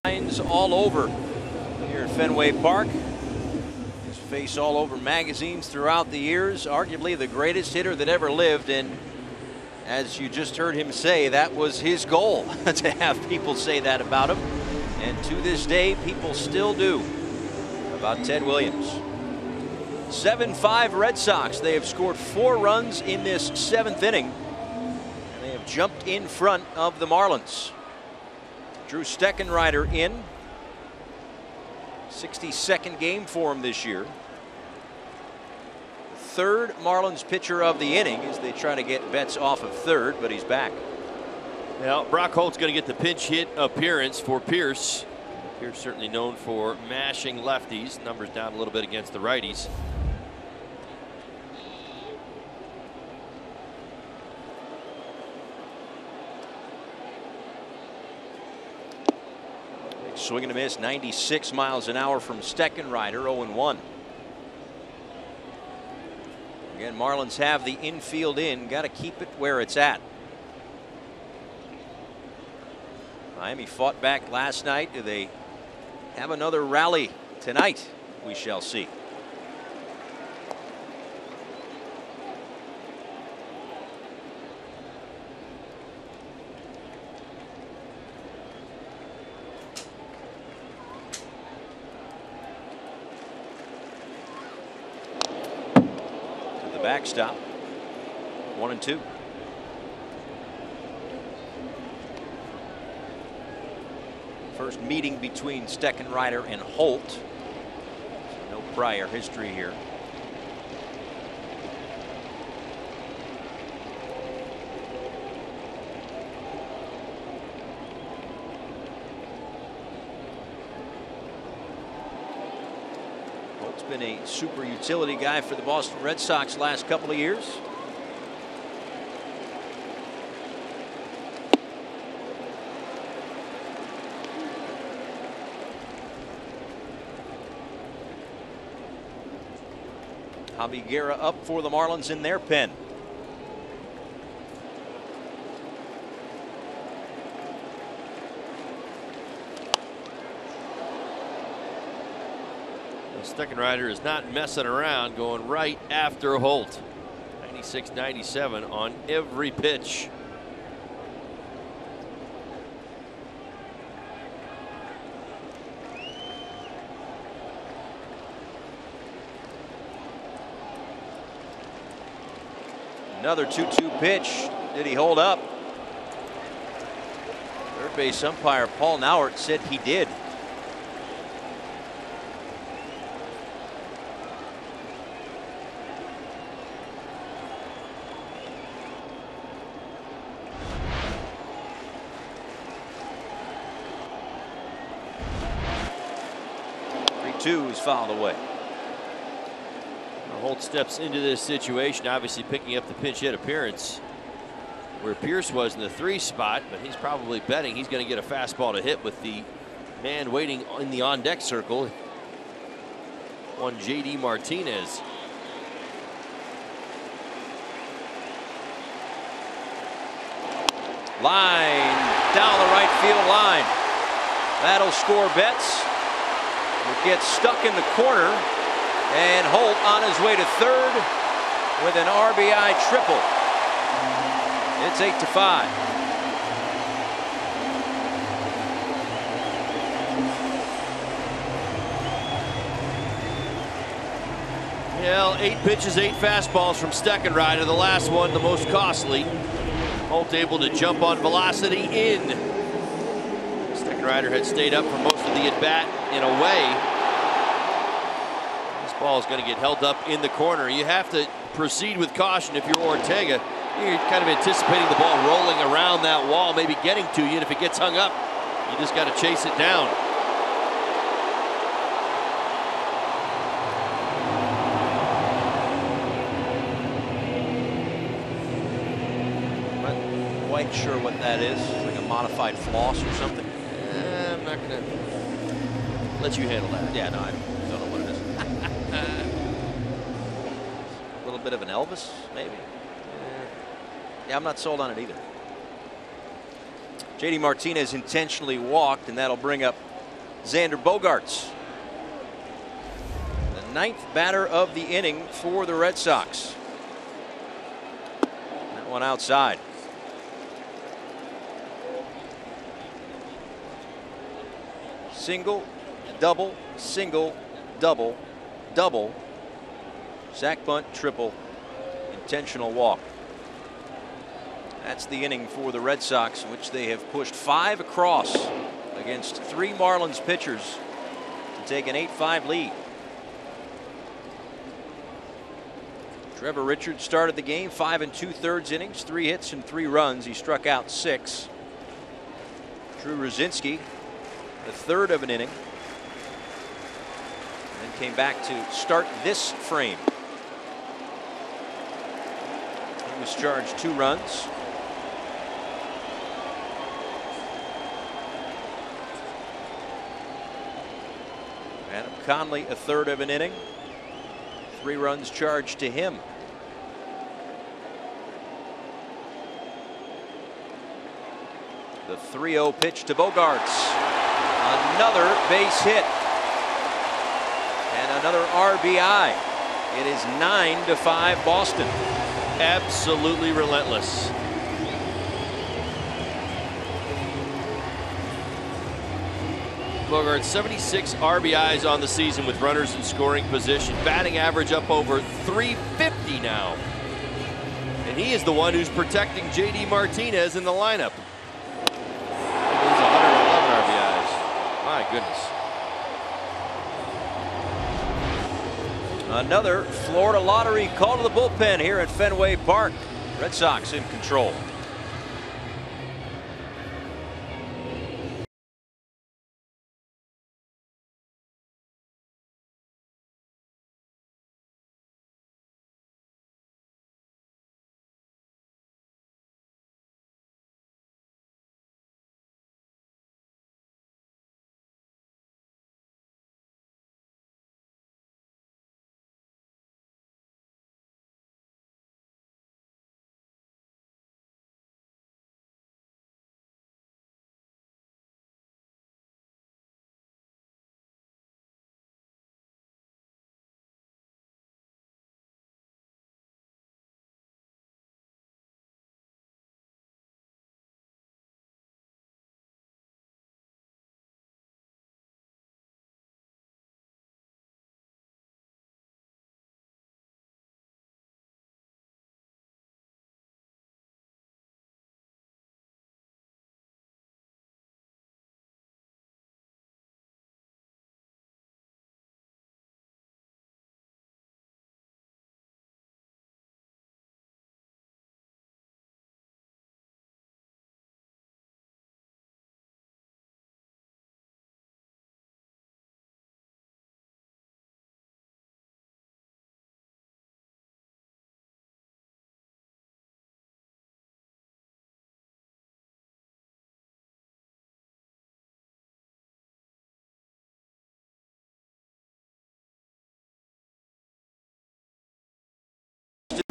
Speaker 3: Lines all over here at Fenway Park. His face all over magazines throughout the years. Arguably the greatest hitter that ever lived, and as you just heard him say, that was his goal to have people say that about him. And to this day, people still do about Ted Williams. 7-5 Red Sox. They have scored 4 runs in this 7th inning, and they have jumped in front of the Marlins. Drew Steckenrider in. 62nd game for him this year. Third Marlins pitcher of the inning as they try to get Betts off of third, but he's back.
Speaker 4: Well, Brock Holt's going to get the pinch hit appearance for Pierce. Pierce certainly known for mashing lefties. Numbers down a little bit against the righties.
Speaker 3: Swing and a miss, 96 miles an hour from Steckenrider, 0-1. Again, Marlins have the infield in, got to keep it where it's at. Miami fought back last night. Do they have another rally tonight? We shall see. Backstop. 1-2. First meeting between Steckenrider and Holt. So no prior history here. Been a super utility guy for the Boston Red Sox last couple of years. Javi Guerra up for the Marlins in their pen.
Speaker 4: Steckenrider is not messing around, going right after Holt. 96-97 on every pitch.
Speaker 3: Another 2-2 pitch. Did he hold up? Third base umpire Paul Nauert said he did. Two is fouled away.
Speaker 4: Holt steps into this situation, obviously picking up the pinch hit appearance where Pierce was in the 3 spot, but he's probably betting he's going to get a fastball to hit with the man waiting in the on deck circle, one JD Martinez.
Speaker 3: Line down the right field line. That'll score Betts. It gets stuck in the corner, and Holt on his way to third with an RBI triple. It's 8-5.
Speaker 4: Well, 8 pitches, 8 fastballs from Steckenrider. The last one, the most costly. Holt able to jump on velocity in. Steckenrider had stayed up for most of the at-bat in a way. This ball is going to get held up in the corner. You have to proceed with caution if you're Ortega. You're kind of anticipating the ball rolling around that wall, maybe getting to you, and if it gets hung up, you just got to chase it down.
Speaker 3: Not quite sure what that is. Like a modified floss or something.
Speaker 4: I'm not going to let you handle that.
Speaker 3: Yeah, no, I don't know what it is. A little bit of an Elvis, maybe. Yeah, I'm not sold on it either. JD Martinez intentionally walked, and that'll bring up Xander Bogaerts, the 9th batter of the inning for the Red Sox. That one outside. Single, double, single, double, double, sac bunt, triple, intentional walk. That's the inning for the Red Sox, in which they have pushed 5 across against 3 Marlins pitchers to take an 8-5 lead. Trevor Richards started the game, 5 2/3 innings, 3 hits and 3 runs. He struck out 6. Drew Rosinski, the 3rd of an inning, and then came back to start this frame. He was charged 2 runs. Adam Conley, a 3rd of an inning, 3 runs charged to him. The 3-0 pitch to Bogaerts. Another base hit. And another RBI. It is 9-5 Boston.
Speaker 4: Absolutely relentless. Bogaerts 76 RBIs on the season with runners in scoring position. Batting average up over 350 now. And he is the one who's protecting JD Martinez in the lineup. He's 111 RBIs. My goodness.
Speaker 3: Another Florida lottery call to the bullpen here at Fenway Park. Red Sox in control.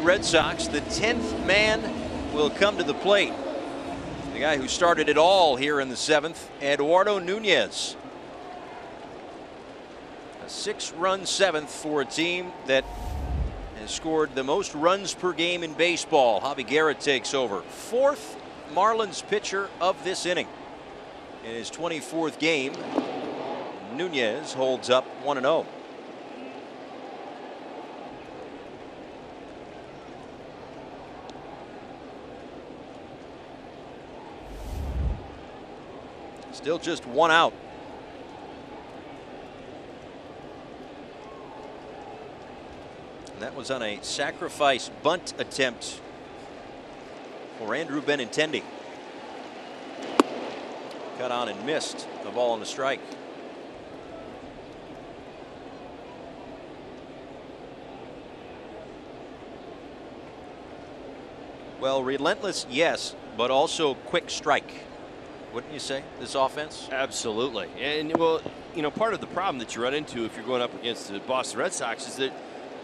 Speaker 3: Red Sox, the 10th man will come to the plate. The guy who started it all here in the 7th, Eduardo Nunez. A 6-run 7th for a team that has scored the most runs per game in baseball. Javi Guerra takes over. 4th Marlins pitcher of this inning. In his 24th game, Nunez holds up 1-0. Still just 1 out. And that was on a sacrifice bunt attempt for Andrew Benintendi. Cut on and missed the ball on the strike. Well, relentless, yes, but also quick strike. Wouldn't you say, this offense?
Speaker 4: Absolutely. And, well, you know, part of the problem that you run into if you're going up against the Boston Red Sox is that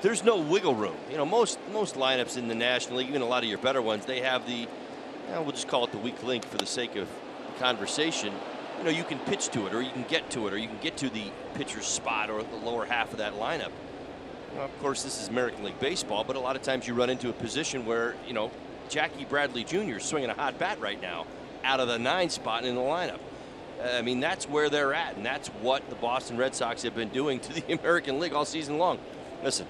Speaker 4: there's no wiggle room. You know, most lineups in the National League, even a lot of your better ones, they have the, we'll just call it the weak link for the sake of the conversation. You know, you can pitch to it, or you can get to it, or you can get to the pitcher's spot or the lower half of that lineup. Well, of course, this is American League Baseball, but a lot of times you run into a position where, you know, Jackie Bradley Jr. is swinging a hot bat right now out of the 9 spot in the lineup. I mean, that's where they're at, and that's what the Boston Red Sox have been doing to the American League all season long. Listen,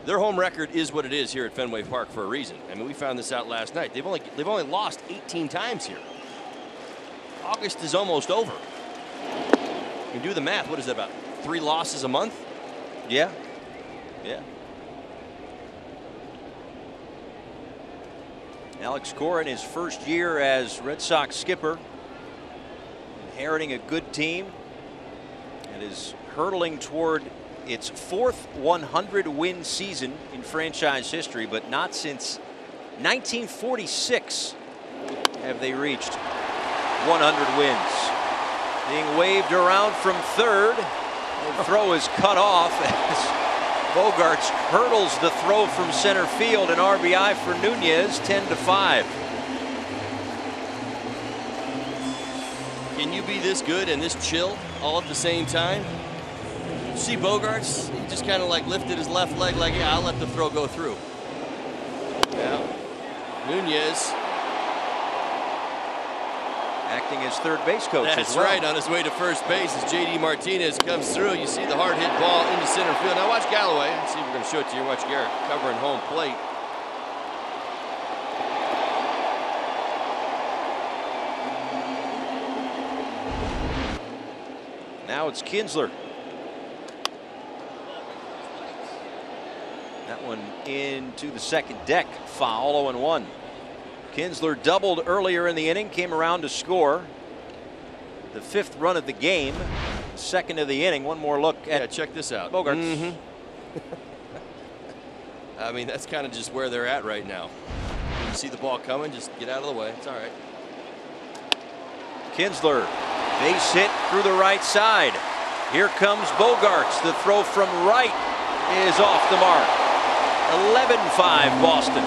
Speaker 4: their home record is what it is here at Fenway Park for a reason. I mean, we found this out last night. They've only lost 18 times here. August is almost over. You can do the math. What is that, about 3 losses a month?
Speaker 3: Yeah. Yeah. Alex Cora in his first year as Red Sox skipper, inheriting a good team, and is hurtling toward its 4th 100-win season in franchise history, but not since 1946 have they reached 100 wins. Being waved around from third. The throw is cut off as Bogarts hurdles the throw from center field. An RBI for Nunez, 10-5.
Speaker 4: Can you be this good and this chill all at the same time? You see Bogarts? He just kind of like lifted his left leg like, yeah, I'll let the throw go through. Yeah. Nunez
Speaker 3: acting as third base coach.
Speaker 4: That's right, on his way to first base as J.D. Martinez comes through. You see the hard hit ball into center field. Now watch Galloway. Let's see if we're going to show it to you. Watch Garrett covering home plate.
Speaker 3: Now it's Kinsler. That one into the second deck. Foul, 0-1. Kinsler doubled earlier in the inning, came around to score the 5th run of the game, 2nd of the inning. One more look at
Speaker 4: check this out.
Speaker 3: Bogarts.
Speaker 4: I mean, that's kind of just where they're at right now. You see the ball coming, just get out of the way. It's all right.
Speaker 3: Kinsler, base hit through the right side. Here comes Bogarts. The throw from right is off the mark. 11-5 Boston.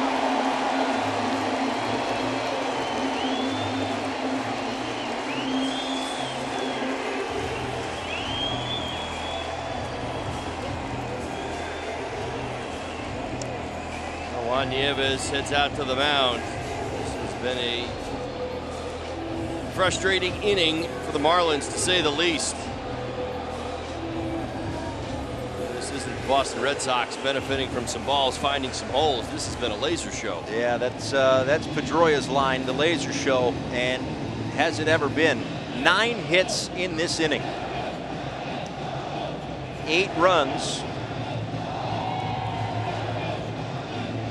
Speaker 4: Juan Nieves heads out to the mound. This has been a frustrating inning for the Marlins, to say the least. This isn't the Boston Red Sox benefiting from some balls, finding some holes. This has been a laser show.
Speaker 3: Yeah, that's Pedroia's line, the laser show, and has it ever been? 9 hits in this inning. 8 runs.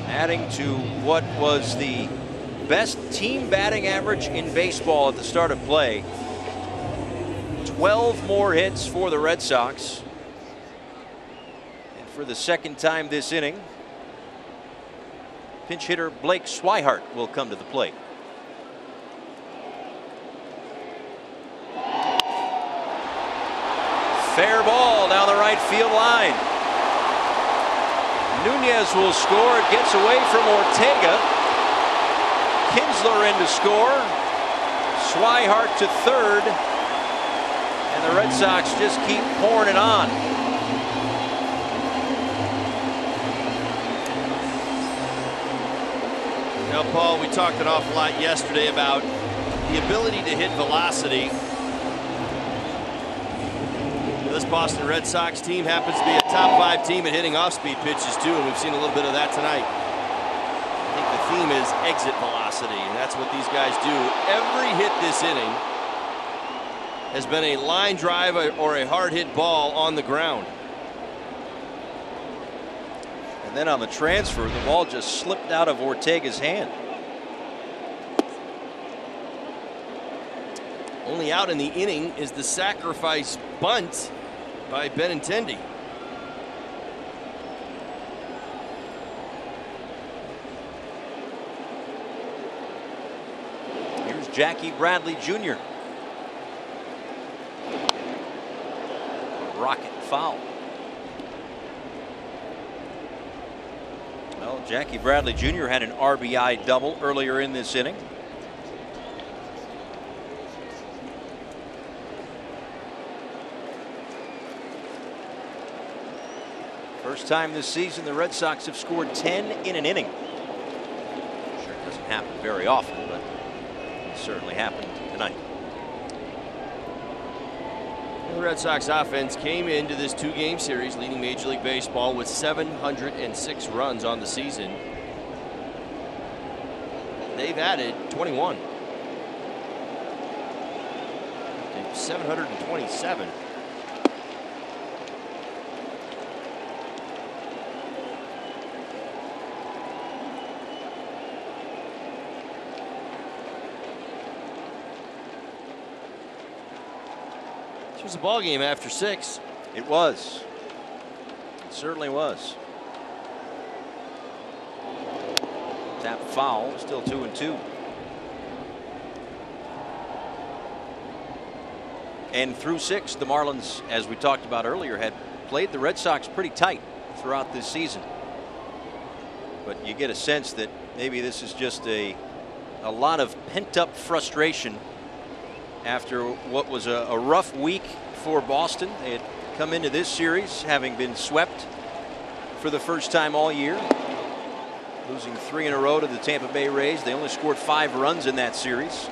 Speaker 3: Adding to what was the best team batting average in baseball at the start of play. 12 more hits for the Red Sox. And for the 2nd time this inning, pinch hitter Blake Swihart will come to the plate. Fair ball down the right field line. Nunez will score. It gets away from Ortega. Kinsler in to score. Swihart to third. And the Red Sox just keep pouring it on.
Speaker 4: Now, Paul, we talked an awful lot yesterday about the ability to hit velocity. This Boston Red Sox team happens to be a top 5 team at hitting off-speed pitches too, and we've seen a little bit of that tonight. I think the theme is exit velocity, and that's what these guys do. Every hit this inning has been a line drive or a hard hit ball on the ground.
Speaker 3: And then on the transfer, the ball just slipped out of Ortega's hand.
Speaker 4: Only out in the inning is the sacrifice bunt by Benintendi.
Speaker 3: Here's Jackie Bradley Jr. A rocket foul. Well, Jackie Bradley Jr. had an RBI double earlier in this inning. First time this season the Red Sox have scored 10 in an inning. Sure, it doesn't happen very often, but it certainly happened tonight.
Speaker 4: The Red Sox offense came into this 2-game series leading Major League Baseball with 706 runs on the season. They've added 21 to 727. It was a ball game after 6.
Speaker 3: It was. It certainly was. Tap foul, still 2-2. And through 6, the Marlins, as we talked about earlier, had played the Red Sox pretty tight throughout this season. But you get a sense that maybe this is just a lot of pent-up frustration after what was a rough week for Boston. They had come into this series having been swept for the first time all year, losing 3 in a row to the Tampa Bay Rays. They only scored 5 runs in that series.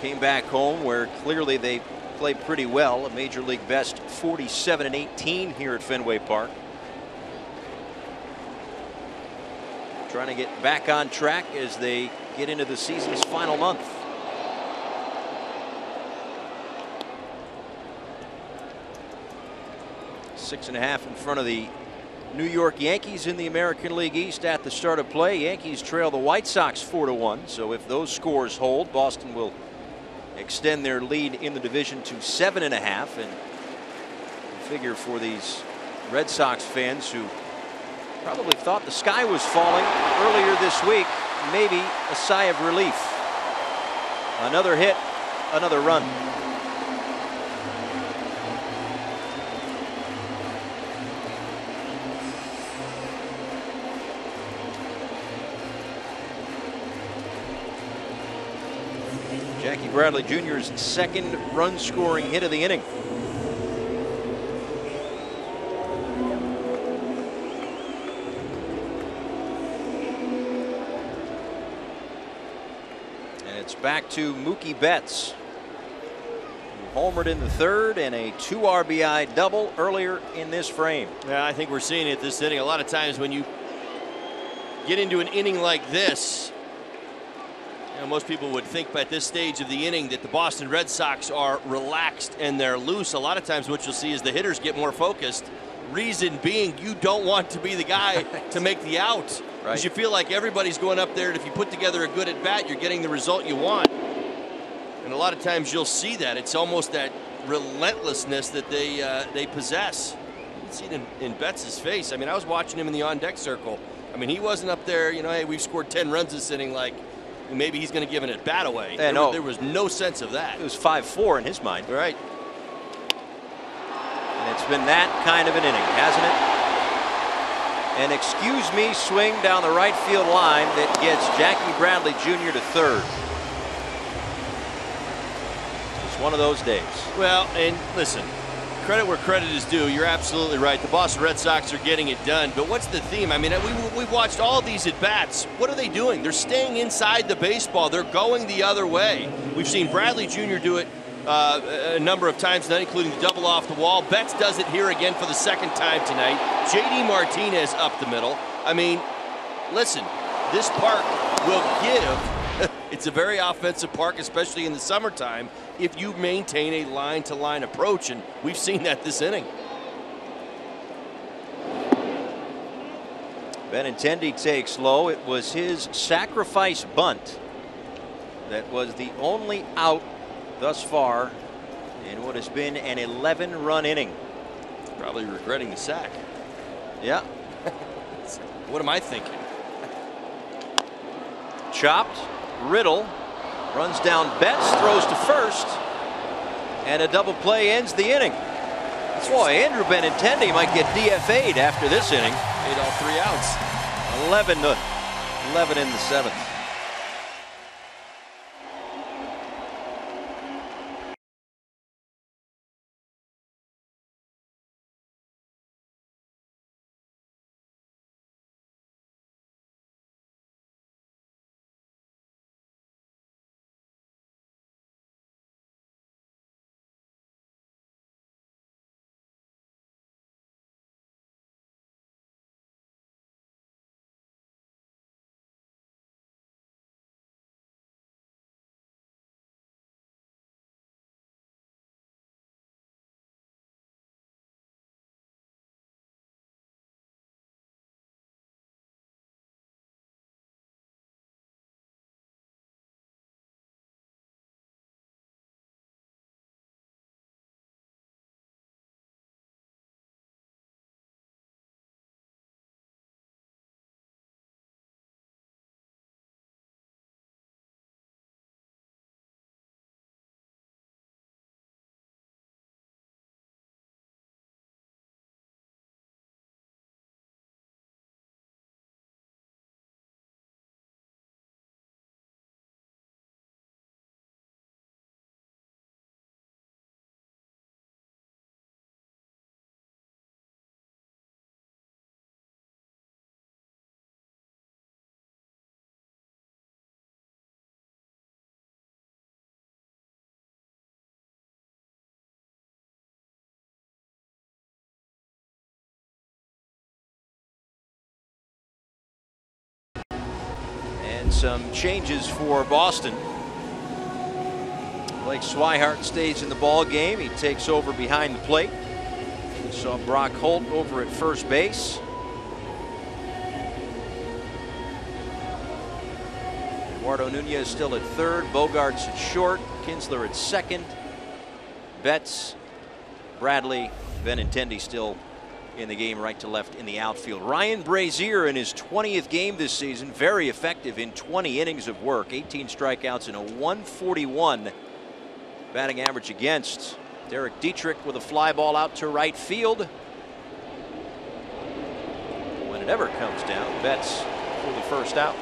Speaker 3: Came back home where clearly they played pretty well, a Major League best 47-18 here at Fenway Park. Trying to get back on track as they get into the season's final month. 6.5 in front of the New York Yankees in the American League East at the start of play. Yankees trail the White Sox 4-1. So if those scores hold, Boston will extend their lead in the division to 7.5. And figure for these Red Sox fans who probably thought the sky was falling earlier this week, maybe a sigh of relief. Another hit, another run. Jackie Bradley Jr.'s second run-scoring hit of the inning. And it's back to Mookie Betts, who homered in the third and a 2 RBI double earlier in this frame.
Speaker 4: Yeah, I think we're seeing it this inning. A lot of times when you get into an inning like this, you know, most people would think at this stage of the inning that the Boston Red Sox are relaxed and they're loose. A lot of times what you'll see is the hitters get more focused. Reason being, you don't want to be the guy to make the out. Because you feel like everybody's going up there, and if you put together a good at-bat, you're getting the result you want. And a lot of times you'll see that. It's almost that relentlessness that they possess. You can see it in Betts' face. I mean, I was watching him in the on-deck circle. I mean, he wasn't up there, you know, hey, we've scored 10 runs this inning, like, maybe he's going to give an at-bat away.
Speaker 3: Yeah,
Speaker 4: there was no sense of that.
Speaker 3: It was 5-4 in his mind.
Speaker 4: Right.
Speaker 3: And it's been that kind of an inning, hasn't it? An excuse me swing down the right field line that gets Jackie Bradley Jr. to third. It's one of those days.
Speaker 4: Well, and listen, credit where credit is due. You're absolutely right. The Boston Red Sox are getting it done. But what's the theme? I mean, we've watched all of these at-bats. What are they doing? They're staying inside the baseball. They're going the other way. We've seen Bradley Jr. do it a number of times tonight, including the double off the wall. Betts does it here again for the second time tonight. JD Martinez up the middle. I mean, listen, this park will give. It's a very offensive park, especially in the summertime, if you maintain a line-to-line approach, and we've seen that this inning.
Speaker 3: Benintendi takes low. It was his sacrifice bunt that was the only out thus far in what has been an 11-run inning.
Speaker 4: Probably regretting the sack.
Speaker 3: Yeah.
Speaker 4: What am I thinking?
Speaker 3: Chopped. Riddle runs down Betts, throws to first, and a double play ends the inning. Boy, Andrew Benintendi might get DFA'd after this inning.
Speaker 4: Made all 3 outs.
Speaker 3: 11 in the 7th. Some changes for Boston. Blake Swihart stays in the ball game. He takes over behind the plate. We saw Brock Holt over at first base. Eduardo Nunez still at third. Bogarts at short. Kinsler at second. Betts, Bradley, Benintendi still in the game right to left in the outfield. Ryan Brazier in his 20th game this season, very effective in 20 innings of work, 18 strikeouts and a 141 batting average against. Derek Dietrich with a fly ball out to right field. When it ever comes down, Betts for the first out.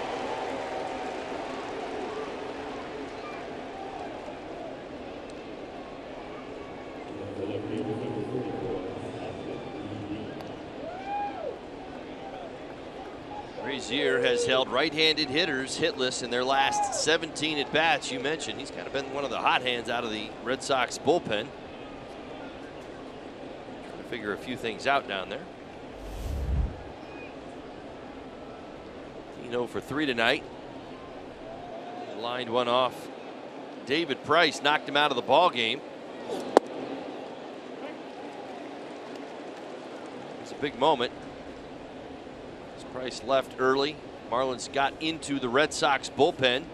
Speaker 4: Brazier has held right-handed hitters hitless in their last 17 at-bats. You mentioned he's kind of been one of the hot hands out of the Red Sox bullpen. Trying to figure a few things out down there. 0 for 3 tonight. Lined one off. David Price knocked him out of the ball game. It's a big moment. Price left early. Marlins got into the Red Sox bullpen.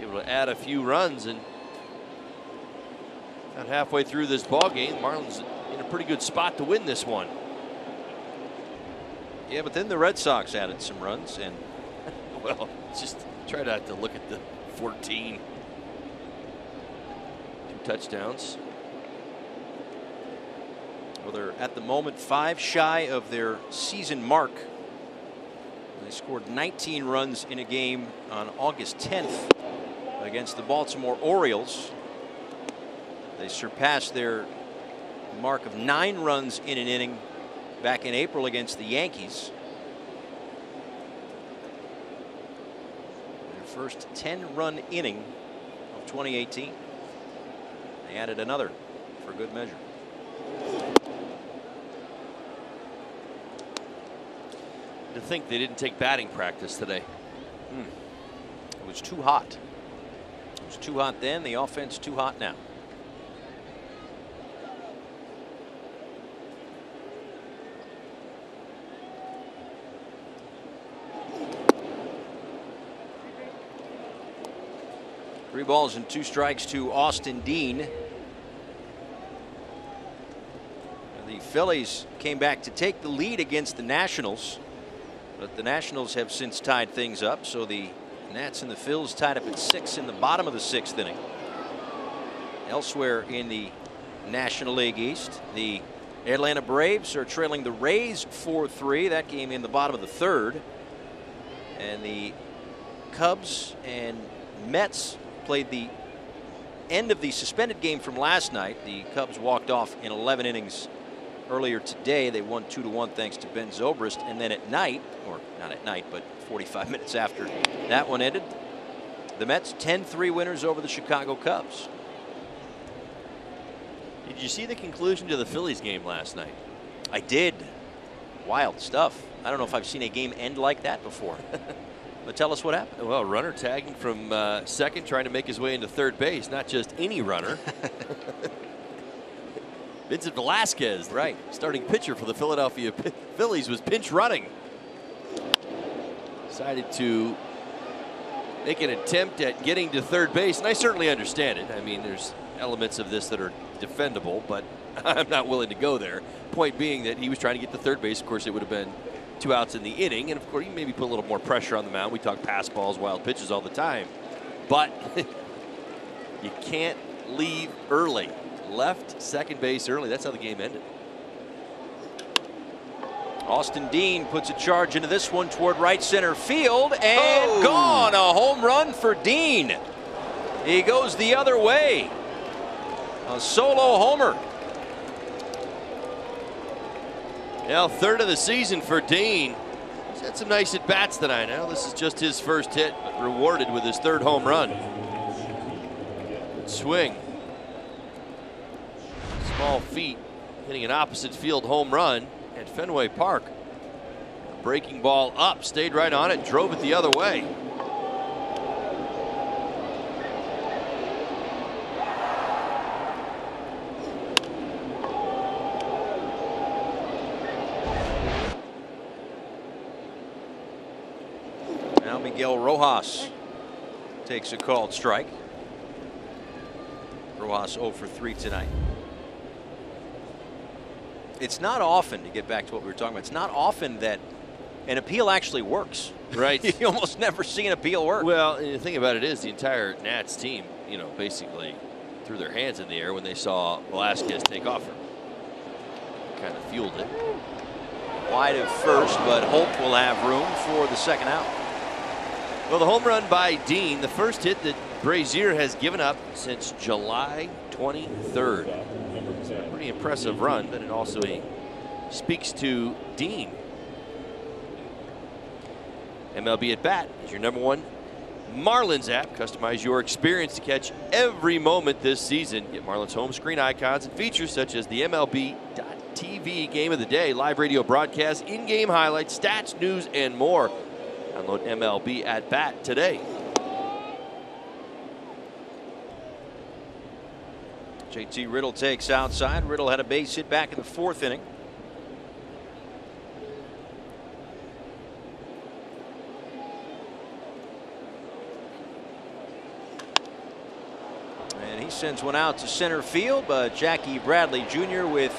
Speaker 4: Able to add a few runs, and about halfway through this ball game, Marlins in a pretty good spot to win this one.
Speaker 3: Yeah, but then the Red Sox added some runs, and
Speaker 4: well, just try not to look at the 14. 2 touchdowns.
Speaker 3: Well, they're at the moment 5 shy of their season mark. They scored 19 runs in a game on August 10th against the Baltimore Orioles. They surpassed their mark of 9 runs in an inning back in April against the Yankees. Their first 10-run inning of 2018. They added another for good measure.
Speaker 4: To think they didn't take batting practice today.
Speaker 3: It was too hot. It was too hot then. The offense too hot now. Three balls and 2 strikes to Austin Dean. The Phillies came back to take the lead against the Nationals, but the Nationals have since tied things up. So the Nats and the Phils tied up at 6 in the bottom of the 6th inning. Elsewhere in the National League East, the Atlanta Braves are trailing the Rays 4-3. That game in the bottom of the 3rd. And the Cubs and Mets played the end of the suspended game from last night. The Cubs walked off in 11 innings earlier today. They won 2-1 thanks to Ben Zobrist. And then at night, or not at night, but 45 minutes after that one ended, the Mets 10-3 winners over the Chicago Cubs.
Speaker 4: Did you see the conclusion to the Phillies game last night?
Speaker 3: I did. Wild stuff. I don't know if I've seen a game end like that before. But tell us what happened.
Speaker 4: Well, runner tagging from second, trying to make his way into third base. Not just any runner. Vincent Velasquez,
Speaker 3: right,
Speaker 4: starting pitcher for the Philadelphia Phillies, was pinch running. Decided to make an attempt at getting to third base, and I certainly understand it. I mean, there's elements of this that are defendable, but I'm not willing to go there. Point being that he was trying to get to third base. Of course, it would have been 2 outs in the inning, and of course, you maybe put a little more pressure on the mound. We talk pass balls, wild pitches all the time, but you can't leave early. Left second base early. That's how the game ended.
Speaker 3: Austin Dean puts a charge into this one toward right center field, and gone. A home run for Dean. He goes the other way. A solo homer.
Speaker 4: Now, 3rd of the season for Dean. He's had some nice at bats tonight. Now, this is just his first hit, but rewarded with his 3rd home run. Good swing. Small feet, hitting an opposite field home run at Fenway Park. Breaking ball up, stayed right on it, drove it the other way.
Speaker 3: Now Miguel Rojas takes a called strike. Rojas 0 for 3 tonight. It's not often, to get back to what we were talking about, it's not often that an appeal actually works.
Speaker 4: Right.
Speaker 3: You almost never see an appeal work.
Speaker 4: Well, the thing about it is the entire Nats team, you know, basically threw their hands in the air when they saw Velasquez take off. Kind of fueled it.
Speaker 3: Wide of first, but Holt will have room for the 2nd out.
Speaker 4: Well, the home run by Dean, the first hit that Brazier has given up since July 23rd. Pretty impressive run, but it also speaks to Dean. MLB at Bat is your #1 Marlins app. Customize your experience to catch every moment this season. Get Marlins home screen icons and features such as the MLB.TV Game of the Day, live radio broadcasts, in-game highlights, stats, news, and more. Download MLB at Bat today.
Speaker 3: JT Riddle takes outside. Riddle had a base hit back in the 4th inning. And he sends one out to center field, but Jackie Bradley Jr. with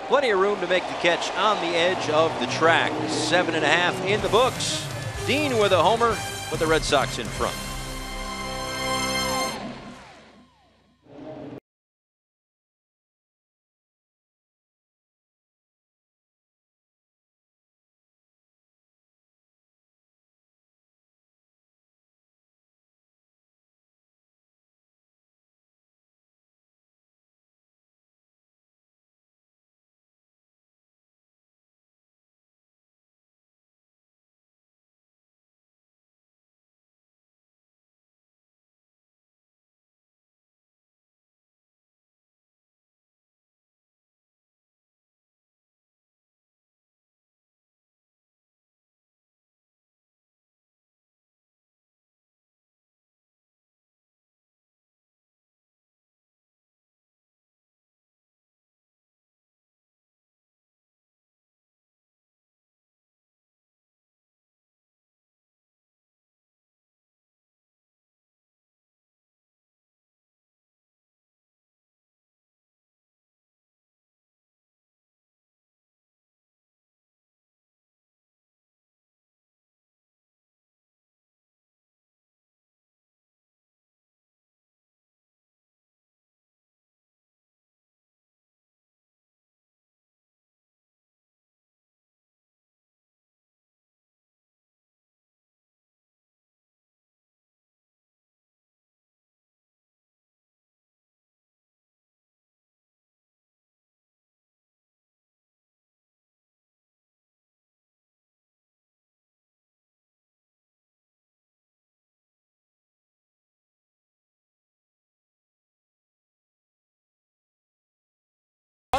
Speaker 3: plenty of room to make the catch on the edge of the track. 7.5 in the books. Dean with a homer, with the Red Sox in front.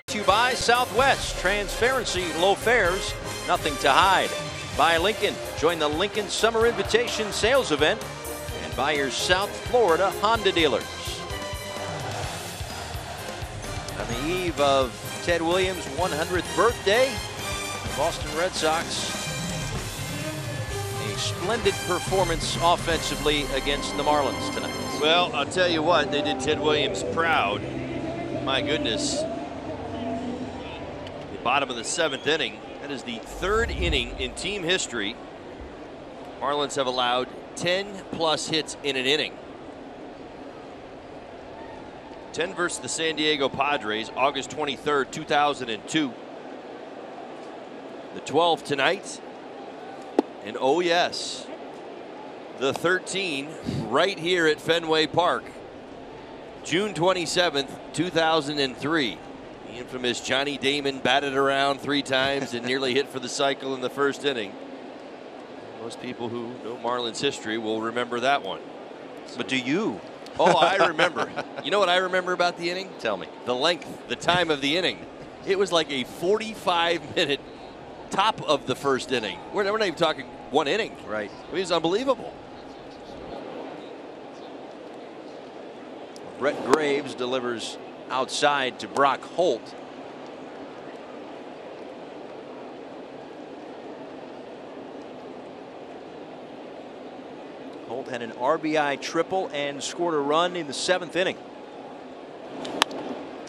Speaker 3: To you by Southwest. Transparency, low fares, nothing to hide. By Lincoln. Join the Lincoln Summer Invitation Sales Event. And by your South Florida Honda dealers. On the eve of Ted Williams' 100th birthday, the Boston Red Sox, a splendid performance offensively against the Marlins tonight.
Speaker 4: Well, I'll tell you what, they did Ted Williams proud. My goodness. The bottom of the 7th inning. That is the 3rd inning in team history. Marlins have allowed 10+ hits in an inning. 10 versus the San Diego Padres, August 23rd, 2002. The 12 tonight. And oh yes, the 13 right here at Fenway Park. June 27th, 2003. The infamous Johnny Damon batted around 3 times and nearly hit for the cycle in the 1st inning. Most people who know Marlins history will remember that one.
Speaker 3: But do you?
Speaker 4: Oh, I remember. You know what I remember about the inning?
Speaker 3: Tell me.
Speaker 4: The length, the time of the inning. It was like a 45-minute top of the 1st inning. We're not even talking 1 inning.
Speaker 3: Right.
Speaker 4: I mean, it's unbelievable.
Speaker 3: Brett Graves delivers outside to Brock Holt. Holt had an RBI triple and scored a run in the 7th inning.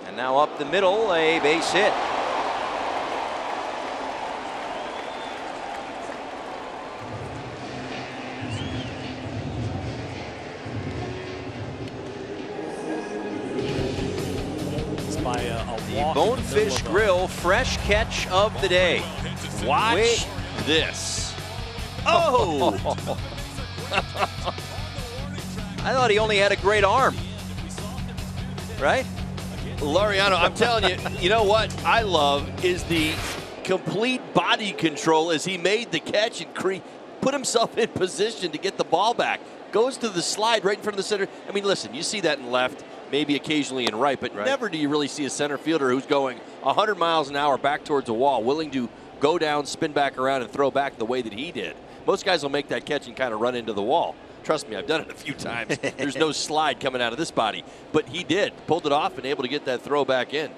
Speaker 3: And now up the middle, a base hit. The Bonefish Grill fresh catch of the day.
Speaker 4: Watch this. Oh!
Speaker 3: I thought he only had a great arm. Right?
Speaker 4: Laureano, I'm telling you, you know what I love is the complete body control as he made the catch and put himself in position to get the ball back. Goes to the slide right in front of the center. I mean, listen, you see that in left, maybe occasionally in right, but never do you really see a center fielder who's going 100 miles an hour back towards a wall, willing to go down, spin back around, and throw back the way that he did. Most guys will make that catch and kind of run into the wall. Trust me, I've done it a few times. There's no slide coming out of this body, but he did. Pulled it off and able to get that throw back in.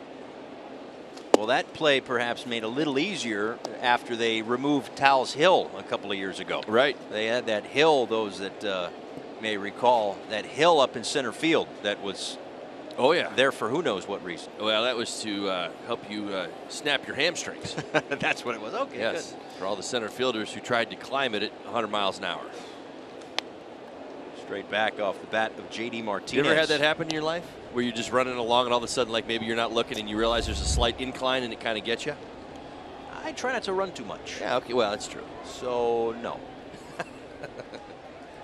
Speaker 3: Well, that play perhaps made a little easier after they removed Tal's Hill a couple of years ago.
Speaker 4: Right.
Speaker 3: They had that hill, those that may recall, that hill up in center field that was there for who knows what reason.
Speaker 4: Well, that was to help you snap your hamstrings.
Speaker 3: That's what it was. Okay,
Speaker 4: yes.
Speaker 3: good.
Speaker 4: For all the center fielders who tried to climb it at 100 miles an hour.
Speaker 3: Straight back off the bat of J.D. Martinez.
Speaker 4: You ever had that happen in your life? Where you're just running along and all of a sudden, like maybe you're not looking and you realize there's a slight incline and it kind of gets you?
Speaker 3: I try not to run too much.
Speaker 4: Yeah, okay, well, that's true.
Speaker 3: So, no.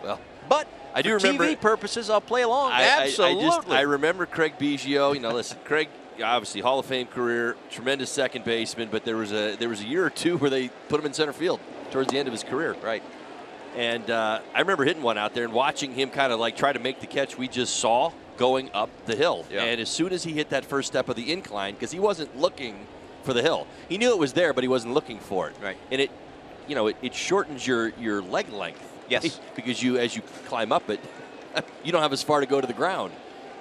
Speaker 4: Well,
Speaker 3: but
Speaker 4: I do remember
Speaker 3: TV purposes, I'll play along. Absolutely.
Speaker 4: I remember Craig Biggio. You know, listen, Craig, obviously Hall of Fame career, tremendous second baseman, but there was a year or two where they put him in center field towards the end of his career.
Speaker 3: Right.
Speaker 4: And I remember hitting one out there and watching him kind of like try to make the catch we just saw going up the hill. Yeah. And as soon as he hit that first step of the incline, because he wasn't looking for the hill, he knew it was there, but he wasn't looking for it.
Speaker 3: Right.
Speaker 4: And it shortens your leg length.
Speaker 3: Yes.
Speaker 4: Because as you climb up it, you don't have as far to go to the ground.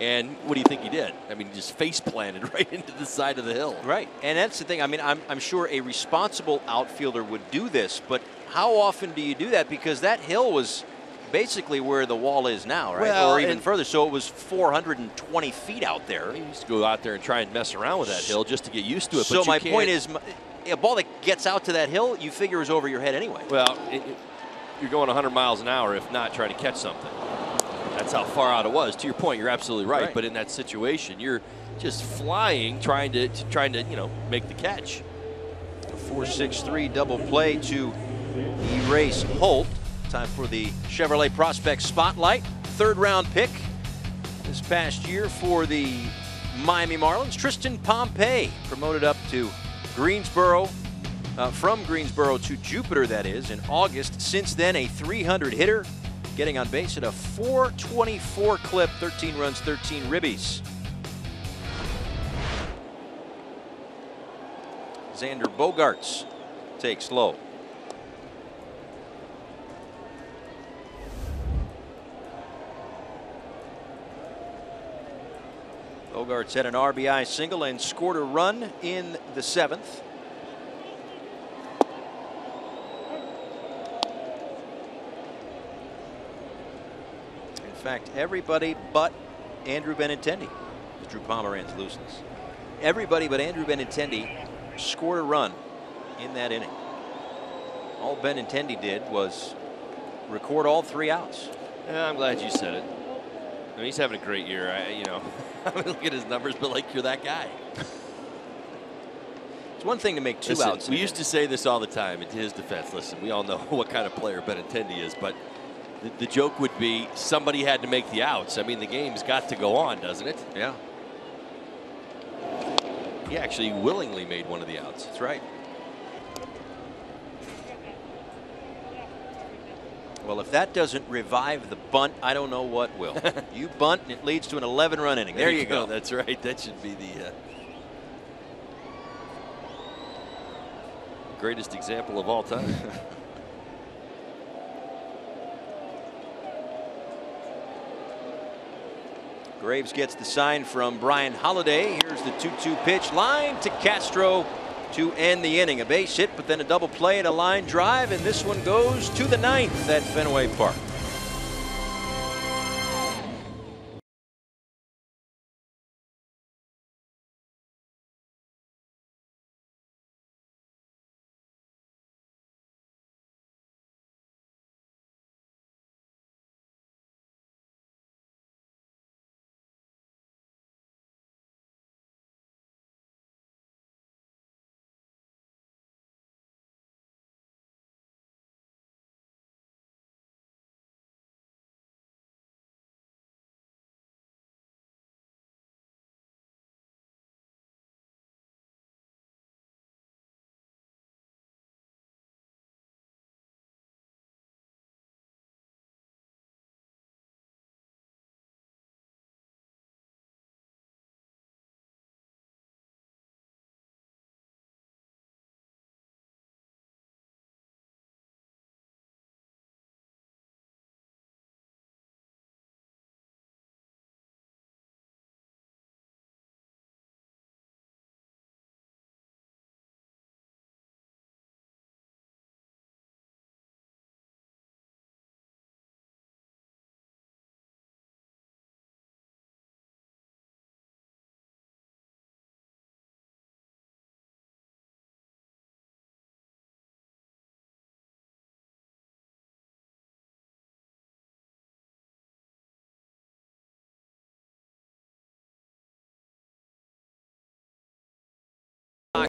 Speaker 4: And what do you think he did? I mean, he just face planted right into the side of the hill.
Speaker 3: Right. And that's the thing. I mean, I'm sure a responsible outfielder would do this, but how often do you do that? Because that hill was basically where the wall is now, right?
Speaker 4: Well,
Speaker 3: or even further. So it was 420 feet out there.
Speaker 4: He used to go out there and try and mess around with that hill just to get used to it.
Speaker 3: So my point is, a ball that gets out to that hill, you figure is over your head anyway.
Speaker 4: Well, you're going 100 miles an hour, if not trying to catch something. That's how far out it was. To your point, you're absolutely right. But in that situation, you're just flying, trying to make the catch.
Speaker 3: A 4.63 double play to erase Holt. Time for the Chevrolet Prospect Spotlight. 3rd round pick this past year for the Miami Marlins. Tristan Pompey promoted up to Greensboro, from Greensboro to Jupiter, that is, in August. Since then, a 300 hitter, getting on base at a 424 clip, 13 runs, 13 ribbies. Xander Bogaerts takes low. Bogaerts had an RBI single and scored a run in the 7th. In fact, everybody but Andrew Benintendi, Drew Pomeranz looseness. Everybody but Andrew Benintendi scored a run in that inning. All Benintendi did was record all 3 outs.
Speaker 4: Yeah, I'm glad you said it. I mean, he's having a great year. You know, I mean, look at his numbers, but like, you're that guy.
Speaker 3: It's one thing to make 2 outs.
Speaker 4: We used to say this all the time. In his defense, listen, we all know what kind of player Benintendi is, but the joke would be somebody had to make the outs. I mean, the game's got to go on, doesn't it?
Speaker 3: Yeah.
Speaker 4: He actually willingly made one of the outs.
Speaker 3: That's right. Well, if that doesn't revive the bunt, I don't know what will. You bunt, and it leads to an 11-run inning. There you go.
Speaker 4: That's right. That should be the greatest example of all time.
Speaker 3: Graves gets the sign from Brian Holiday. Here's the 2-2 pitch. Line to Castro to end the inning. A base hit, but then a double play and a line drive, and this one goes to the 9th at Fenway Park.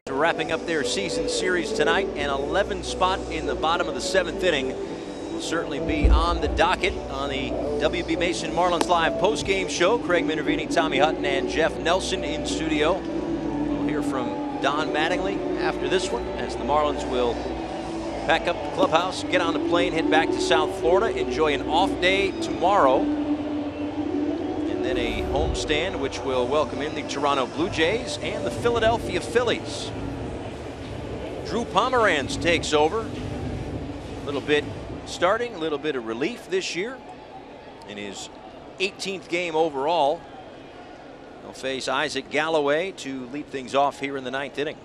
Speaker 3: Wrapping up their season series tonight, an 11 spot in the bottom of the 7th inning will certainly be on the docket on the WB Mason Marlins Live post-game show. Craig Minervini, Tommy Hutton, and Jeff Nelson in studio. We'll hear from Don Mattingly after this one as the Marlins will pack up the clubhouse, get on the plane, head back to South Florida, enjoy an off day tomorrow, and then a homestand which will welcome in the Toronto Blue Jays and the Philadelphia Phillies. Drew Pomeranz takes over. A little bit starting, a little bit of relief this year in his 18th game overall. He'll face Isaac Galloway to lead things off here in the 9th inning.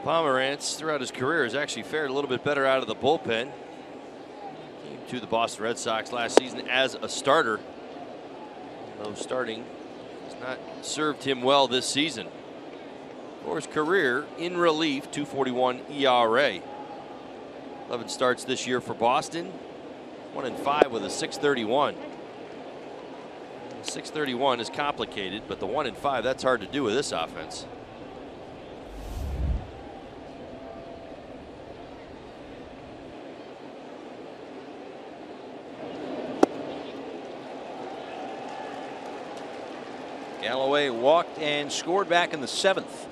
Speaker 4: Pomeranz throughout his career has actually fared a little bit better out of the bullpen. Came to the Boston Red Sox last season as a starter, though starting has not served him well this season. For his career in relief, 2.41 ERA. 11 starts this year for Boston. 1-5 with a 6.31. 6.31 is complicated, but the 1-5, that's hard to do with this offense.
Speaker 3: Galloway walked and scored back in the 7th.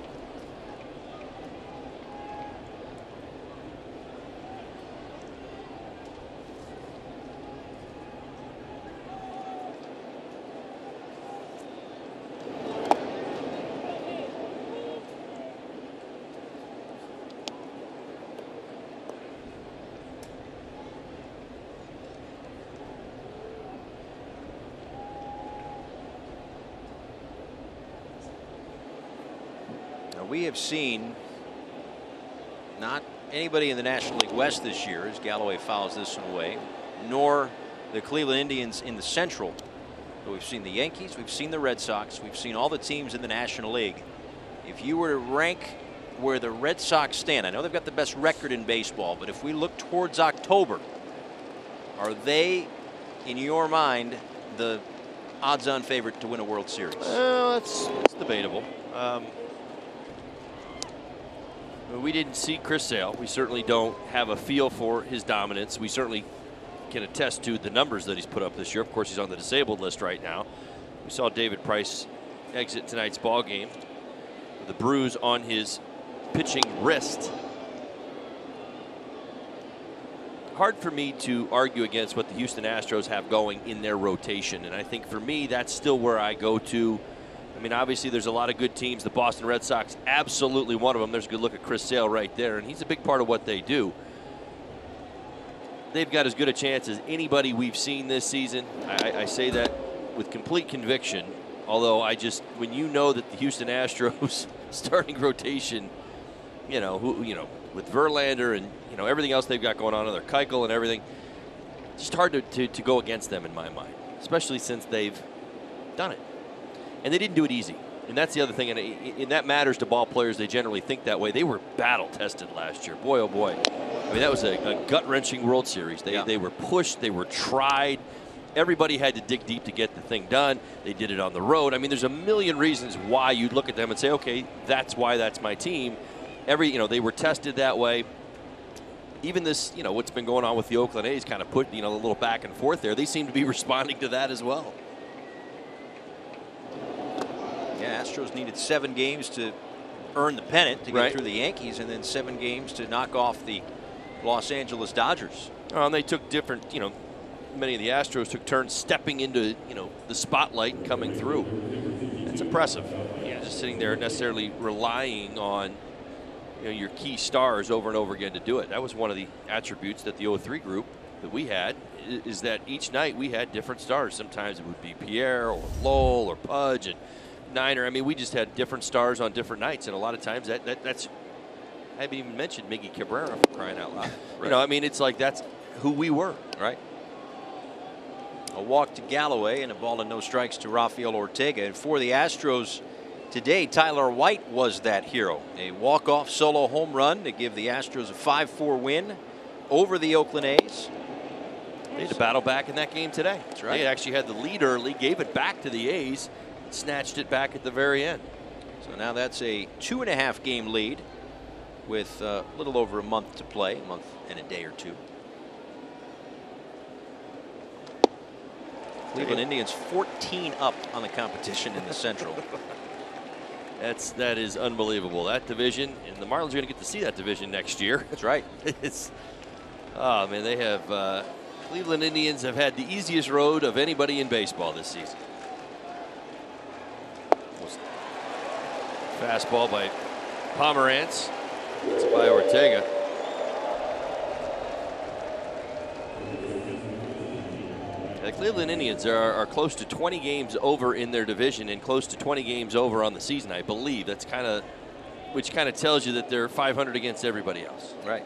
Speaker 3: we have seen not anybody in the National League West this year, as Galloway fouls this one away, nor the Cleveland Indians in the Central. But we've seen the Yankees, we've seen the Red Sox, we've seen all the teams in the National League. If you were to rank where the Red Sox stand, I know they've got the best record in baseball, but if we look towards October, are they, in your mind, the odds-on favorite to win a World Series?
Speaker 4: It's debatable. We didn't see Chris Sale. We certainly don't have a feel for his dominance. We certainly can attest to the numbers that he's put up this year. Of course, he's on the disabled list right now. We saw David Price exit tonight's ball game with a bruise on his pitching wrist. Hard for me to argue against what the Houston Astros have going in their rotation, and I think for me that's still where I go to. I mean, obviously there's a lot of good teams. The Boston Red Sox, absolutely one of them. There's a good look at Chris Sale right there, and he's a big part of what they do. They've got as good a chance as anybody we've seen this season. I say that with complete conviction, although when you know that the Houston Astros starting rotation, with Verlander and everything else they've got going on, their Keuchel and everything, it's just hard to go against them in my mind, especially since they've done it. And they didn't do it easy. And that's the other thing, and that matters to ball players. They generally think that way. They were battle-tested last year. Boy, oh boy. I mean, that was a gut-wrenching World Series. They were pushed. They were tried. Everybody had to dig deep to get the thing done. They did it on the road. I mean, there's a million reasons why you'd look at them and say, okay, that's why that's my team. They were tested that way. Even this, what's been going on with the Oakland A's kind of put, a little back and forth there. They seem to be responding to that as well.
Speaker 3: Yeah, Astros needed 7 games to earn the pennant to get through the Yankees, and then 7 games to knock off the Los Angeles Dodgers.
Speaker 4: And they took different, many of the Astros took turns stepping into, the spotlight and coming through. That's impressive. Just sitting there necessarily relying on, your key stars over and over again to do it. That was one of the attributes that the 03 group that we had, is that each night we had different stars. Sometimes it would be Pierre or Lowell or Pudge and Niner. I mean, we just had different stars on different nights, and a lot of times that's I haven't even mentioned Miggy Cabrera, for crying out loud. I mean, it's like that's who we were, right?
Speaker 3: A walk to Galloway and a ball and no strikes to Rafael Ortega. And for the Astros today, Tyler White was that hero. A walk-off solo home run to give the Astros a 5-4 win over the Oakland A's.
Speaker 4: They had to battle back in that game today.
Speaker 3: That's right.
Speaker 4: They actually had the lead early, gave it back to the A's, snatched it back at the very end.
Speaker 3: So now that's a 2.5 game lead with a little over a month to play, a month and a day or two. Cleveland Indians 14 up on the competition in the Central.
Speaker 4: That is unbelievable. That division, and the Marlins are going to get to see that division next year.
Speaker 3: That's right.
Speaker 4: Oh man, they have Cleveland Indians have had the easiest road of anybody in baseball this season. Fastball by Pomerantz. It's by Ortega. The Cleveland Indians are close to 20 games over in their division and close to 20 games over on the season, I believe. That's which kind of tells you that they're 500 against everybody else.
Speaker 3: Right.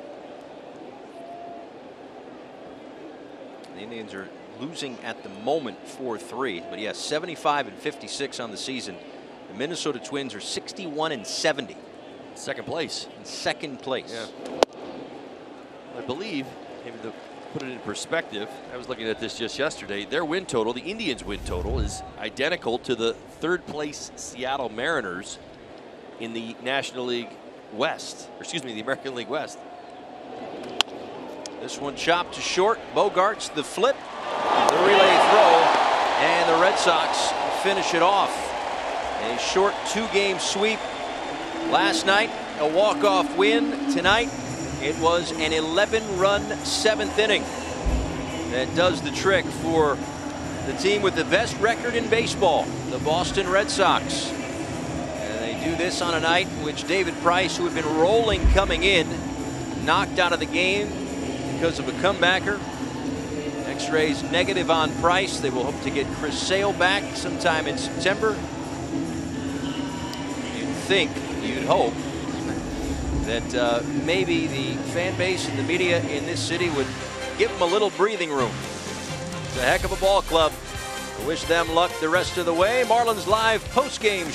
Speaker 3: The Indians are losing at the moment 4-3, but yes, 75 and 56 on the season. The Minnesota Twins are 61 and 70.
Speaker 4: Second place.
Speaker 3: In second place.
Speaker 4: Yeah. I believe, maybe to put it in perspective, I was looking at this just yesterday. Their win total, the Indians' win total, is identical to the third place Seattle Mariners in the National League West, or excuse me, the American League West.
Speaker 3: This one chopped to short. Bogarts the flip, the relay throw, and the Red Sox finish it off. A short 2-game sweep last night, a walk-off win tonight. It was an 11-run 7th inning that does the trick for the team with the best record in baseball, the Boston Red Sox. And they do this on a night in which David Price, who had been rolling coming in, knocked out of the game because of a comebacker. X-rays negative on Price. They will hope to get Chris Sale back sometime in September. You'd would hope that maybe the fan base and the media in this city would give them a little breathing room. It's a heck of a ball club. I wish them luck the rest of the way. Marlins Live postgame